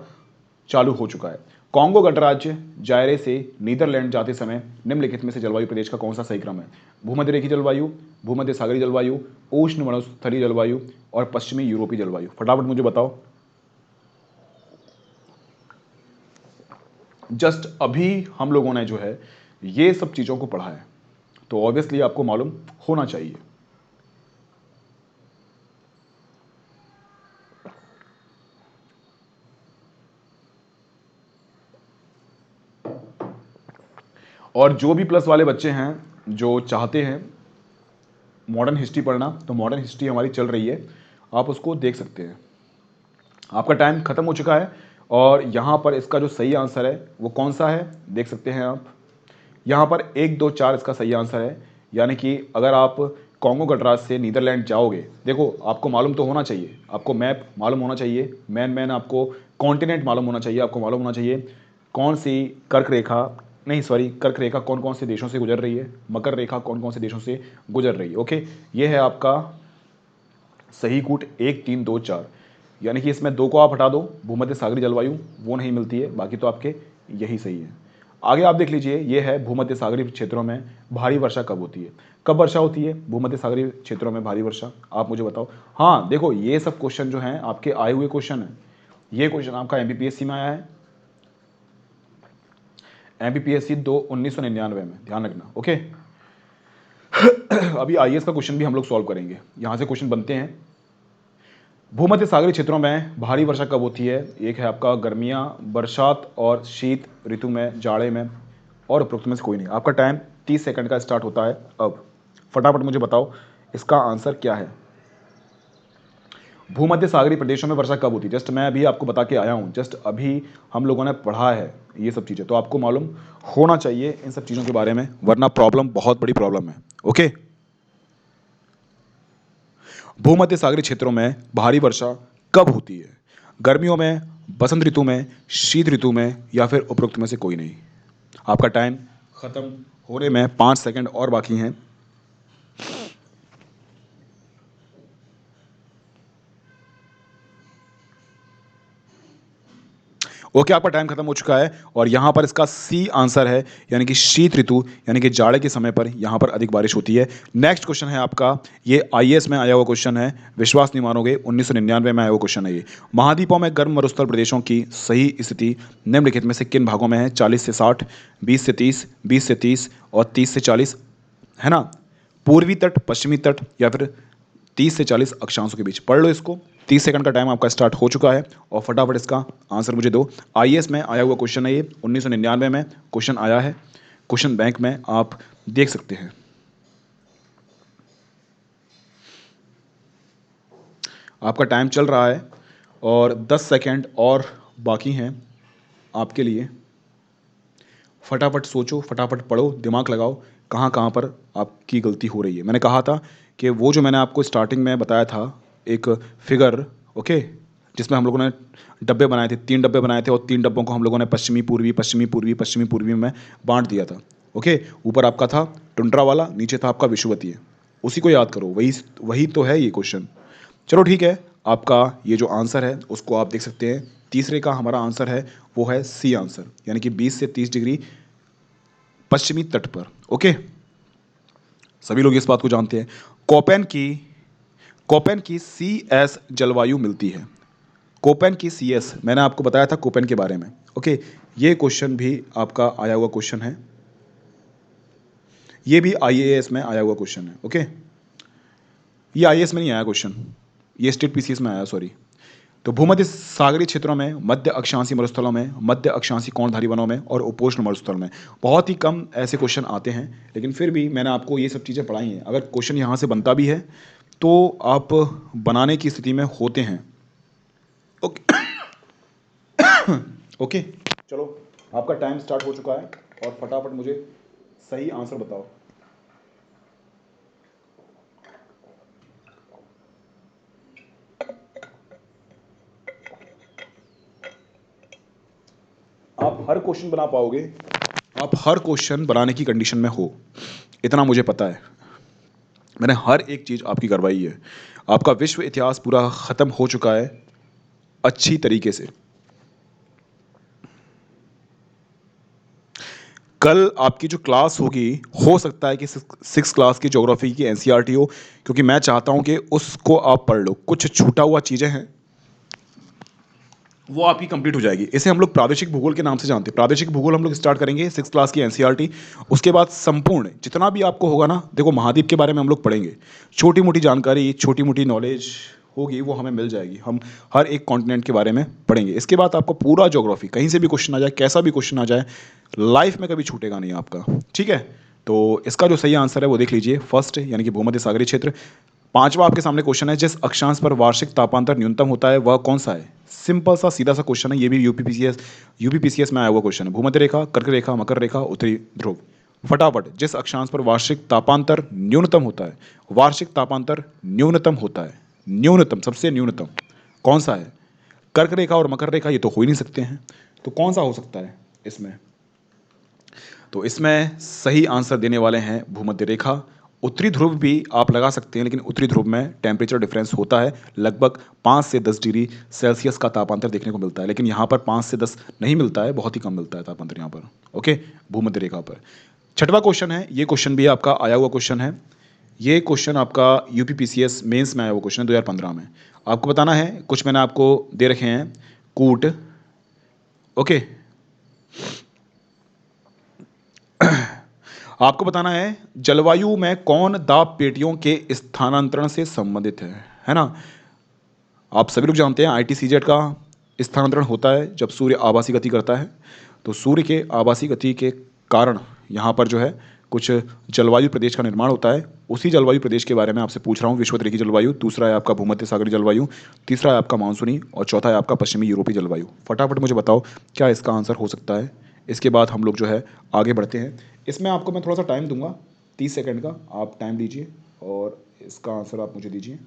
चालू हो चुका है। कॉन्गो गणराज्य जायरे से नीदरलैंड जाते समय निम्नलिखित में से जलवायु प्रदेश का कौन सा सही क्रम है? भूमध्य रेखीय जलवायु, भूमध्य सागरीय जलवायु, उष्ण मरुस्थलीय जलवायु और पश्चिमी यूरोपीय जलवायु। फटाफट मुझे बताओ। जस्ट अभी हम लोगों ने जो है ये सब चीजों को पढ़ा है, तो ऑब्वियसली आपको मालूम होना चाहिए। और जो भी प्लस वाले बच्चे हैं जो चाहते हैं मॉडर्न हिस्ट्री पढ़ना, तो मॉडर्न हिस्ट्री हमारी चल रही है, आप उसको देख सकते हैं। आपका टाइम खत्म हो चुका है और यहाँ पर इसका जो सही आंसर है वो कौन सा है देख सकते हैं आप। यहाँ पर 1 2 4 इसका सही आंसर है। यानी कि अगर आप कॉन्गो गणराज्य से नीदरलैंड जाओगे, देखो आपको मालूम तो होना चाहिए, आपको मैप मालूम होना चाहिए, मैन आपको कॉन्टिनेंट मालूम होना चाहिए, आपको मालूम होना चाहिए कौन सी कर्क रेखा, नहीं सॉरी, कर्क रेखा कौन कौन से देशों से गुजर रही है, मकर रेखा कौन कौन से देशों से गुजर रही है। ओके, ये है आपका सही कूट 1 3 2 4। यानी कि इसमें 2 को आप हटा दो, भूमध्य सागरीय जलवायु वो नहीं मिलती है, बाकी तो आपके यही सही है। आगे आप देख लीजिए, ये है भूमध्य सागरीय क्षेत्रों में भारी वर्षा कब होती है? कब वर्षा होती है भूमध्य सागरीय क्षेत्रों में भारी वर्षा, आप मुझे बताओ। हाँ देखो, ये सब क्वेश्चन जो हैं आपके आए हुए क्वेश्चन है, ये क्वेश्चन आपका एमपीपीएससी में आया है, एमपीपीएससी 1999 में, ध्यान रखना। ओके, अभी आईएएस का क्वेश्चन भी हम लोग सॉल्व करेंगे, यहां से क्वेश्चन बनते हैं। भूमध्य सागरीय क्षेत्रों में भारी वर्षा कब होती है? एक है आपका गर्मियां, बरसात और शीत ऋतु में, जाड़े में, और उपरोक्त में से कोई नहीं। आपका टाइम 30 सेकंड का स्टार्ट होता है अब। फटाफट मुझे बताओ इसका आंसर क्या है। भूमध्य सागरीय प्रदेशों में वर्षा कब होती है? जस्ट मैं अभी आपको बता के आया हूं, जस्ट अभी हम लोगों ने पढ़ा है ये सब चीज़ें, तो आपको मालूम होना चाहिए इन सब चीज़ों के बारे में, वरना प्रॉब्लम बहुत बड़ी प्रॉब्लम है। ओके, भूमध्य सागरीय क्षेत्रों में भारी वर्षा कब होती है? गर्मियों में, बसंत ऋतु में, शीत ऋतु में, या फिर उपरोक्त में से कोई नहीं। आपका टाइम खत्म होने में 5 सेकंड और बाकी हैं। ओके, आपका टाइम खत्म हो चुका है और यहां पर इसका सी आंसर है, यानी कि शीत ऋतु, यानी कि जाड़े के समय पर यहां पर अधिक बारिश होती है। नेक्स्ट क्वेश्चन है आपका, ये आईएएस में आया हुआ क्वेश्चन है, विश्वास नहीं मानोगे, 1999 में आया हुआ क्वेश्चन है ये। महाद्वीपों में गर्म मरुस्थल प्रदेशों की सही स्थिति निम्नलिखित में से किन भागों में है? 40 से 60, 20 से 30, 20 से 30 और 30 से 40, है ना? पूर्वी तट, पश्चिमी तट, या फिर 30 से 40 अक्षांशों के बीच। पढ़ लो इसको। 30 सेकंड का टाइम आपका स्टार्ट हो चुका है और फटाफट इसका आंसर मुझे दो। आईएएस में आया हुआ क्वेश्चन है ये, 1999 में क्वेश्चन आया है, क्वेश्चन बैंक में आप देख सकते हैं। आपका टाइम चल रहा है और 10 सेकंड और बाकी हैं आपके लिए। फटाफट सोचो, फटाफट पढ़ो, दिमाग लगाओ, कहाँ कहाँ पर आपकी गलती हो रही है। मैंने कहा था कि वो जो मैंने आपको स्टार्टिंग में बताया था एक फिगर, ओके, जिसमें हम लोगों ने डब्बे बनाए थे, 3 डब्बे बनाए थे और 3 डब्बों को हम लोगों ने पश्चिमी पूर्वी पश्चिमी पूर्वी पश्चिमी पूर्वी में बांट दिया था। ओके, ऊपर आपका था टुंड्रा वाला, नीचे था आपका विषुवतीय, उसी को याद करो, वही वही तो है ये क्वेश्चन। चलो ठीक है, आपका ये जो आंसर है उसको आप देख सकते हैं। तीसरे का हमारा आंसर है वो है सी आंसर, यानी कि 20 से 30 डिग्री पश्चिमी तट पर। ओके, सभी लोग इस बात को जानते हैं। कोपेन की कोपेन की सी एस जलवायु मिलती है। कोपेन की सी एस, मैंने आपको बताया था कोपेन के बारे में। ओके, ये क्वेश्चन भी आपका आया हुआ क्वेश्चन है, ये भी आईएएस में आया हुआ क्वेश्चन है। ओके, ये आईएएस में नहीं आया क्वेश्चन, ये स्टेट पीसीएस में आया, सॉरी। तो भूमध्य सागरीय क्षेत्रों में, मध्य अक्षांशीय मरुस्थलों में, मध्य अक्षांशीय कोणधारी वनों में और उपोष्ण मरुस्थल में बहुत ही कम ऐसे क्वेश्चन आते हैं, लेकिन फिर भी मैंने आपको ये सब चीज़ें पढ़ाई हैं। अगर क्वेश्चन यहाँ से बनता भी है तो आप बनाने की स्थिति में होते हैं। ओके, ओके, चलो आपका टाइम स्टार्ट हो चुका है और फटाफट मुझे सही आंसर बताओ। हर क्वेश्चन बना पाओगे, आप हर क्वेश्चन बनाने की कंडीशन में हो, इतना मुझे पता है। मैंने हर एक चीज़ आपकी करवाई है। आपका विश्व इतिहास पूरा ख़त्म हो चुका है अच्छी तरीके से। कल आपकी जो क्लास होगी, हो सकता है कि सिक्स क्लास की ज्योग्राफी की एनसीईआरटी हो, क्योंकि मैं चाहता हूं कि उसको आप पढ़ लो। कुछ छूटा हुआ चीज़ें हैं वो आपकी कंप्लीट हो जाएगी। इसे हम लोग प्रादेशिक भूगोल के नाम से जानते हैं। प्रादेशिक भूगोल हम लोग स्टार्ट करेंगे सिक्स क्लास की एनसीईआरटी। उसके बाद संपूर्ण जितना भी आपको होगा ना, देखो महाद्वीप के बारे में हम लोग पढ़ेंगे, छोटी मोटी जानकारी, छोटी मोटी नॉलेज होगी वो हमें मिल जाएगी। हम हर एक कॉन्टिनेंट के बारे में पढ़ेंगे। इसके बाद आपको पूरा ज्योग्राफी, कहीं से भी क्वेश्चन आ जाए, कैसा भी क्वेश्चन आ जाए, लाइफ में कभी छूटेगा नहीं आपका। ठीक है, तो इसका जो सही आंसर है वो देख लीजिए, फर्स्ट यानी कि भूमध्य सागरीय क्षेत्र। पांचवा आपके सामने क्वेश्चन है, जिस अक्षांश पर वार्षिक तापांतर न्यूनतम होता है वह कौन सा है? सिंपल सा सीधा सा क्वेश्चन है, ये भी यूपीपीसीएस में आया हुआ क्वेश्चन है। भूमध्य रेखा, कर्क रेखा, मकर रेखा, उत्तरी ध्रुव। फटाफट, जिस अक्षांश पर वार्षिक तापांतर न्यूनतम होता है, वार्षिक तापांतर न्यूनतम होता है, न्यूनतम, सबसे न्यूनतम कौन सा है? कर्क रेखा और मकर रेखा ये तो हो ही नहीं सकते हैं, तो कौन सा हो सकता है इसमें? तो इसमें सही आंसर देने वाले हैं भूमध्य रेखा। उत्तरी ध्रुव भी आप लगा सकते हैं, लेकिन उत्तरी ध्रुव में टेम्परेचर डिफरेंस होता है, लगभग 5 से 10 डिग्री सेल्सियस का तापांतर देखने को मिलता है, लेकिन यहाँ पर 5 से 10 नहीं मिलता है, बहुत ही कम मिलता है तापांतर यहाँ पर। ओके, भूमध्य रेखा पर। छठवां क्वेश्चन है, ये क्वेश्चन भी आपका आया हुआ क्वेश्चन है। ये क्वेश्चन आपका यूपीपीसीएस मेंस में आया हुआ क्वेश्चन है 2015 में। आपको बताना है, कुछ मैंने आपको दे रखे हैं कूट। ओके, आपको बताना है जलवायु में कौन दाब पेटियों के स्थानांतरण से संबंधित है ना? आप सभी लोग जानते हैं आईटीसीजेड का स्थानांतरण होता है जब सूर्य आभासी गति करता है। तो सूर्य के आभासी गति के कारण यहाँ पर जो है कुछ जलवायु प्रदेश का निर्माण होता है। उसी जलवायु प्रदेश के बारे में आपसे पूछ रहा हूँ। विषुवत जलवायु, दूसरा है आपका भूमध्य सागरीय जलवायु, तीसरा है आपका मानसूनी, और चौथा है आपका पश्चिमी यूरोपीय जलवायु। फटाफट मुझे बताओ क्या इसका आंसर हो सकता है। इसके बाद हम लोग जो है आगे बढ़ते हैं। इसमें आपको मैं थोड़ा सा टाइम दूंगा, 30 सेकंड का आप टाइम दीजिए और इसका आंसर आप मुझे दीजिए।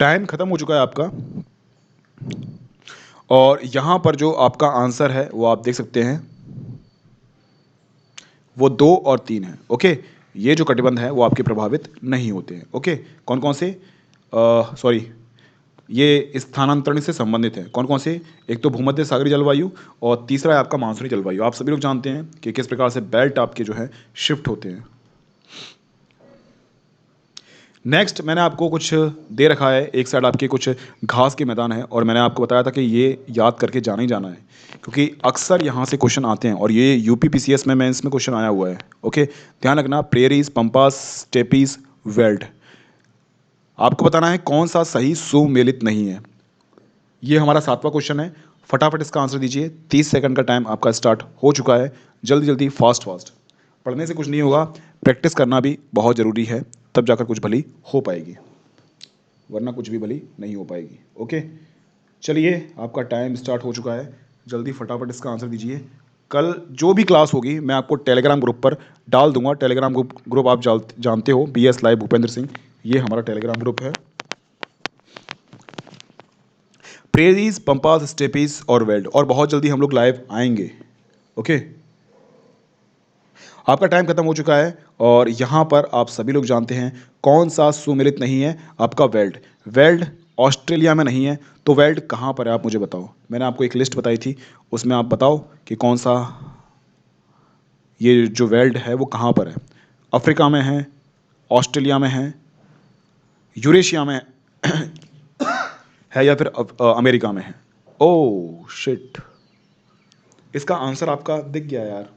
टाइम खत्म हो चुका है आपका, और यहां पर जो आपका आंसर है वो आप देख सकते हैं, वो 2 और 3 है। ओके, ये जो कटिबंध है वो आपके प्रभावित नहीं होते हैं। ओके, कौन कौन से, सॉरी, ये स्थानांतरण से संबंधित है। कौन कौन से? एक तो भूमध्य सागरीय जलवायु, और तीसरा है आपका मानसूनी जलवायु। आप सभी लोग जानते हैं कि किस प्रकार से बेल्ट आपके जो है शिफ्ट होते हैं। नेक्स्ट मैंने आपको कुछ दे रखा है, एक साइड आपके कुछ घास के मैदान है, और मैंने आपको बताया था कि ये याद करके जाना ही जाना है, क्योंकि अक्सर यहाँ से क्वेश्चन आते हैं, और ये यूपीपीसीएस में मेंस में क्वेश्चन आया हुआ है। ओके, ध्यान रखना, प्रेरीज, पंपास, स्टेपीज, वेल्ड। आपको बताना है कौन सा सही सुमेलित नहीं है। ये हमारा 7वां क्वेश्चन है। फटाफट इसका आंसर दीजिए, 30 सेकंड का टाइम आपका स्टार्ट हो चुका है। जल्दी जल्दी, फास्ट फास्ट। पढ़ने से कुछ नहीं होगा, प्रैक्टिस करना भी बहुत ज़रूरी है, तब जाकर कुछ भली हो पाएगी, वरना कुछ भी भली नहीं हो पाएगी। ओके, चलिए आपका टाइम स्टार्ट हो चुका है, जल्दी फटाफट इसका आंसर दीजिए। कल जो भी क्लास होगी मैं आपको टेलीग्राम ग्रुप पर डाल दूंगा। टेलीग्राम ग्रुप आप जानते हो, BS लाइव भूपेंद्र सिंह, ये हमारा टेलीग्राम ग्रुप है। प्रेरीज, पंपास, स्टेपीज और वेल्ड, और बहुत जल्दी हम लोग लाइव आएंगे। ओके, आपका टाइम खत्म हो चुका है, और यहां पर आप सभी लोग जानते हैं कौन सा सुमेलित नहीं है। आपका वेल्ड। वेल्ड ऑस्ट्रेलिया में नहीं है, तो वेल्ड कहां पर है आप मुझे बताओ। मैंने आपको एक लिस्ट बताई थी, उसमें आप बताओ कि कौन सा ये जो वेल्ड है वो कहां पर है। अफ्रीका में है, ऑस्ट्रेलिया में है, यूरेशिया में है, या फिर अमेरिका में है। ओह शिट, इसका आंसर आपका दिख गया यार,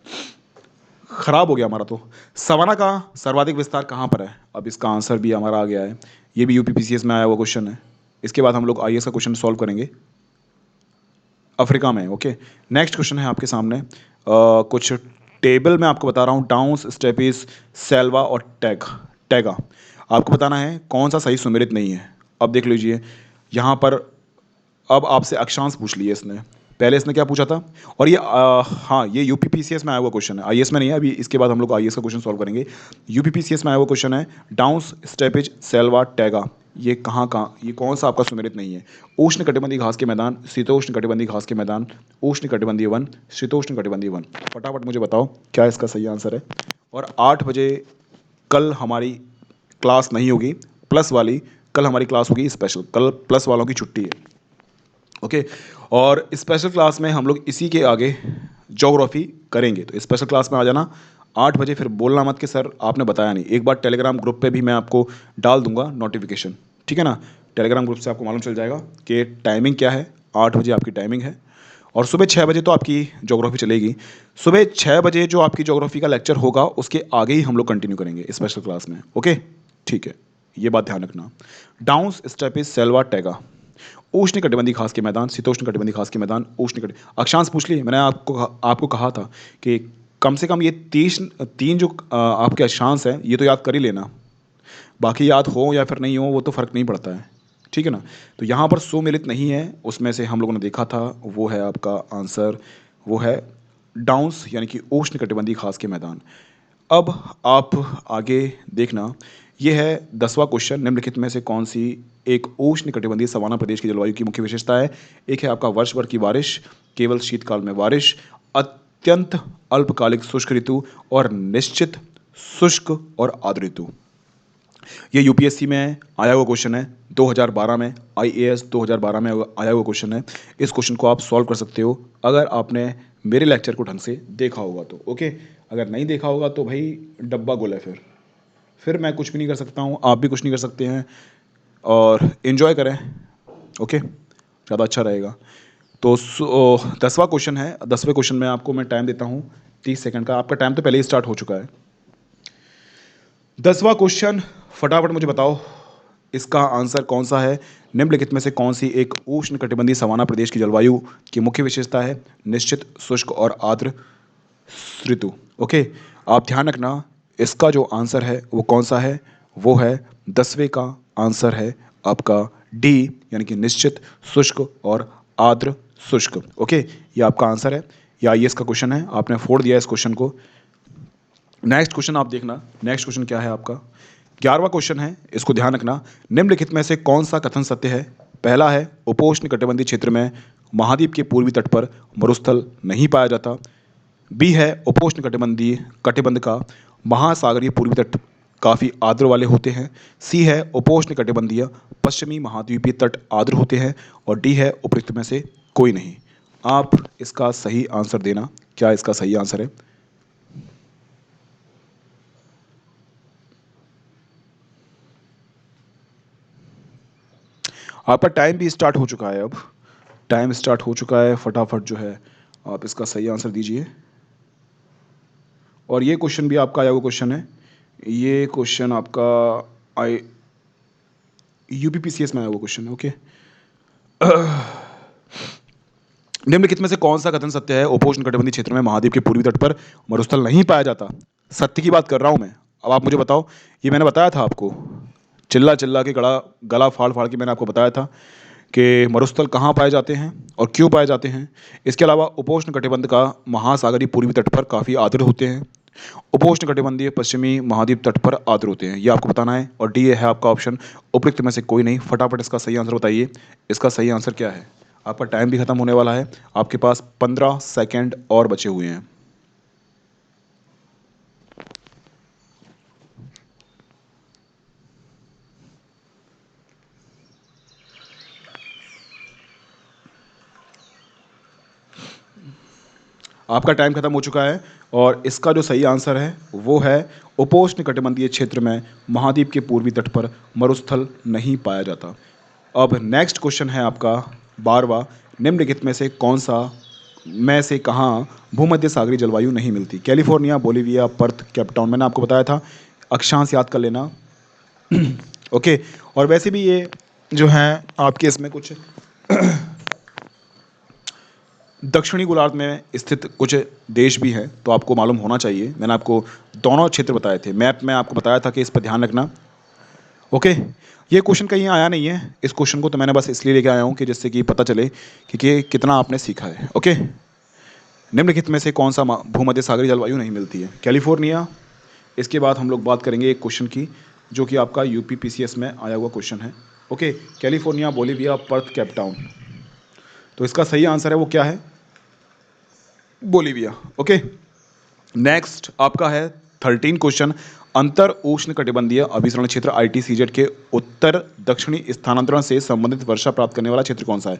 खराब हो गया हमारा। तो सवाना का सर्वाधिक विस्तार कहाँ पर है? अब इसका आंसर भी हमारा आ गया है, ये भी यूपीपीसीएस में आया हुआ क्वेश्चन है। इसके बाद हम लोग आईएएस का क्वेश्चन सॉल्व करेंगे। अफ्रीका में। ओके, नेक्स्ट क्वेश्चन है आपके सामने, कुछ टेबल में आपको बता रहा हूँ, डाउन्स, स्टेपीज, सेल्वा और टैगा। आपको बताना है कौन सा सही सुमेलित नहीं है। अब देख लीजिए यहाँ पर, अब आपसे अक्षांश पूछ लिए इसने। पहले इसने क्या पूछा था, और ये हाँ, ये यूपीपीसीएस में आया हुआ क्वेश्चन है, आईएएस में नहीं है। अभी इसके बाद हम लोग आईएएस का क्वेश्चन सॉल्व करेंगे। यूपीपीसीएस में आया हुआ क्वेश्चन है, डाउन्स स्टेपेज सेल्वा टैगा, ये कहाँ ये कौन सा आपका सुमेलित नहीं है? उष्ण कटिबंधीय घास के मैदान, शीतोष्ण कटिबंधीय घास के मैदान, उष्ण कटिबंधीय वन, शीतोष्ण कटिबंधीय वन। फटाफट मुझे बताओ क्या इसका सही आंसर है। और 8 बजे कल हमारी क्लास नहीं होगी प्लस वाली, कल हमारी क्लास होगी स्पेशल, कल प्लस वालों की छुट्टी है। ओके, और स्पेशल क्लास में हम लोग इसी के आगे ज्योग्राफी करेंगे, तो स्पेशल क्लास में आ जाना 8 बजे। फिर बोलना मत कि सर आपने बताया नहीं, एक बार टेलीग्राम ग्रुप पे भी मैं आपको डाल दूंगा नोटिफिकेशन, ठीक है ना? टेलीग्राम ग्रुप से आपको मालूम चल जाएगा कि टाइमिंग क्या है। 8 बजे आपकी टाइमिंग है, और सुबह 6 बजे तो आपकी ज्योग्राफी चलेगी। सुबह 6 बजे जो आपकी ज्योग्राफी का लेक्चर होगा उसके आगे ही हम लोग कंटिन्यू करेंगे स्पेशल क्लास में। ओके, ठीक है, ये बात ध्यान रखना। डाउन्स स्टेपिस सेल्वा टैगा, उष्ण कटिबंधीय घास के मैदान, शीतोष्ण कटिबंधीय घास के मैदान, उष्ण कटि अक्षांश पूछ लिए। मैंने आपको कहा था कि कम से कम ये 3 जो आपके अक्षांश हैं ये तो याद कर ही लेना, बाकी याद हो या फिर नहीं हो वो तो फर्क नहीं पड़ता है, ठीक है ना? तो यहाँ पर सुमेलित नहीं है, उसमें से हम लोगों ने देखा था, वो है आपका आंसर, वो है डाउन्स यानी कि उष्ण कटिबंधीय घास के मैदान। अब आप आगे देखना, ये है 10वां क्वेश्चन, निम्नलिखित में से कौन सी एक उष्ण कटिबंधीय सवाना प्रदेश की जलवायु की मुख्य विशेषता है? एक है आपका वर्ष भर की बारिश, केवल शीतकाल में बारिश, अत्यंत अल्पकालिक शुष्क ऋतु, और निश्चित शुष्क और आर्द्र ऋतु। ये यूपीएससी में आया हुआ क्वेश्चन है, 2012 में, आईएएस 2012 में आया हुआ क्वेश्चन है। इस क्वेश्चन को आप सॉल्व कर सकते हो अगर आपने मेरे लेक्चर को ढंग से देखा होगा तो। ओके, अगर नहीं देखा होगा तो भाई डब्बा गोल है, फिर मैं कुछ भी नहीं कर सकता हूँ, आप भी कुछ नहीं कर सकते हैं, और इन्जॉय करें। ओके, ज़्यादा अच्छा रहेगा। तो 10वां क्वेश्चन है, 10वें क्वेश्चन में आपको मैं टाइम देता हूँ 30 सेकंड का। आपका टाइम तो पहले ही स्टार्ट हो चुका है। 10वां क्वेश्चन, फटाफट मुझे बताओ इसका आंसर कौन सा है? निम्नलिखित में से कौन सी एक उष्ण कटिबंधीय सवाना प्रदेश की जलवायु की मुख्य विशेषता है? निश्चित शुष्क और आर्द्र ऋतु। ओके, आप ध्यान रखना, इसका जो आंसर है वो कौन सा है? वो है 10वें का आंसर है आपका डी, यानी कि निश्चित शुष्क और आर्द्र शुष्क। ओके, ये आपका आंसर है, या ये इसका क्वेश्चन है, आपने फोड़ दिया इस क्वेश्चन को। नेक्स्ट क्वेश्चन आप देखना, नेक्स्ट क्वेश्चन क्या है आपका? 11वां क्वेश्चन है, इसको ध्यान रखना। निम्नलिखित में से कौन सा कथन सत्य है? पहला है उपोष्ण कटिबंधीय क्षेत्र में महाद्वीप के पूर्वी तट पर मरुस्थल नहीं पाया जाता। बी है उपोष्ण कटिबंधीय कटिबंध का महासागरीय पूर्वी तट काफ़ी आर्द्र वाले होते हैं। सी है उपोष्ण कटिबंधीय पश्चिमी महाद्वीपीय तट आर्द्र होते हैं। और डी है उपयुक्त में से कोई नहीं। आप इसका सही आंसर देना, क्या इसका सही आंसर है? आपका टाइम भी स्टार्ट हो चुका है, अब टाइम स्टार्ट हो चुका है, फटाफट जो है आप इसका सही आंसर दीजिए। और ये क्वेश्चन भी आपका आया हुआ क्वेश्चन है, ये क्वेश्चन आपका आई यूपीपीसीएस में आया हुआ क्वेश्चन है। ओके, निम्नलिखित में से कौन सा कथन सत्य है? उपोष्ण कटिबंधीय क्षेत्र में महाद्वीप के पूर्वी तट पर मरुस्थल नहीं पाया जाता। सत्य की बात कर रहा हूं मैं। अब आप मुझे बताओ, ये मैंने बताया था आपको, चिल्ला चिल्ला के गला गला फाड़ फाड़ के मैंने आपको बताया था कि मरुस्थल कहाँ पाए जाते हैं और क्यों पाए जाते हैं। इसके अलावा उपोष्ण कटिबंध का महासागरीय पूर्वी तट पर काफ़ी आर्द्र होते हैं, उपोष्ण कटिबंधीय पश्चिमी महाद्वीप तट पर आर्द्र होते हैं, ये आपको बताना है। और डी है आपका ऑप्शन, उपयुक्त में से कोई नहीं। फटाफट इसका सही आंसर बताइए, इसका सही आंसर क्या है? आपका टाइम भी खत्म होने वाला है, आपके पास 15 सेकेंड और बचे हुए हैं। आपका टाइम खत्म हो चुका है, और इसका जो सही आंसर है वो है उपोष्ण कटिबंधीय क्षेत्र में महाद्वीप के पूर्वी तट पर मरुस्थल नहीं पाया जाता। अब नेक्स्ट क्वेश्चन है आपका 12वां, निम्नलिखित में से कौन सा में से कहाँ भूमध्य सागरीय जलवायु नहीं मिलती? California, Bolivia, Perth, Cape Town. मैंने आपको बताया था, अक्षांश याद कर लेना। ओके, और वैसे भी ये जो है आपके इसमें कुछ दक्षिणी गोलार्ध में स्थित कुछ देश भी हैं, तो आपको मालूम होना चाहिए। मैंने आपको दोनों क्षेत्र बताए थे, मैप में आपको बताया था कि इस पर ध्यान रखना। ओके, ये क्वेश्चन कहीं आया नहीं है। इस क्वेश्चन को तो मैंने बस इसलिए लेके आया हूँ कि जिससे कि पता चले कि कितना आपने सीखा है। ओके, निम्नलिखित में से कौन सा भूमध्य सागरीय जलवायु नहीं मिलती है? कैलिफोर्निया। इसके बाद हम लोग बात करेंगे एक क्वेश्चन की जो कि आपका यूपी पीसीएस में आया हुआ क्वेश्चन है। Okay, California, Bolivia, Perth, Cape Town. तो इसका सही आंसर है वो क्या है? बोलीविया। ओके, नेक्स्ट आपका है 13 क्वेश्चन। अंतर उष्ण कटिबंधीय अभिसरण क्षेत्र ITCZ के उत्तर दक्षिणी स्थानांतरण से संबंधित वर्षा प्राप्त करने वाला क्षेत्र कौन सा है?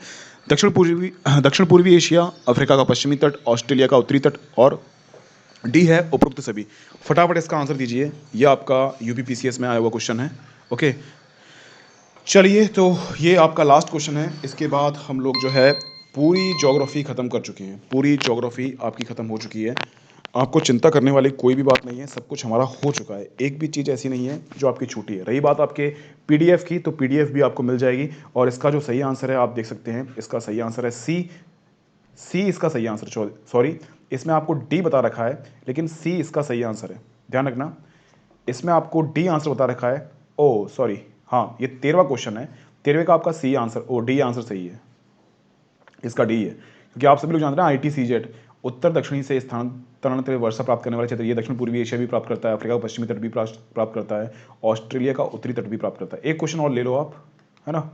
दक्षिण पूर्वी एशिया, अफ्रीका का पश्चिमी तट, ऑस्ट्रेलिया का उत्तरी तट, और डी है उपरोक्त सभी। फटाफट इसका आंसर दीजिए। ये आपका यूपी पीसीएस में आया हुआ क्वेश्चन है। ओके, चलिए, तो ये आपका लास्ट क्वेश्चन है। इसके बाद हम लोग जो है पूरी ज्योग्राफी ख़त्म कर चुके हैं। पूरी ज्योग्राफी आपकी ख़त्म हो चुकी है। आपको चिंता करने वाली कोई भी बात नहीं है, सब कुछ हमारा हो चुका है। एक भी चीज़ ऐसी नहीं है जो आपकी छूटी है। रही बात आपके पीडीएफ की, तो पीडीएफ भी आपको मिल जाएगी। और इसका जो सही आंसर है आप देख सकते हैं, इसका सही आंसर है सी इसका सही आंसर, सॉरी, इसमें आपको डी बता रखा है लेकिन सी इसका सही आंसर है। ध्यान रखना, इसमें आपको डी आंसर बता रखा है। ओ सॉरी, हाँ, ये 13वां क्वेश्चन है। 13वें का आपका C answer, oh D answer सही है। इसका डी है, क्योंकि आप सभी लोग जानते हैं ITCZ उत्तर दक्षिणी से स्थानांतरण से वर्षा प्राप्त करने वाला क्षेत्र। ये दक्षिण पूर्वी एशिया भी प्राप्त करता है, अफ्रीका का पश्चिमी तट भी प्राप्त करता है, ऑस्ट्रेलिया का उत्तरी तट भी प्राप्त करता है। एक क्वेश्चन और ले लो आप, है ना,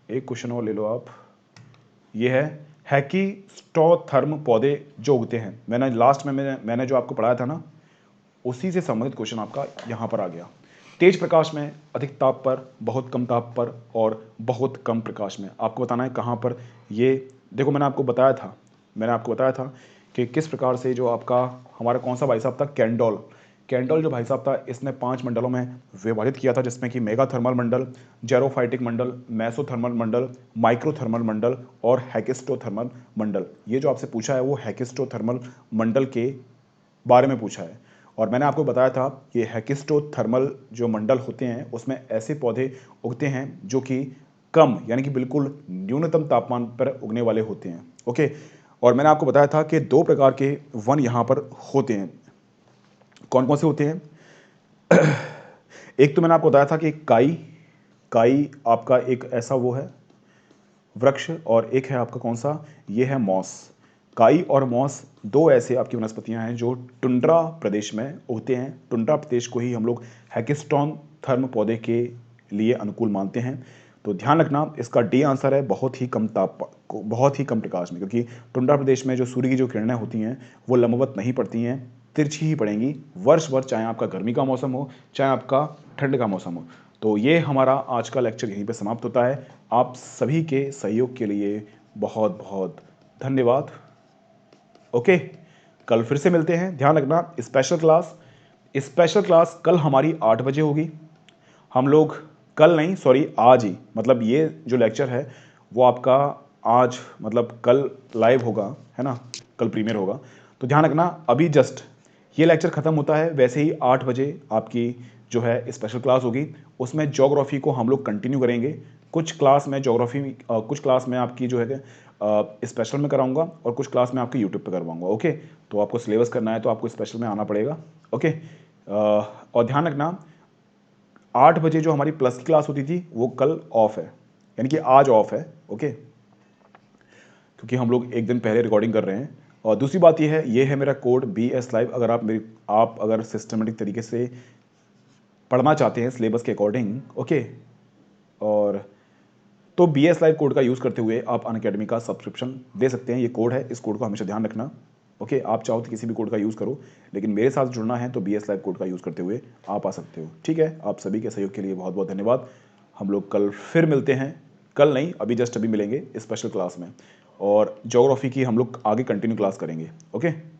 एक क्वेश्चन और ले लो आप। ये है हैकिस्टोथर्म पौधे जो उगते हैं। मैंने लास्ट में मैंने जो आपको पढ़ाया था ना, उसी से संबंधित क्वेश्चन आपका यहाँ पर आ गया। तेज प्रकाश में, अधिक ताप पर, बहुत कम ताप पर, और बहुत कम प्रकाश में। आपको बताना है कहाँ पर। ये देखो, मैंने आपको बताया था कि किस प्रकार से जो आपका हमारा कौन सा भाई साहब था, कैंडोल जो भाई साहब था, इसने 5 मंडलों में विभाजित किया था, जिसमें कि मेगा थर्मल मंडल, जेरोफाइटिक मंडल, मेसोथर्मल मंडल, माइक्रोथर्मल मंडल और हैकिस्टोथर्मल मंडल। ये जो आपसे पूछा है वो हैकिस्टोथर्मल मंडल के बारे में पूछा है। और मैंने आपको बताया था कि हैकिस्टोथर्मल जो मंडल होते हैं उसमें ऐसे पौधे उगते हैं जो कि कम, यानी कि बिल्कुल न्यूनतम तापमान पर उगने वाले होते हैं। ओके, और मैंने आपको बताया था कि 2 प्रकार के वन यहाँ पर होते हैं। कौन कौन से होते हैं? एक तो मैंने आपको बताया था कि काई आपका एक ऐसा वो है वृक्ष, और एक है आपका कौन सा, ये है मॉस। काई और मॉस 2 ऐसे आपकी वनस्पतियां हैं जो टुंड्रा प्रदेश में उगते हैं। टुंड्रा प्रदेश को ही हम लोग हैकिस्टोन थर्म पौधे के लिए अनुकूल मानते हैं। तो ध्यान रखना, इसका डी आंसर है बहुत ही कम बहुत ही कम प्रकाश में, क्योंकि टुंड्रा प्रदेश में जो सूर्य की जो किरणें होती हैं वो लंबवत नहीं पड़ती हैं, तिरछी ही पड़ेंगी वर्ष भर, चाहे आपका गर्मी का मौसम हो चाहे आपका ठंड का मौसम हो। तो ये हमारा आज का लेक्चर यहीं पे समाप्त होता है। आप सभी के सहयोग के लिए बहुत बहुत धन्यवाद। ओके, कल फिर से मिलते हैं। ध्यान रखना, स्पेशल क्लास कल हमारी 8 बजे होगी। हम लोग कल नहीं, सॉरी, आज ही, मतलब ये जो लेक्चर है वो आपका आज, मतलब कल लाइव होगा, है ना, कल प्रीमियर होगा। तो ध्यान रखना, अभी जस्ट ये लेक्चर ख़त्म होता है, वैसे ही 8 बजे आपकी जो है स्पेशल क्लास होगी। उसमें ज्योग्राफी को हम लोग कंटिन्यू करेंगे। कुछ क्लास में कुछ क्लास में आपकी जो है स्पेशल में कराऊंगा, और कुछ क्लास में आपकी यूट्यूब पे करवाऊंगा। ओके, तो आपको सिलेबस करना है तो आपको स्पेशल में आना पड़ेगा। ओके, और ध्यान रखना, 8 बजे जो हमारी प्लस की क्लास होती थी वो कल ऑफ है, यानी कि आज ऑफ है। ओके, क्योंकि हम लोग एक दिन पहले रिकॉर्डिंग कर रहे हैं। और दूसरी बात ये है मेरा कोड BS लाइव। अगर आप अगर सिस्टमेटिक तरीके से पढ़ना चाहते हैं सिलेबस के अकॉर्डिंग, ओके, और तो BS लाइव कोड का यूज़ करते हुए आप अनअकैडमी का सब्सक्रिप्शन दे सकते हैं। ये कोड है, इस कोड को हमेशा ध्यान रखना। ओके, आप चाहो तो किसी भी कोड का यूज़ करो, लेकिन मेरे साथ जुड़ना है तो BS लाइव कोड का यूज़ करते हुए आप आ सकते हो। ठीक है, आप सभी के सहयोग के लिए बहुत बहुत धन्यवाद। हम लोग कल फिर मिलते हैं, कल नहीं, अभी मिलेंगे स्पेशल क्लास में, और ज्योग्राफी की हम लोग आगे कंटिन्यू क्लास करेंगे। ओके।